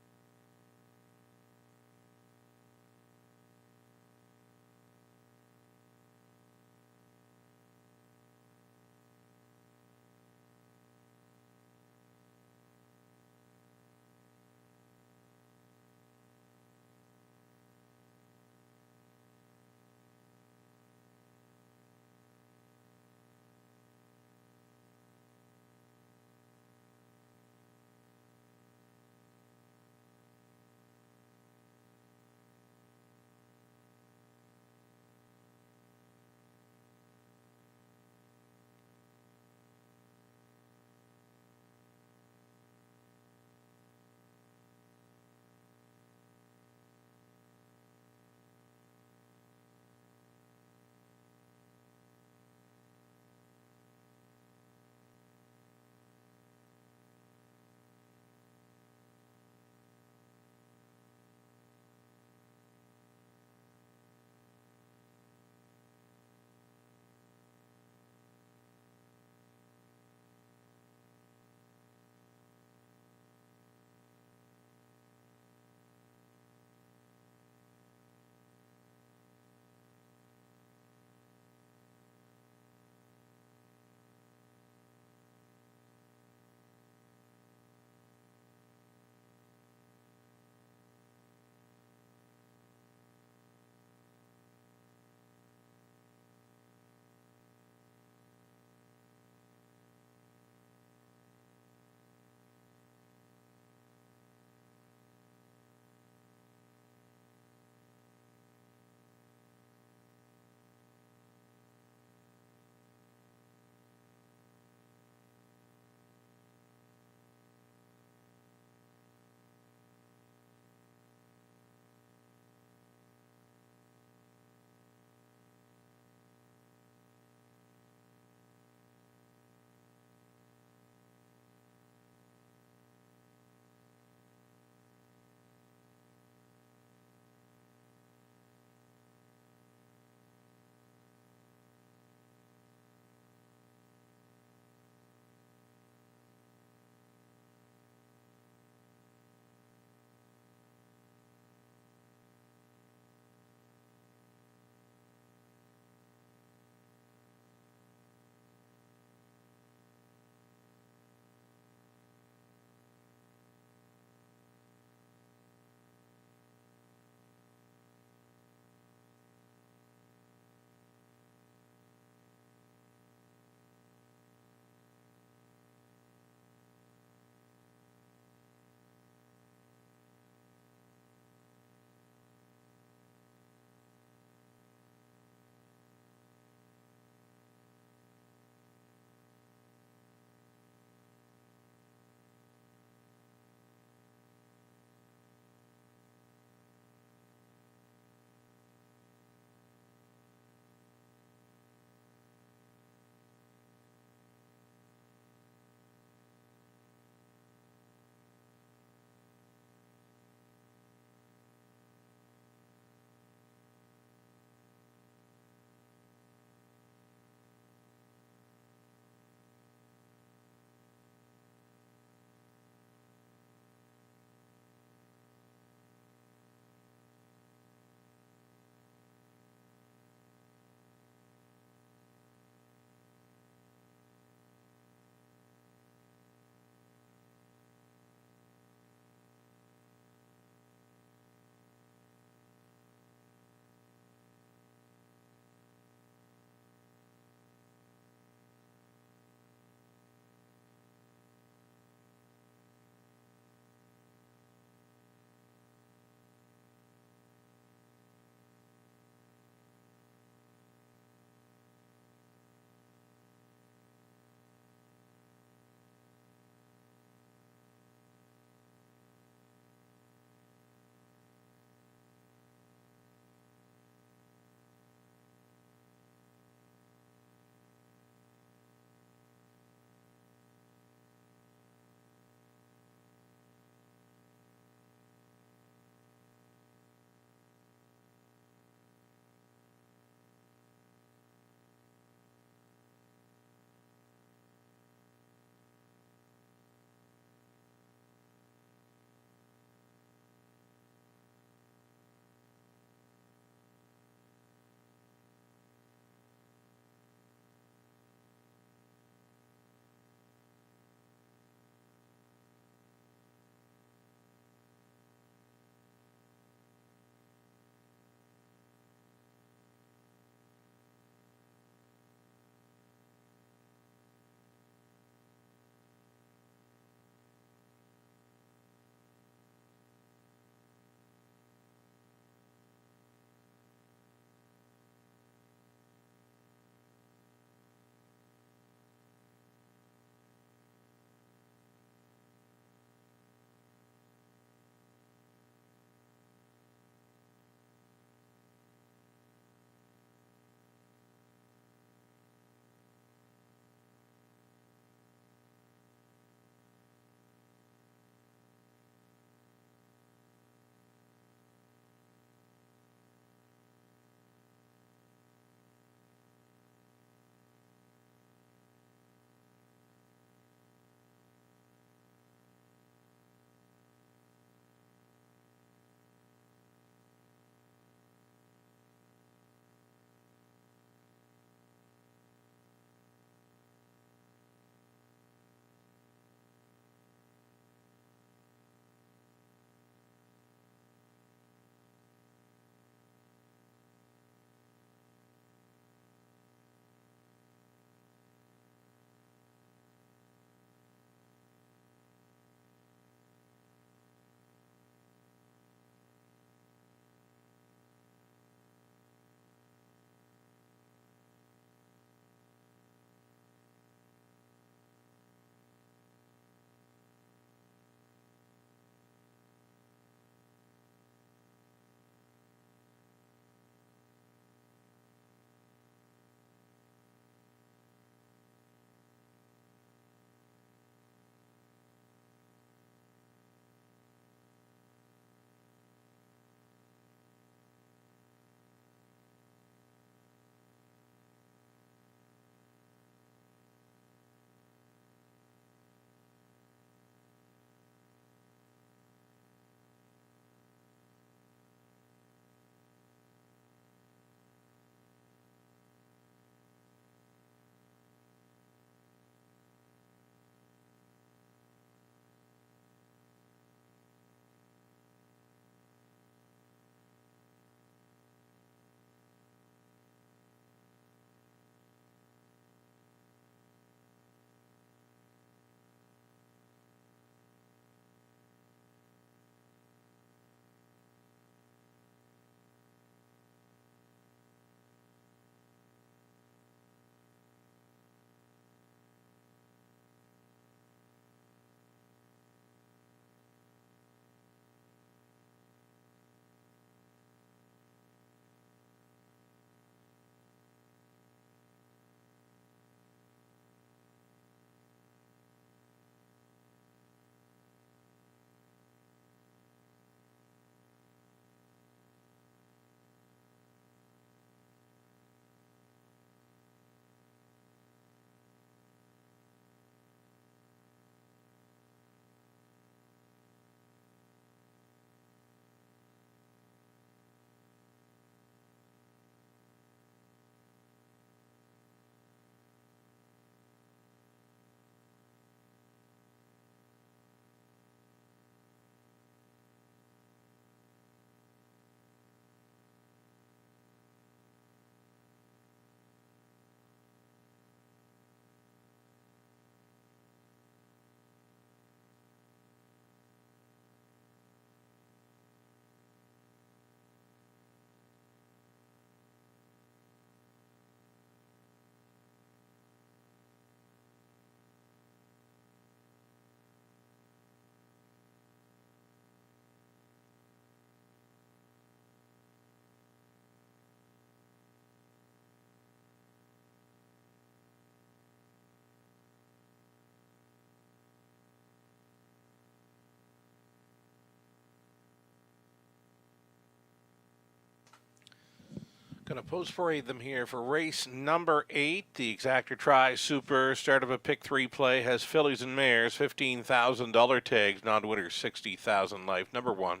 Going to post parade them here for race number 8. The Exactor Tri Super. Start of a pick 3 play has fillies and mares, $15,000 tags. Non-winners, $60,000 life. Number 1,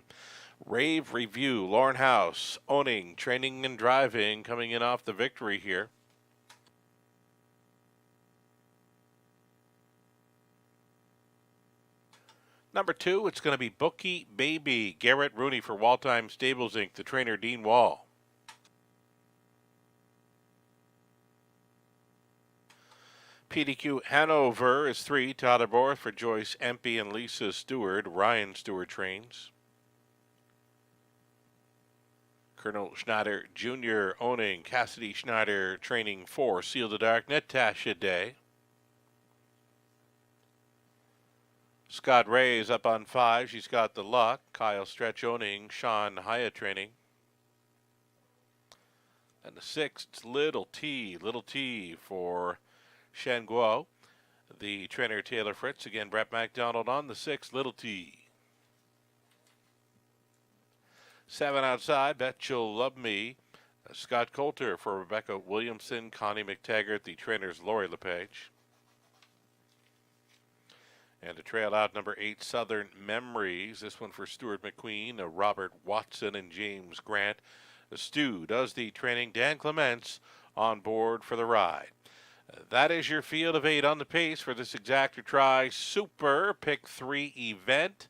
Rave Review. Lauren House, owning, training, and driving, coming in off the victory here. Number 2, it's going to be Bookie Baby. Garrett Rooney for Waldheim Stables Inc., the trainer Dean Wall. PDQ Hanover is 3, Tyler Borth for Joyce Empey and Lisa Stewart. Ryan Stewart trains. Colonel Schneider Jr. owning, Cassidy Schneider training 4, Seal the Dark, Natasha Day. Scott Ray is up on 5. She's got the luck. Kyle Stretch owning, Sean Hyatt training. And the 6th, Little T for Shanguo. The trainer Taylor Fritz. Again, Brett MacDonald on the 6th, Little T. 7 outside, Bet You'll Love Me. Scott Coulter for Rebecca Williamson. Connie McTaggart, the trainers Lori LePage. And to trail out, number 8, Southern Memories. This one for Stuart McQueen, Robert Watson, and James Grant. Stu does the training. Dan Clements on board for the ride. That is your field of 8 on the pace for this Exactor Tri Super Pick 3 event.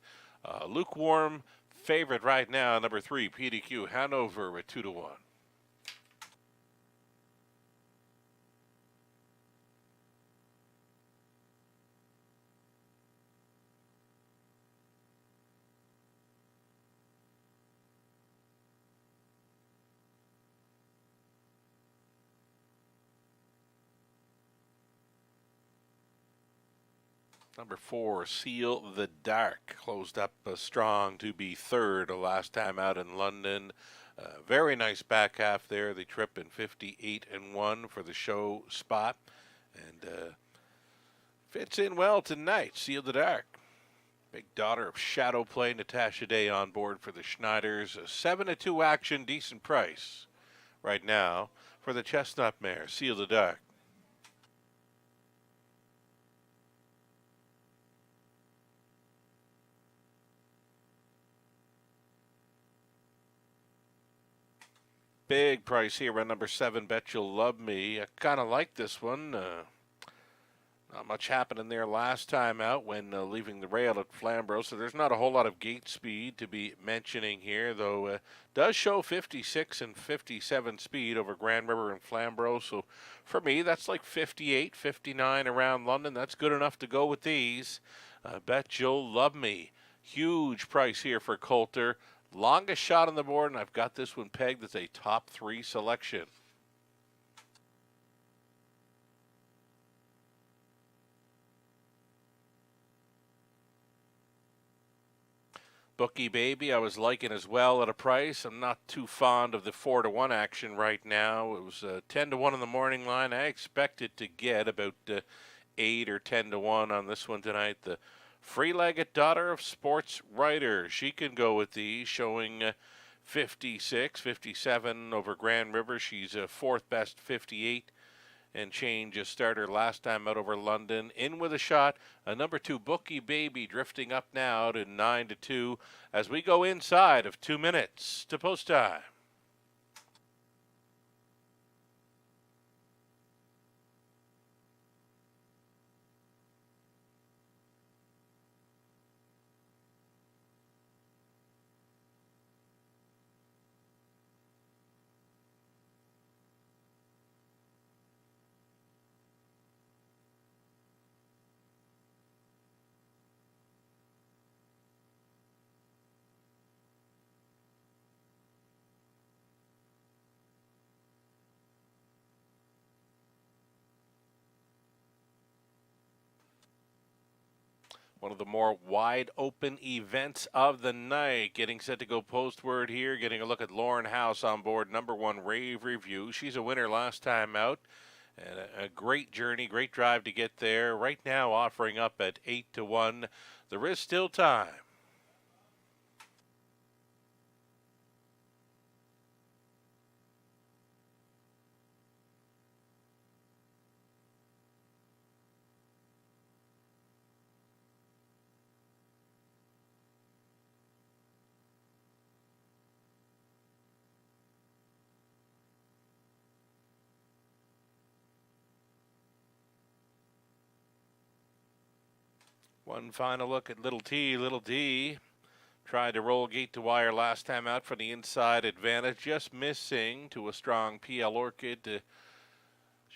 Lukewarm favorite right now, number 3, PDQ Hanover at 2-1. Number 4, Seal the Dark, closed up strong to be 3rd last time out in London. Very nice back half there. The trip in 58-1 for the show spot, and fits in well tonight. Seal the Dark, big daughter of Shadow Play, Natasha Day on board for the Schneiders. 7-2 action, decent price right now for the Chestnut Mare. Seal the Dark. Big price here on number 7, Bet You'll Love Me. I kind of like this one. Not much happening there last time out when leaving the rail at Flamborough, so there's not a whole lot of gate speed to be mentioning here, though does show 56 and 57 speed over Grand River and Flamborough, so for me that's like 58, 59 around London. That's good enough to go with these. Bet You'll Love Me. Huge price here for Coulter. Longest shot on the board, and I've got this one pegged as a top 3 selection. Bookie Baby, I was liking as well at a price. I'm not too fond of the 4-1 action right now. It was 10-1 in the morning line. I expected to get about 8 or 10-1 on this one tonight. The Free-legged daughter of sports writer. She can go with these, showing 56, 57 over Grand River. She's a 4th best, 58 and change a starter last time out over London. In with a shot, a number 2 Bookie Baby drifting up now to 9-2 as we go inside of 2 minutes to post time. One of the more wide open events of the night. Getting set to go postward here. Getting a look at Lauren House on board. Number 1 Rave Review. She's a winner last time out. And a great journey, great drive to get there. Right now offering up at 8-1. There is still time. One final look at Little T. Little T tried to roll gate to wire last time out for the inside advantage, just missing to a strong PL Orchid to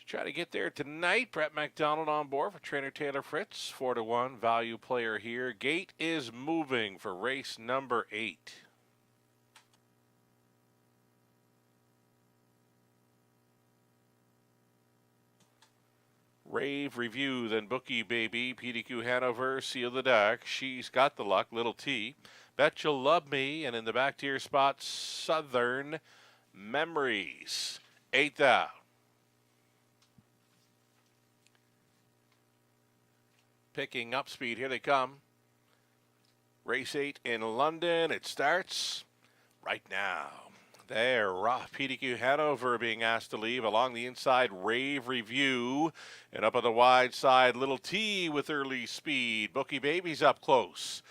try to get there tonight. Brett McDonald on board for trainer Taylor Fritz. 4-1 value player here. Gate is moving for race number 8. Rave Review, then Bookie Baby, PDQ Hanover, Seal the Dark, She's Got the Luck, Little T, Bet You'll Love Me, and in the back tier spot, Southern Memories. 8th out. Picking up speed, here they come. Race 8 in London, it starts right now. There, PDQ Hanover being asked to leave. Along the inside, Rave Review. And up on the wide side, Little T with early speed. Bookie Baby's up close.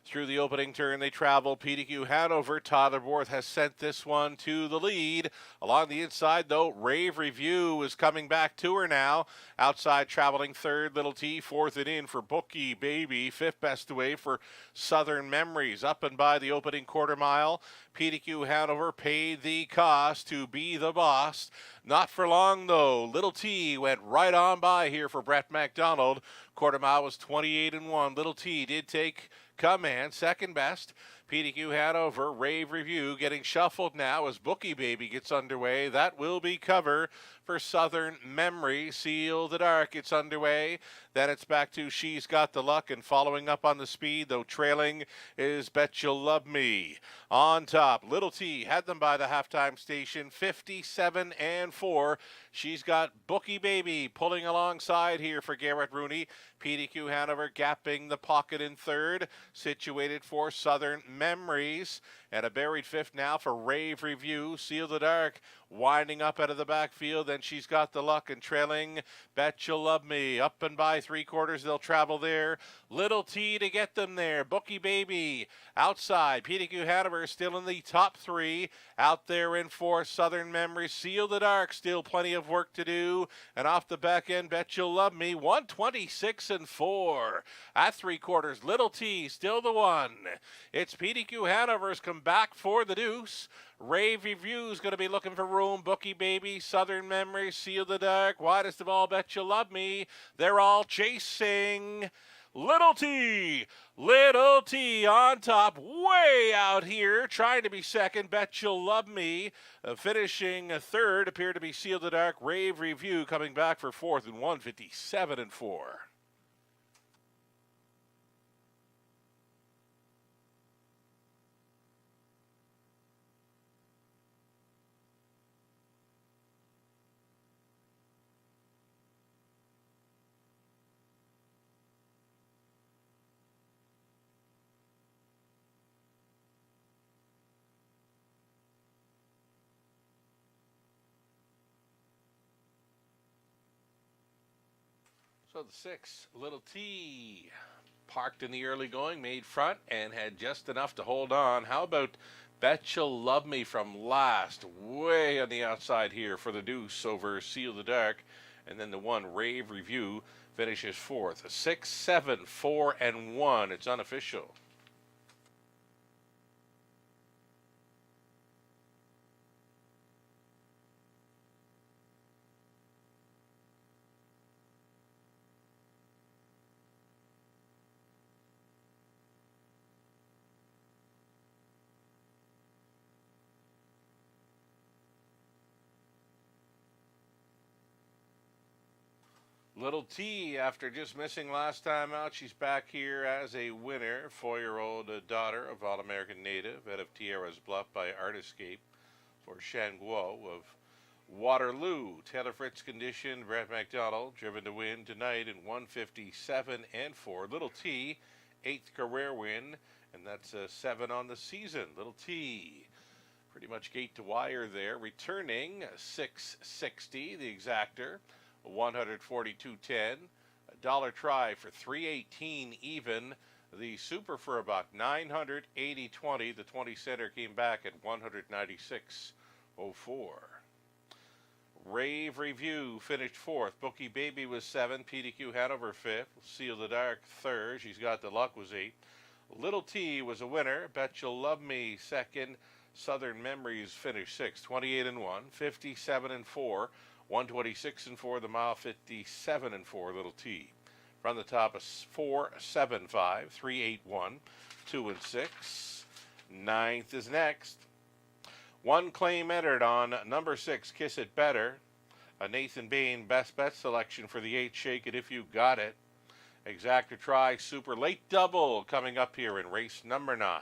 Through the opening turn, they travel. PDQ Hanover. Tyler Borth has sent this one to the lead. Along the inside, though, Rave Review is coming back to her now. Outside, traveling third, Little T. Fourth and in for Bookie Baby. Fifth best away for Southern Memories. Up and by the opening quarter mile. PDQ Hanover paid the cost to be the boss. Not for long, though. Little T went right on by here for Brett McDonald. Quarter mile was 28-1. Little T did take command, second best. PDQ Hanover, Rave Review getting shuffled now as Bookie Baby gets underway. That will be cover for Southern Memory. Seal the Dark, it's underway. Then it's back to She's Got the Luck, and following up on the speed, though trailing, is Bet You'll Love Me. On top, Little T had them by the halftime station, 57-4. She's got Bookie Baby pulling alongside here for Garrett Rooney. PDQ Hanover gapping the pocket in third, situated for Southern Memories. And a buried fifth now for Rave Review. Seal the Dark winding up out of the backfield. Then She's Got the Luck and trailing Bet You'll Love Me. Up and by 3/4, they'll travel there. Little T to get them there. Bookie Baby outside. PDQ Hanover still in the top 3. Out there in fourth, Southern Memory. Seal the Dark, still plenty of work to do. And off the back end, Bet You'll Love Me. 126-4. At 3/4, Little T still the one. It's PDQ Hanover's come back for the deuce. Rave Review's going to be looking for room. Bookie Baby, Southern Memory, Seal the Dark, widest of all, Bet You'll Love Me. They're all chasing Little T. Little T on top, way out here, trying to be second. Bet You'll Love Me. Finishing third appeared to be Seal the Dark. Rave Review coming back for fourth in 157-4. So the 6, Little T, parked in the early going, made front, and had just enough to hold on. How about Bet You'll Love Me from last, way on the outside here for the deuce over Seal the Dark. And then the 1, Rave Review, finishes fourth. 6, 7, 4, and 1. It's unofficial. Little T, after just missing last time out, she's back here as a winner. 4-year-old daughter of All-American native out of Tierras Bluff by Artiscape for Shanguo of Waterloo. Taylor Fritz condition, Brett McDonald driven to win tonight in 157-4. Little T, 8th career win, and that's 7 on the season. Little T, pretty much gate to wire there, returning 660, the exactor. 142.10, $1 try for 318 even. The super for about 980.20. The 20 center came back at 196.04. Rave Review finished fourth. Bookie Baby was 7. PDQ Hanover 5th. Seal the Dark 3rd. She's Got the Luck was 8. Little T was a winner. Bet You'll Love Me 2nd. Southern Memories finished 6th. 28 and 1. 57 and 4. 126 and 4. The mile 57 and 4. Little T. From the top is 4, 7, 5, 3, 8, 1, 2 and 6. Ninth is next. One claim entered on number 6, Kiss It Better. A Nathan Bain best bet selection for the 8, Shake It If You Got It. Exacta Try Super Late Double coming up here in race number 9.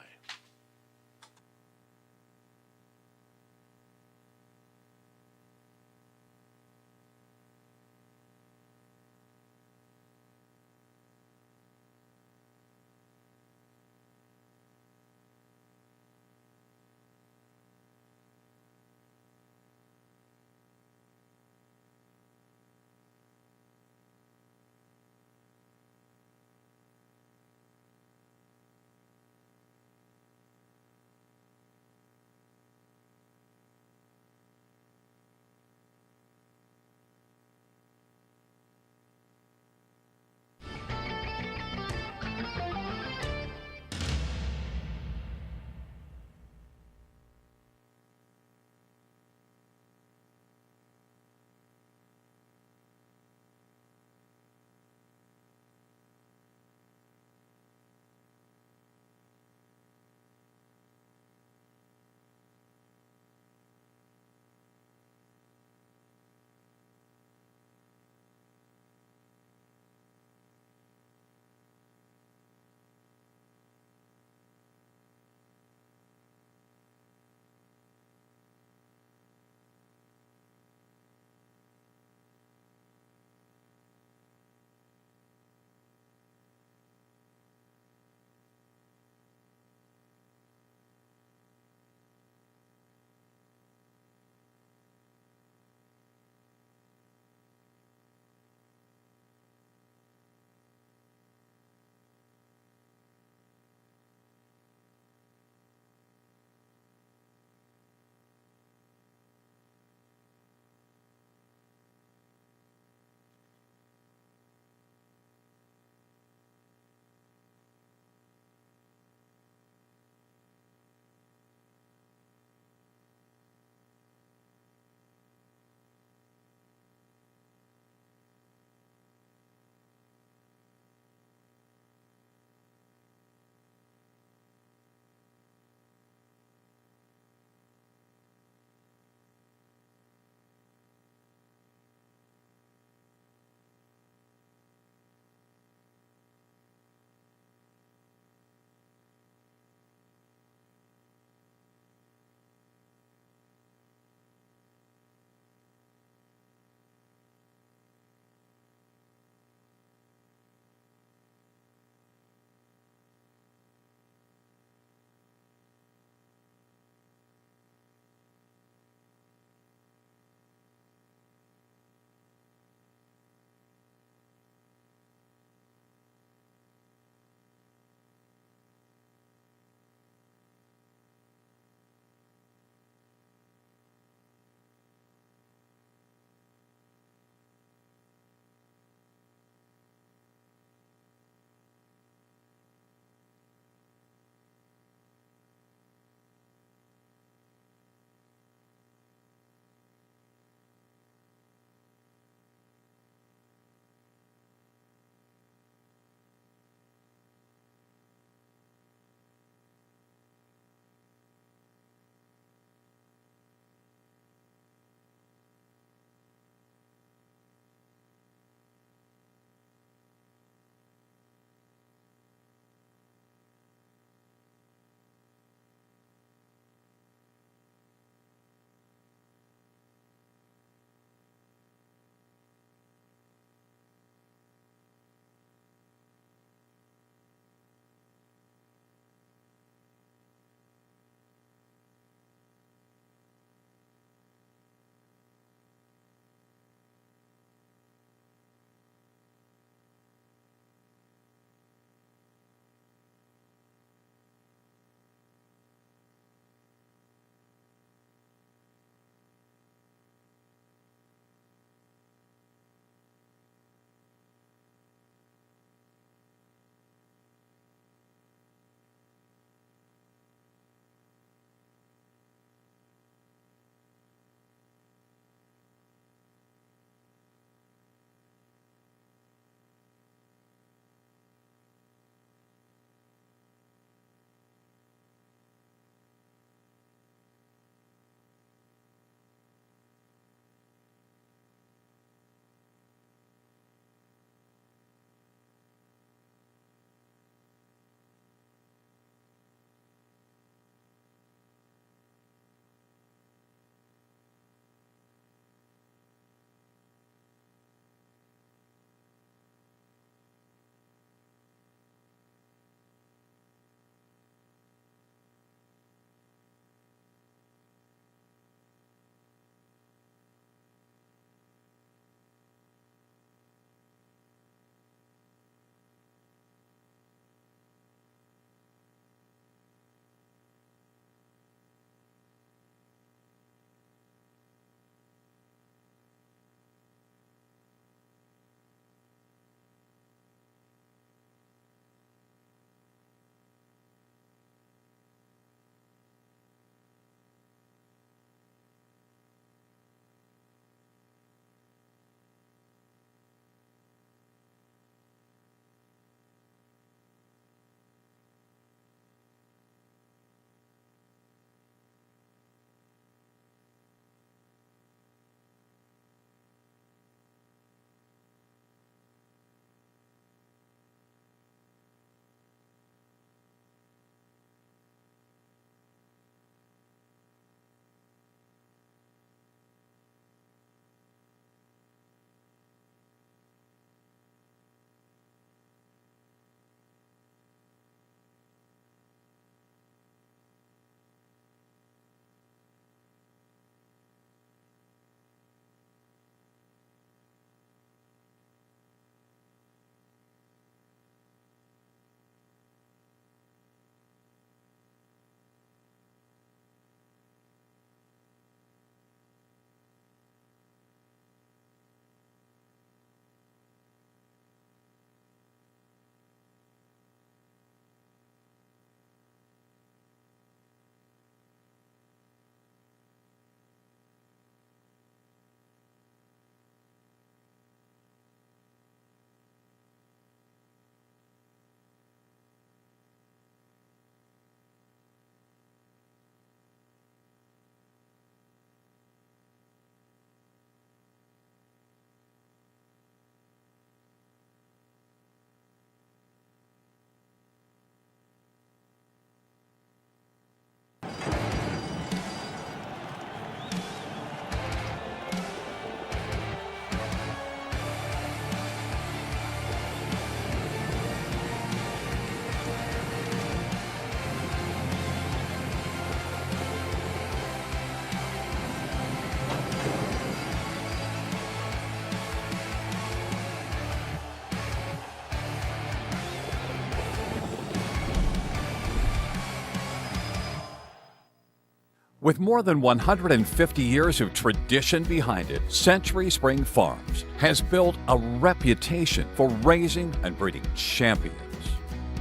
With more than 150 years of tradition behind it, Century Spring Farms has built a reputation for raising and breeding champions.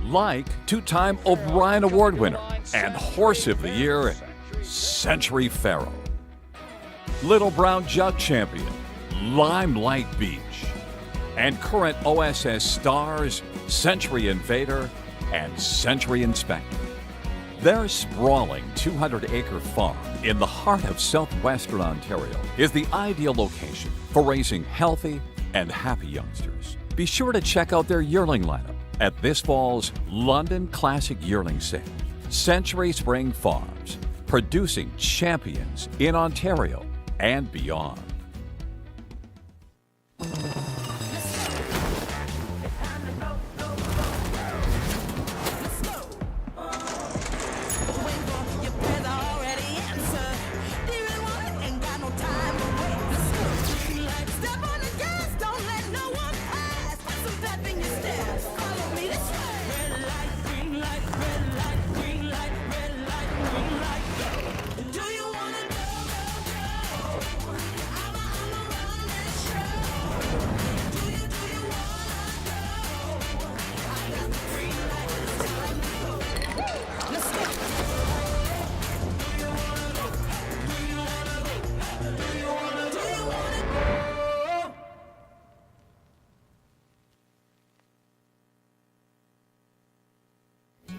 Like two-time O'Brien Award winner and Horse of the Year, Century Pharaoh. Little Brown Jug champion, Limelight Beach. And current OSS stars, Century Invader and Century Inspector. Their sprawling 200-acre farm in the heart of southwestern Ontario is the ideal location for raising healthy and happy youngsters. Be sure to check out their yearling lineup at this fall's London Classic Yearling Sale. Century Spring Farms, producing champions in Ontario and beyond.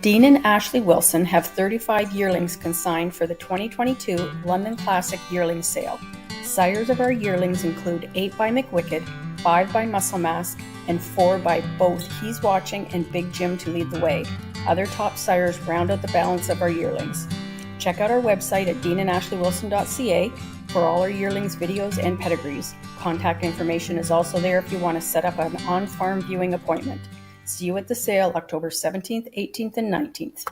Dean and Ashley Wilson have 35 yearlings consigned for the 2022 London Classic Yearling Sale. Sires of our yearlings include 8 by McWicked, 5 by Muscle Mask, and 4 by both He's Watching and Big Jim to lead the way. Other top sires round out the balance of our yearlings. Check out our website at deanandashleywilson.ca for all our yearlings videos and pedigrees. Contact information is also there if you want to set up an on-farm viewing appointment. See you at the sale October 17th, 18th, and 19th.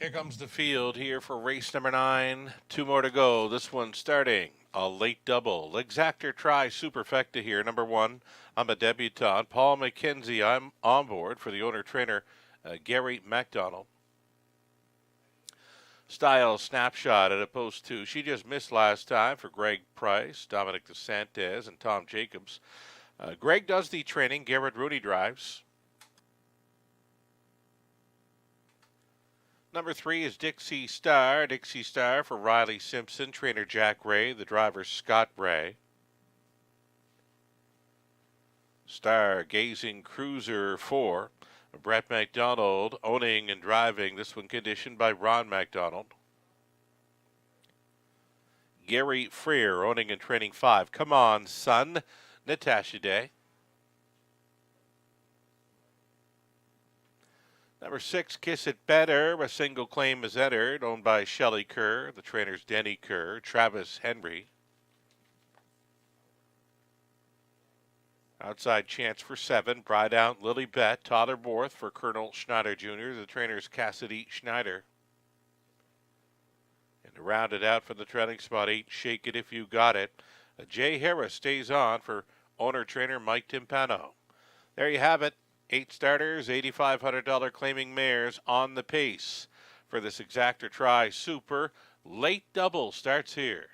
Here comes the field here for race number 9. 2 more to go. This one starting a late double. Exactor Tri Superfecta here. Number 1, I'm a debutant. Paul McKenzie, I'm on board for the owner-trainer, Gary MacDonald. Style Snapshot at a post 2. She just missed last time for Greg Price, Dominic DeSantis, and Tom Jacobs. Greg does the training. Garrett Rooney drives. Number 3 is Dixie Star. Dixie Star for Riley Simpson, trainer Jack Ray, the driver Scott Ray. Stargazing Cruiser 4. Brett McDonald owning and driving. This one conditioned by Ron McDonald. Gary Freer owning and training 5. Come on, son. Natasha Day. Number 6, Kiss It Better. A single claim is entered, owned by Shelley Kerr. The trainers Denny Kerr, Travis Henry. Outside chance for 7. Bride Out, Lily Bett, Tyler Borth for Colonel Schneider Jr. The trainers Cassidy Schneider. And to round it out for the trailing spot 8, Shake It If You Got It. Jay Harris stays on for owner-trainer Mike Timpano. There you have it. 8 starters, $8,500 claiming mares on the pace for this Exactor Tri Super. Late double starts here.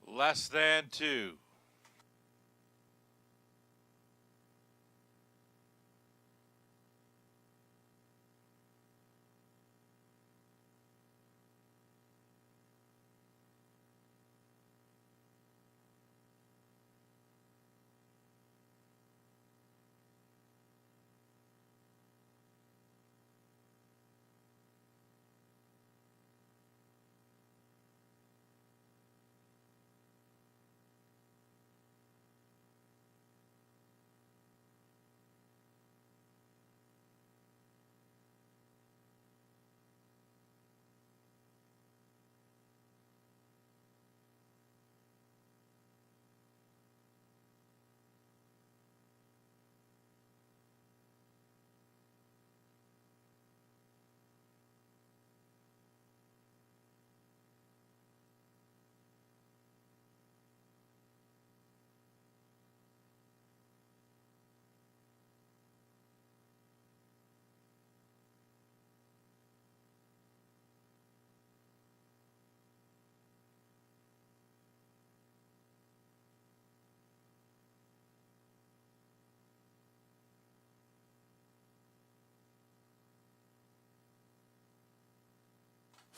Less than 2.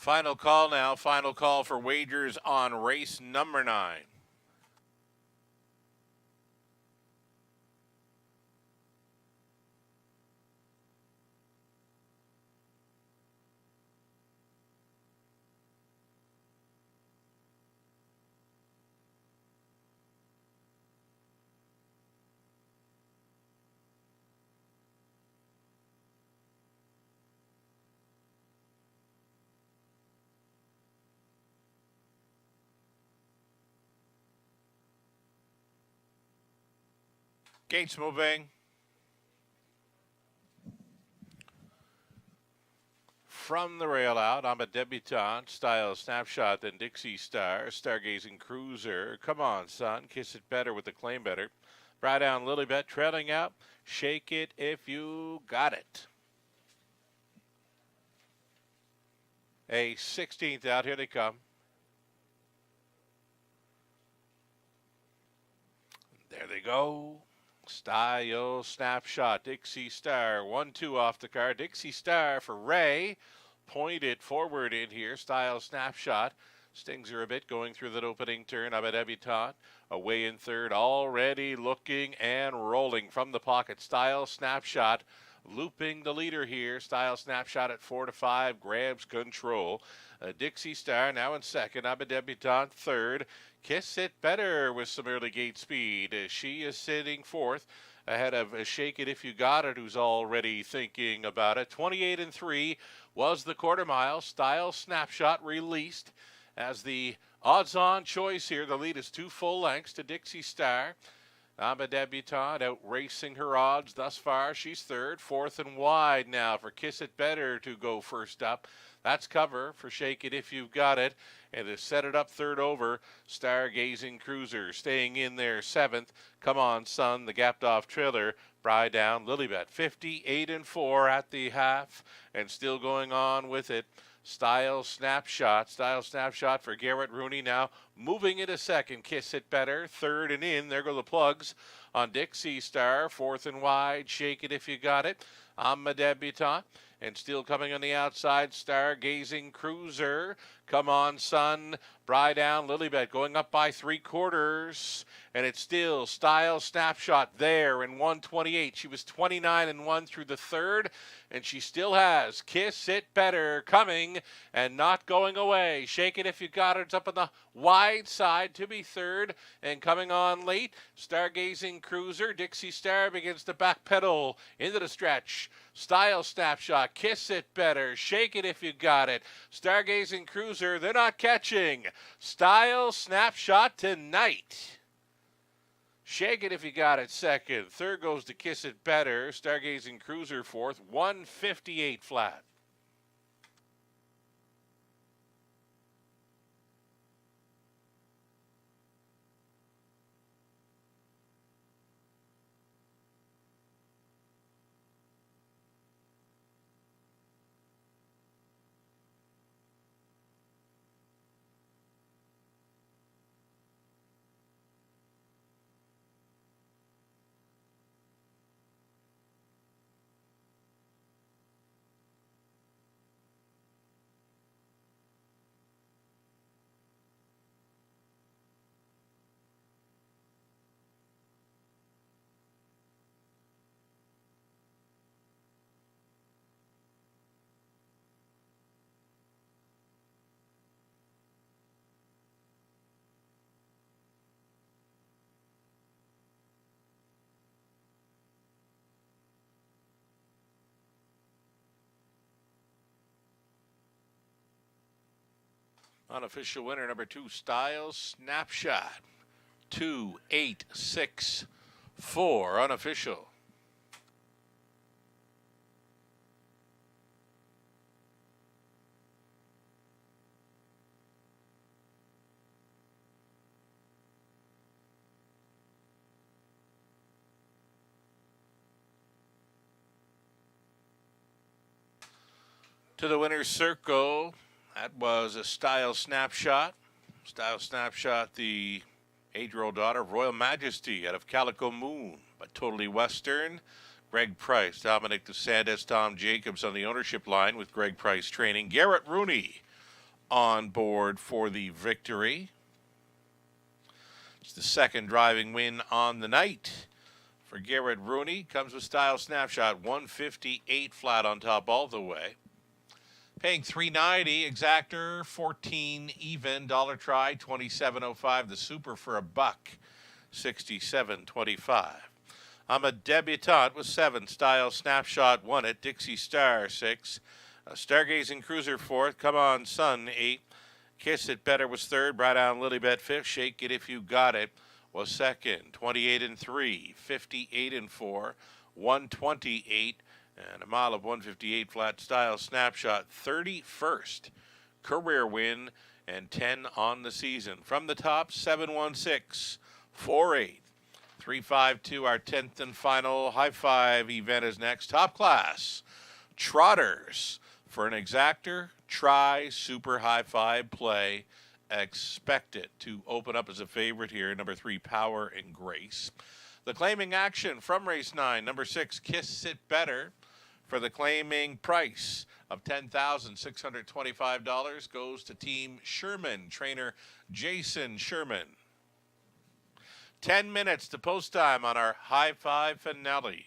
Final call now. Final call for wagers on race number 9. Gates moving. From the rail out, I'm a debutante, style snapshot, then Dixie Star, stargazing cruiser. Come on, son, kiss it better with the claim better. Bry down Lilybet, trailing out. Shake it if you got it. A 16th out, here they come. There they go. Style snapshot, Dixie Star, 1-2 off the car. Dixie Star for Ray. Pointed forward in here. Style snapshot. Stings her a bit going through that opening turn. I'm a debutante. Away in third. Already looking and rolling from the pocket. Style snapshot. Looping the leader here. Style snapshot at 4-5. Grabs control. Dixie Star now in second. I'm a debutante third. Kiss It Better with some early gate speed. She is sitting fourth ahead of Shake It If You Got It, who's already thinking about it. 28-3 was the quarter mile. Style snapshot released as the odds-on choice here. The lead is 2 full lengths to Dixie Star. I'm a debutante out racing her odds thus far. She's third, fourth and wide now for Kiss It Better to go first up. That's cover for Shake It If You've Got It. And to set it up third over, Stargazing Cruiser staying in there seventh. Come on, son, the gapped off trailer. Bry down Lilybet, 58-4 at the half, and still going on with it. Style snapshot for Garrett Rooney now moving into second. Kiss It Better, third and in. There go the plugs on Dixie Star, fourth and wide. Shake It If You Got It. I'm a debutante. And still coming on the outside, Stargazing Cruiser. Come on, son. Bry down Lilybet going up by 3/4. And it's still Style Snapshot there in 128. She was 29-1 through the third. And she still has Kiss It Better coming and not going away. Shake It If You Got It. It's up on the wide side to be third. And coming on late, Stargazing Cruiser. Dixie Star begins to backpedal into the stretch. Style Snapshot, Kiss It Better, Shake It If You Got It. Stargazing Cruiser, they're not catching. Style Snapshot tonight. Shake It If You Got It second. Third goes to Kiss It Better. Stargazing Cruiser fourth, 158 flat. Unofficial winner number 2, Style Snapshot. 2864 unofficial. To the winner's circle. That was a Style Snapshot. Style Snapshot, the 8-year-old daughter of Royal Majesty out of Calico Moon, but totally Western. Greg Price, Dominic DeSantis, Tom Jacobs on the ownership line with Greg Price training. Garrett Rooney on board for the victory. It's the second driving win on the night for Garrett Rooney. Comes with Style Snapshot, 158 flat on top all the way. Paying $3.90, exactor 14 even, dollar try 27.05. The super for a buck, 67.25. I'm a debutante with 7. Style Snapshot won it. Dixie Star 6. Stargazing Cruiser 4th. Come On Sun 8. Kiss It Better was 3rd. Bright On Lilybet 5th. Shake It If You Got It was 2nd. 28 and 3. 58 and 4. 128 and a mile of 158 flat. Style Snapshot 31st career win and 10 on the season. From the top, 716 48 352. Our 10th and final high five event is next. Top class trotters for an exactor. Try super high five play. Expect it to open up as a favorite here. Number 3, Power and Grace. The claiming action from race 9. Number 6, Kiss It Better, for the claiming price of $10,625 goes to Team Sherman, trainer Jason Sherman. 10 minutes to post time on our high five finale.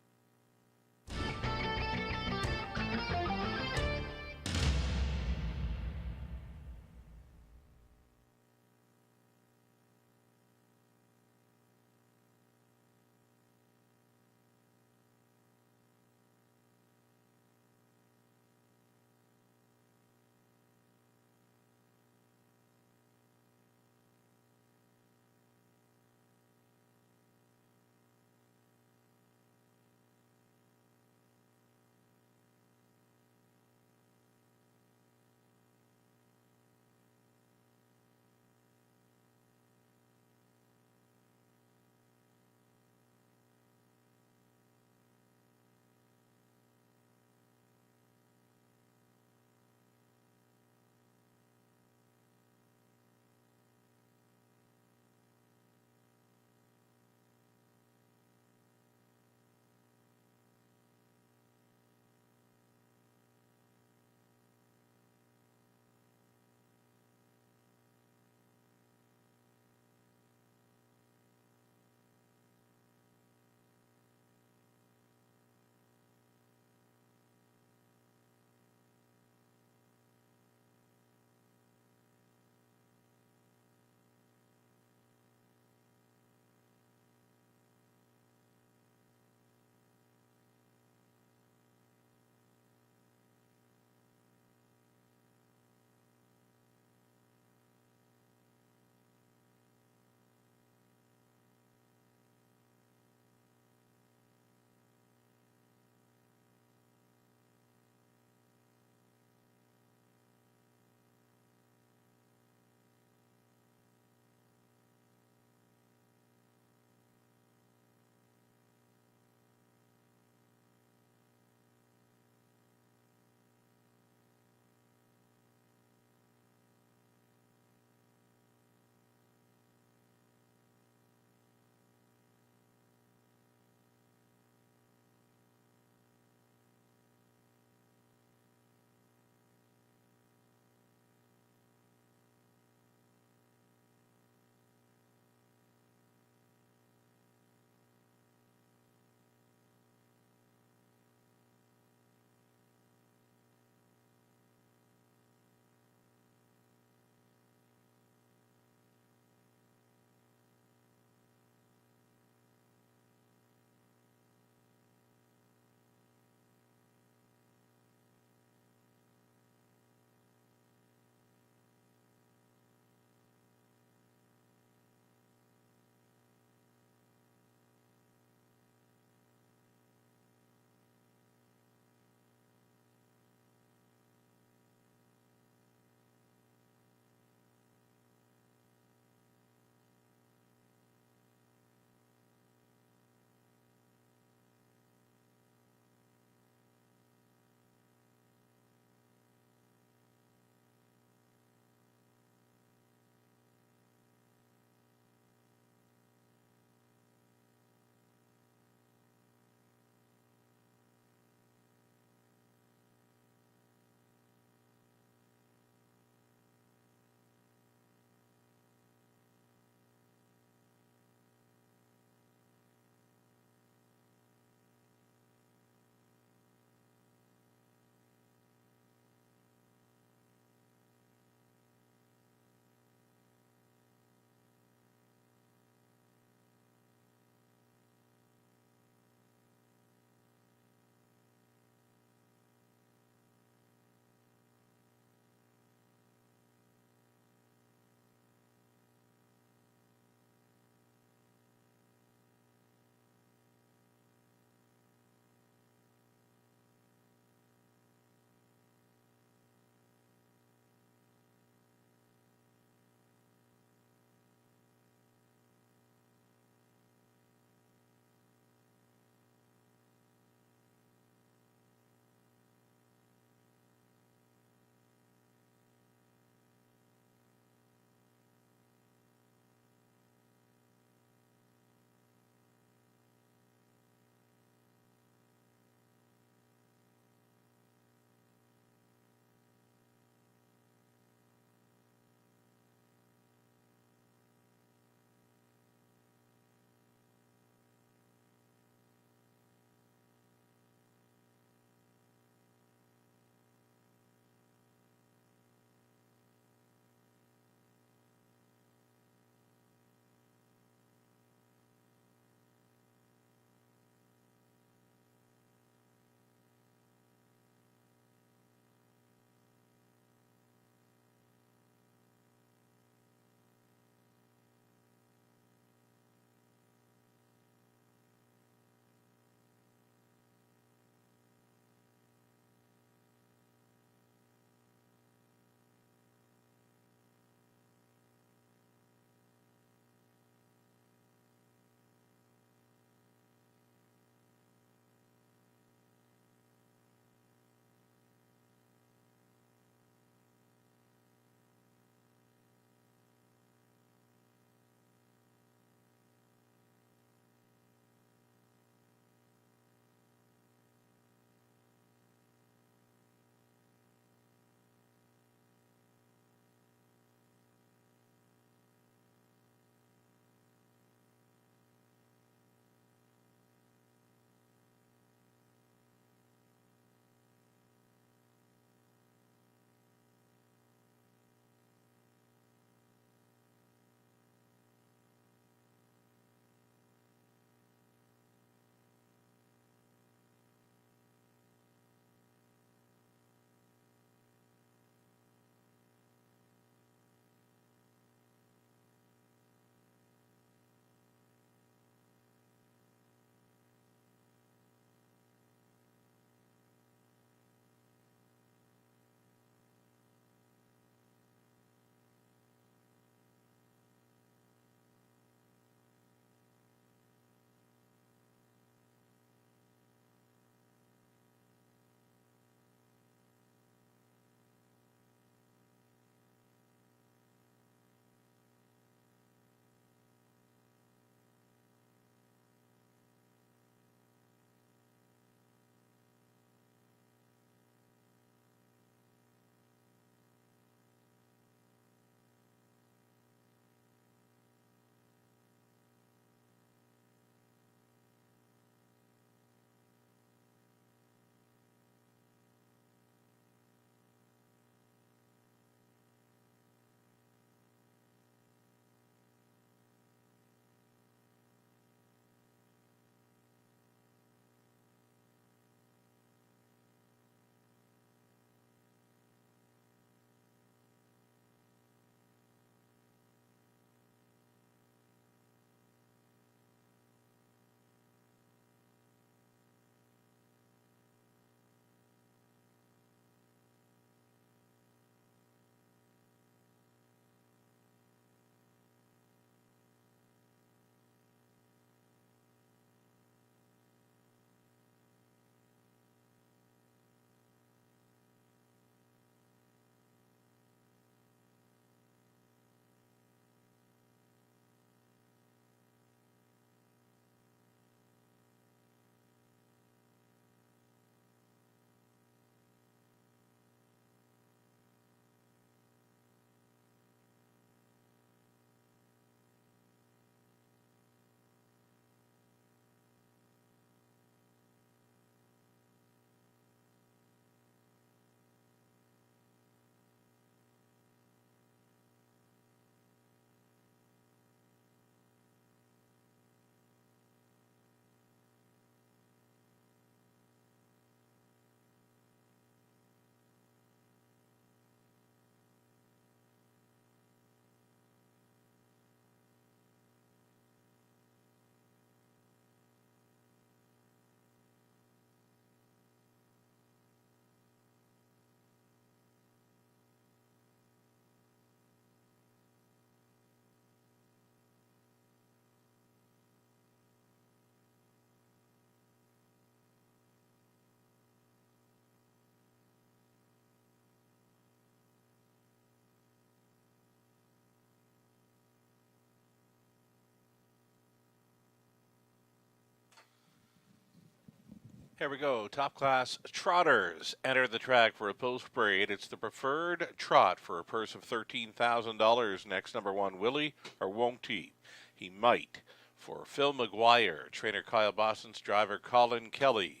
Here we go. Top class trotters enter the track for a post parade. It's the preferred trot for a purse of $13,000. Next, number one, Willie or won't he? He might. For Phil McGuire, trainer Kyle Bosson's driver Colin Kelly.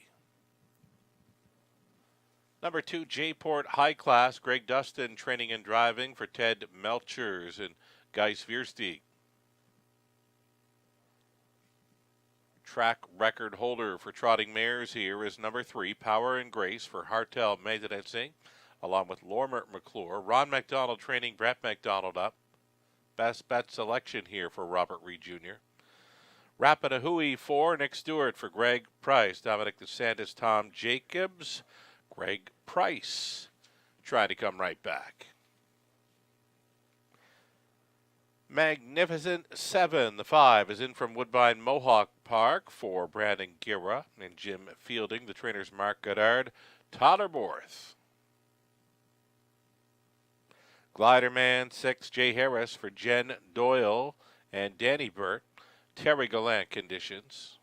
Number two, J-Port High Class, Greg Dustin training and driving for Ted Melchers and Guy Sviersteig. Track record holder for trotting mares here is number three, Power and Grace for Hartel Medinetsing, along with Lormer McClure. Ron McDonald training Brett McDonald up. Best bet selection here for Robert Reed Jr. Rapanahui 4, Nick Stewart for Greg Price. Dominic DeSantis, Tom Jacobs. Greg Price trying to come right back. Magnificent 7, the 5, is in from Woodbine Mohawk Park for Brandon Guerra and Jim Fielding. The trainers Mark Goddard, Totterborth. Gliderman 6, Jay Harris for Jen Doyle and Danny Burt. Terry Gallant conditions.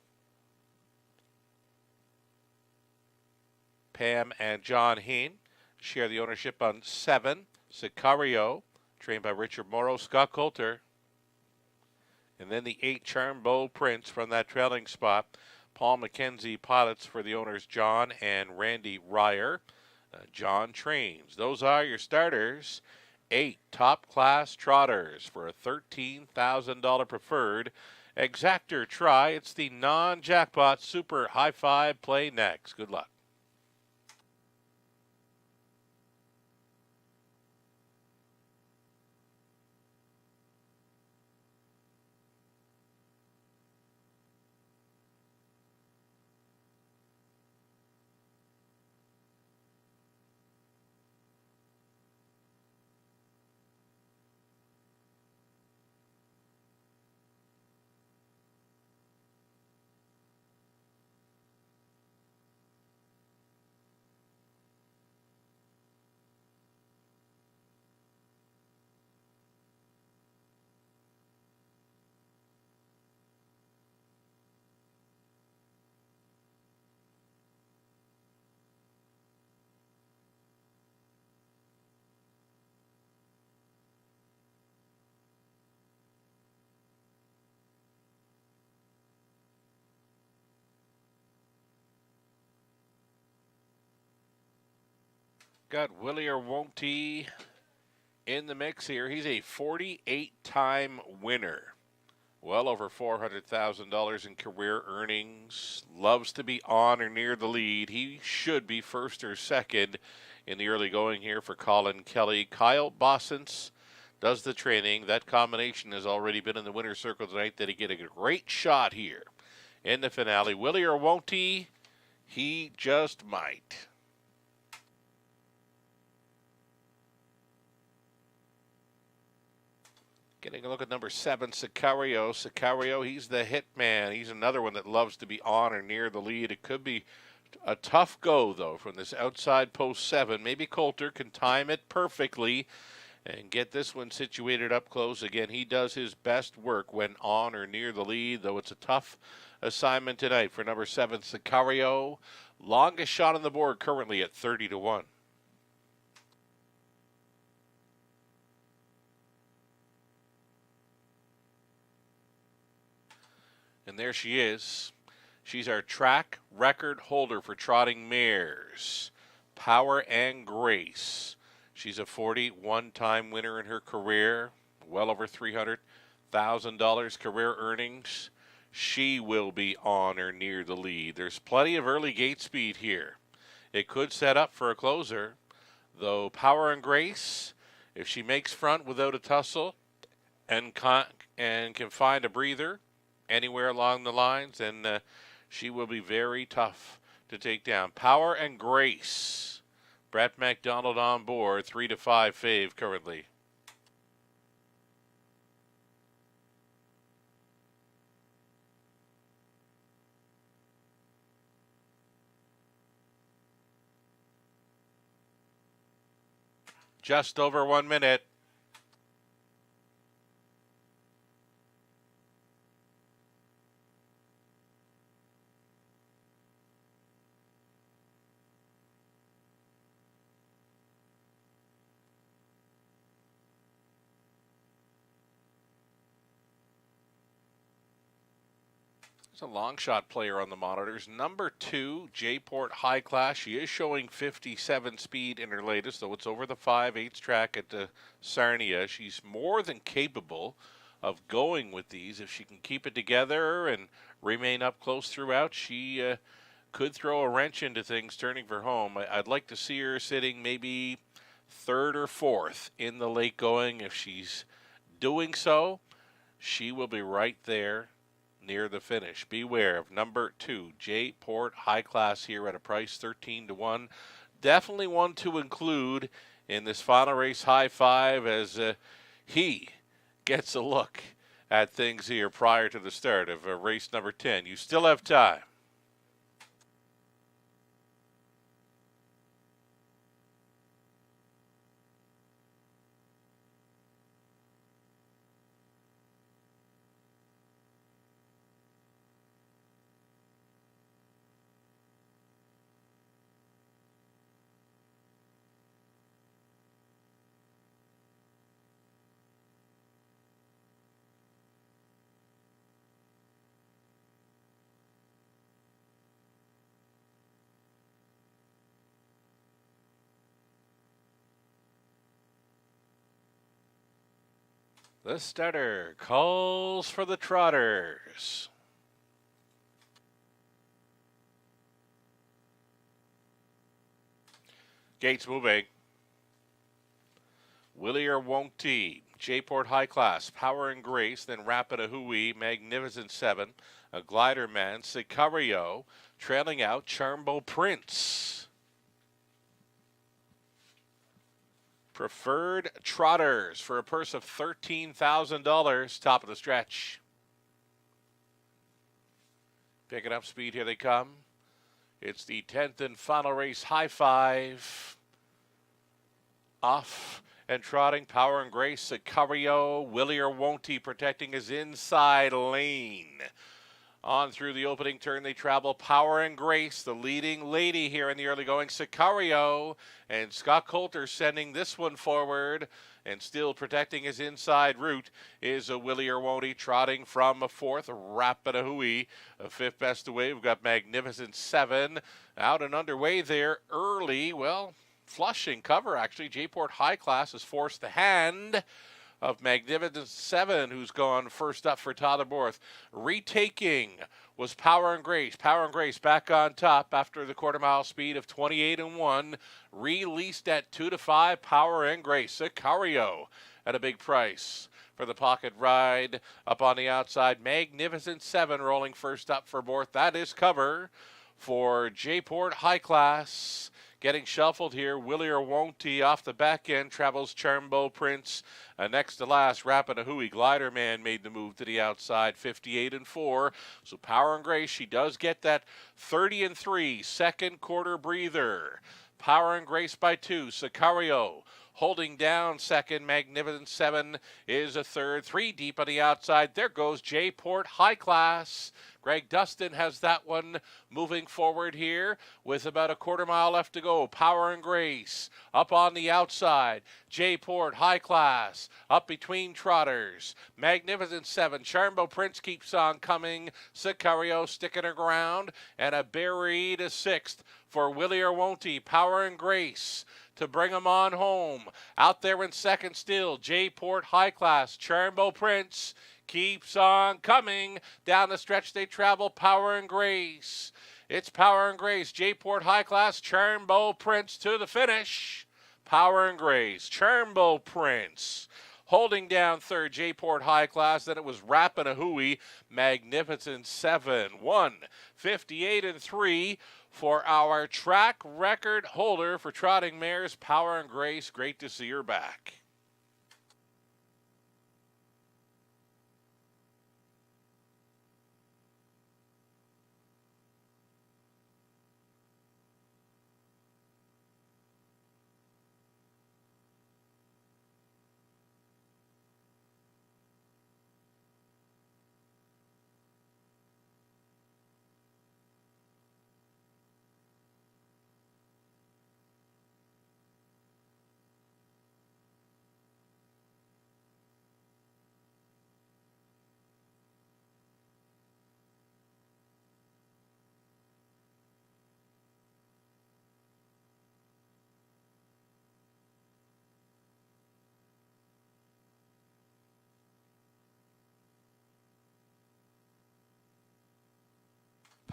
Pam and John Heen share the ownership on 7, Sicario, trained by Richard Morrow, Scott Coulter. And then the 8, Charmbeau Prince from that trailing spot. Paul McKenzie pilots for the owners John and Randy Ryer. John trains. Those are your starters. 8 top-class trotters for a $13,000 preferred. Exactor try. It's the non-jackpot super high five play next. Good luck. Got Willie or won't he in the mix here. He's a 48-time winner. Well over $400,000 in career earnings. Loves to be on or near the lead. He should be first or second in the early going here for Colin Kelly. Kyle Bossons does the training. That combination has already been in the winner's circle tonight. That he get a great shot here in the finale. Willie or won't he? He just might. Getting a look at number 7, Sicario. Sicario, he's the hit man. He's another one that loves to be on or near the lead. It could be a tough go, though, from this outside post 7. Maybe Coulter can time it perfectly and get this one situated up close. Again, he does his best work when on or near the lead, though it's a tough assignment tonight for number 7, Sicario. Longest shot on the board currently at 30-1. And there she is. She's our track record holder for trotting mares. Power and Grace. She's a 41-time winner in her career. Well over $300,000 career earnings. She will be on or near the lead. There's plenty of early gate speed here. It could set up for a closer. Though Power and Grace, if she makes front without a tussle and can find a breather anywhere along the lines, then she will be very tough to take down. Power and Grace. Brett McDonald on board, 3-5 fave currently. Just over 1 minute. It's a long shot player on the monitors. Number 2, J-Port High Class. She is showing 57 speed in her latest, though it's over the 5/8 track at Sarnia. She's more than capable of going with these. If she can keep it together and remain up close throughout, she could throw a wrench into things turning for home. I'd like to see her sitting maybe 3rd or 4th in the late going. If she's doing so, she will be right there near the finish. Beware of number 2, J-Port High Class here at a price 13-1. Definitely one to include in this final race high five as he gets a look at things here prior to the start of race number 10. You still have time. The starter calls for the trotters. Gates moving. Willie or Won't He, J-Port High Class, Power and Grace, then Rapidahui, Magnificent 7, a Glider Man, Sicario, trailing out Charmbo Prince. Preferred Trotters for a purse of $13,000, top of the stretch. Picking up speed, here they come. It's the 10th and final race, high five. Off and trotting, Power and Grace, Sicario, Willie or Won't He protecting his inside lane. On through the opening turn, they travel. Power and Grace, the leading lady here in the early going. Sicario and Scott Coulter sending this one forward. And still protecting his inside route is a Willie or Won't He trotting from a 4th. Rapidahui, a 5th best away. We've got Magnificent 7 out and underway there early. Well, flushing cover actually. J-Port High Class has forced the hand of Magnificent 7, who's gone first up for Tyler Borth. Retaking was Power and Grace. Power and Grace back on top after the quarter-mile speed of 28-1. Released at 2-5, Power and Grace. Sicario at a big price for the pocket ride. Up on the outside, Magnificent 7 rolling first up for Borth. That is cover for J-Port High Class. Getting shuffled here, Willie or Won't He off the back end, travels Charmbo Prince. Next to last, Rapidahui, Glider Man made the move to the outside, 58-4. So Power and Grace, she does get that 30-3 second quarter breather. Power and Grace by 2. Sicario holding down second. Magnificent 7 is a third. 3 deep on the outside. There goes J-Port High Class. Greg Dustin has that one moving forward here with about a quarter mile left to go. Power and Grace up on the outside. J-Port High Class up between trotters. Magnificent 7. Charmbo Prince keeps on coming. Sicario sticking her ground. And a buried 6th for Willie or Won't He. Power and Grace to bring them on home. Out there in second still, J-Port High Class. Charmbo Prince keeps on coming. Down the stretch they travel, Power and Grace. It's Power and Grace, J-Port High Class, Charmbo Prince to the finish. Power and Grace, Charmbo Prince holding down third, J-Port High Class. Then it was Rapidahui, Magnificent 7. 1:58-3 for our track record holder for trotting mares, Power and Grace. Great to see her back.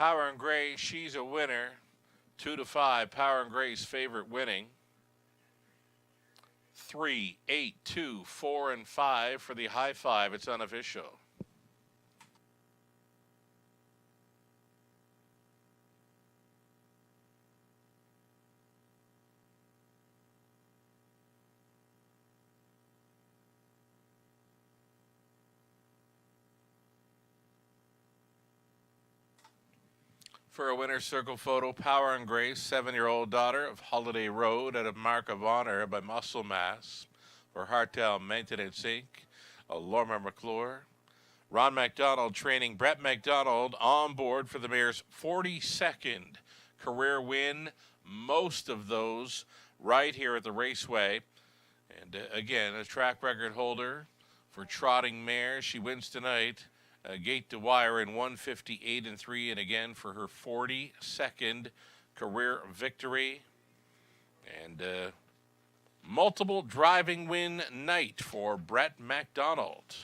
Power and Grace, she's a winner. 2-5, Power and Grace favorite winning. 3, 8, 2, 4, and 5 for the high five. It's unofficial. For a winner's circle photo, Power and Grace, 7-year-old daughter of Holiday Road at a mark of honor by Muscle Mass. For Hartel Maintenance Inc., Lorma McClure. Ron McDonald training Brett McDonald on board for the mare's 42nd career win. Most of those right here at the Raceway. And again, a track record holder for trotting mares. She wins tonight. Gate to Wire in 158-3, and again for her 42nd career victory. And multiple driving win night for Brett McDonald.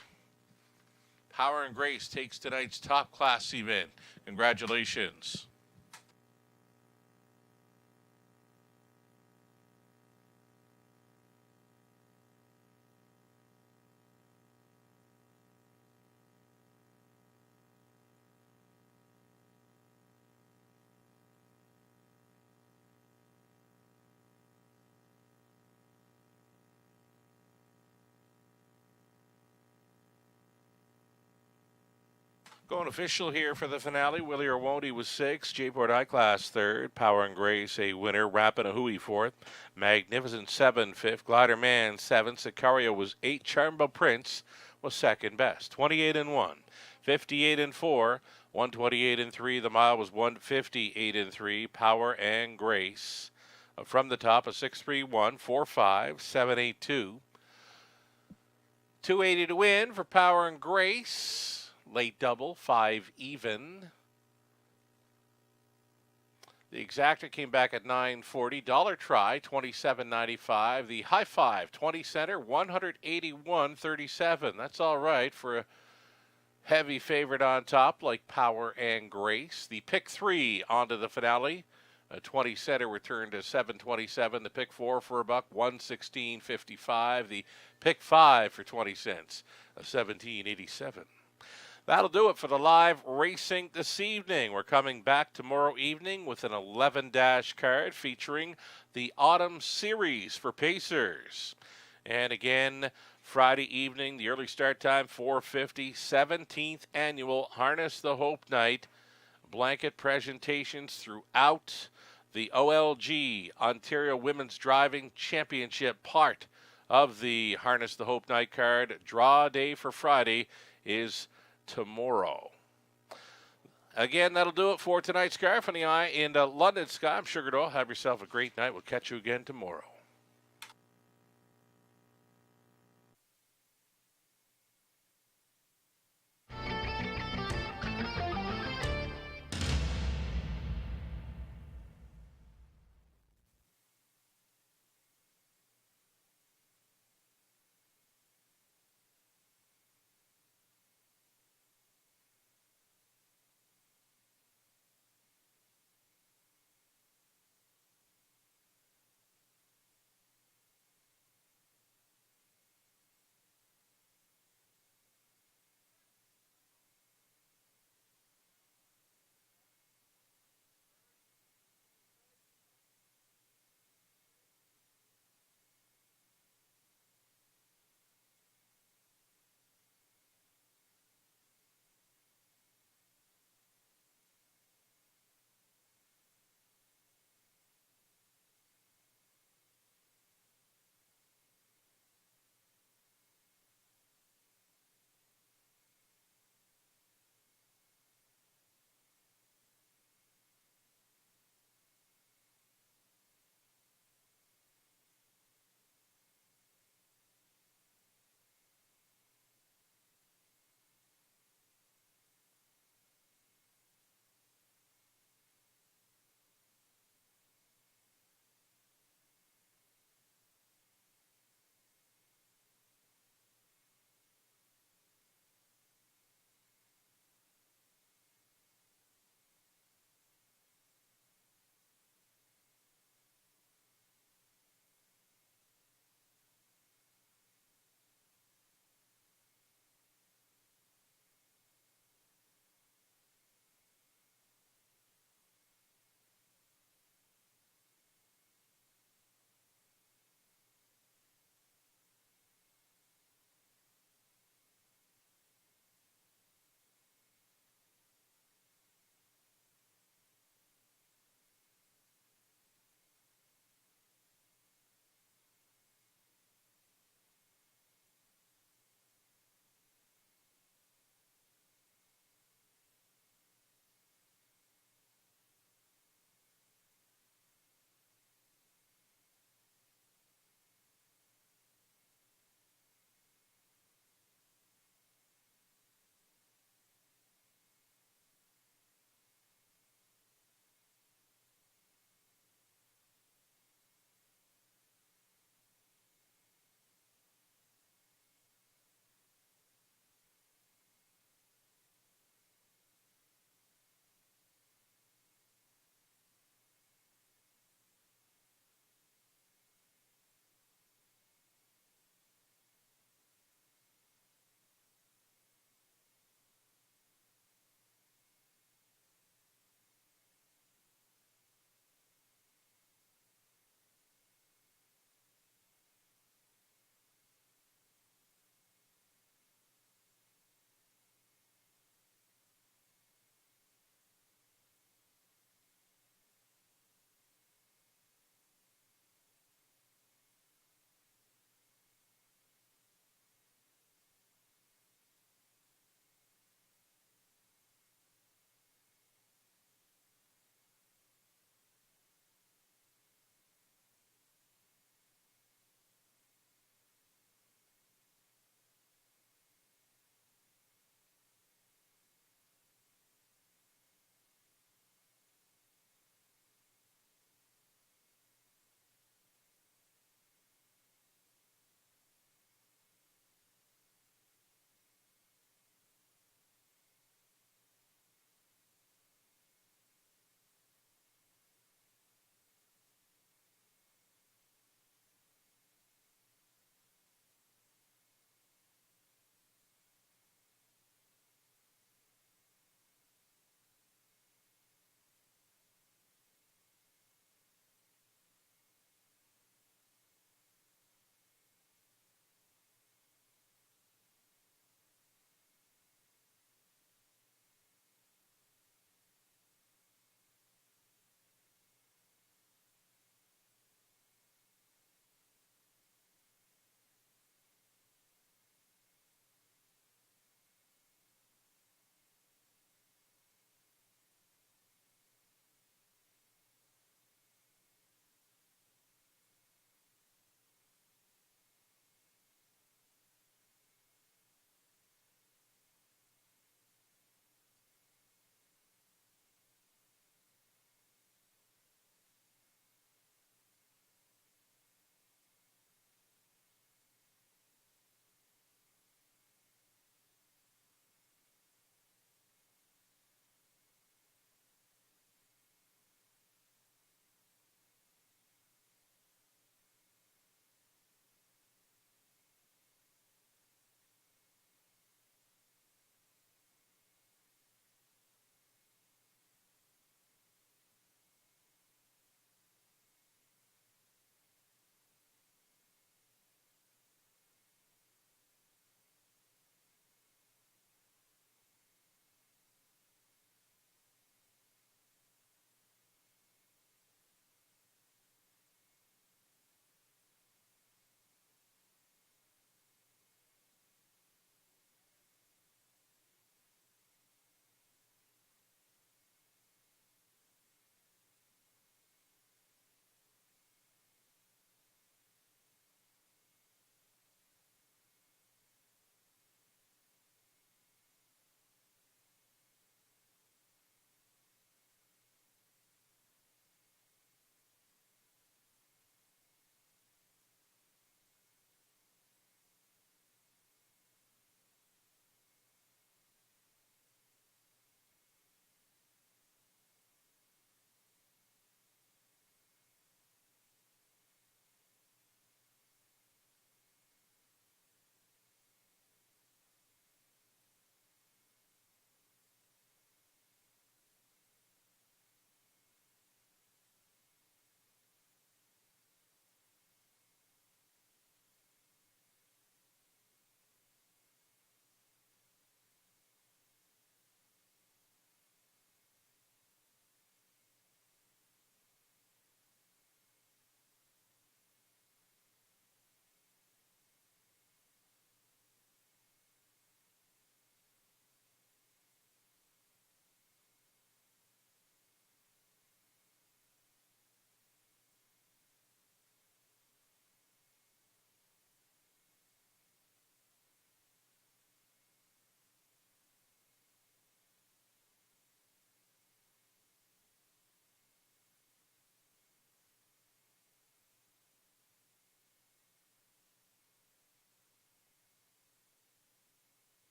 Power and Grace takes tonight's top class event. Congratulations. Going official here for the finale. Willie or Won't He was 6th. J-Port I-Class 3rd. Power and Grace a winner. Rapanahui 4th. Magnificent 7 5th. Glider Man 7th. Sicario was 8th. Charmba Prince was 2nd best. 28-1. 58-4. 128-3. The mile was 158-3. Power and Grace. From the top, a 6-3-1. 4-5. 7-8-2. 280 to win for Power and Grace. Late double, 5 even. The exacta came back at $9.40. Dollar try, $27.95. The high five, 20 center, $181.37. That's all right for a heavy favorite on top like Power and Grace. The pick 3 onto the finale. A 20 center returned to $7.27. The pick 4 for $1, $116.55. The pick 5 for 20 cents, $17.87. That'll do it for the live racing this evening. We're coming back tomorrow evening with an 11-dash card featuring the Autumn Series for Pacers. And again, Friday evening, the early start time, 4:50, 17th annual Harness the Hope Night. Blanket presentations throughout the OLG, Ontario Women's Driving Championship, part of the Harness the Hope Night card. Draw day for Friday is tomorrow. Again, that'll do it for tonight's Scarf on the Eye in London. Sky, I'm Sugar Doll. Have yourself a great night. We'll catch you again tomorrow.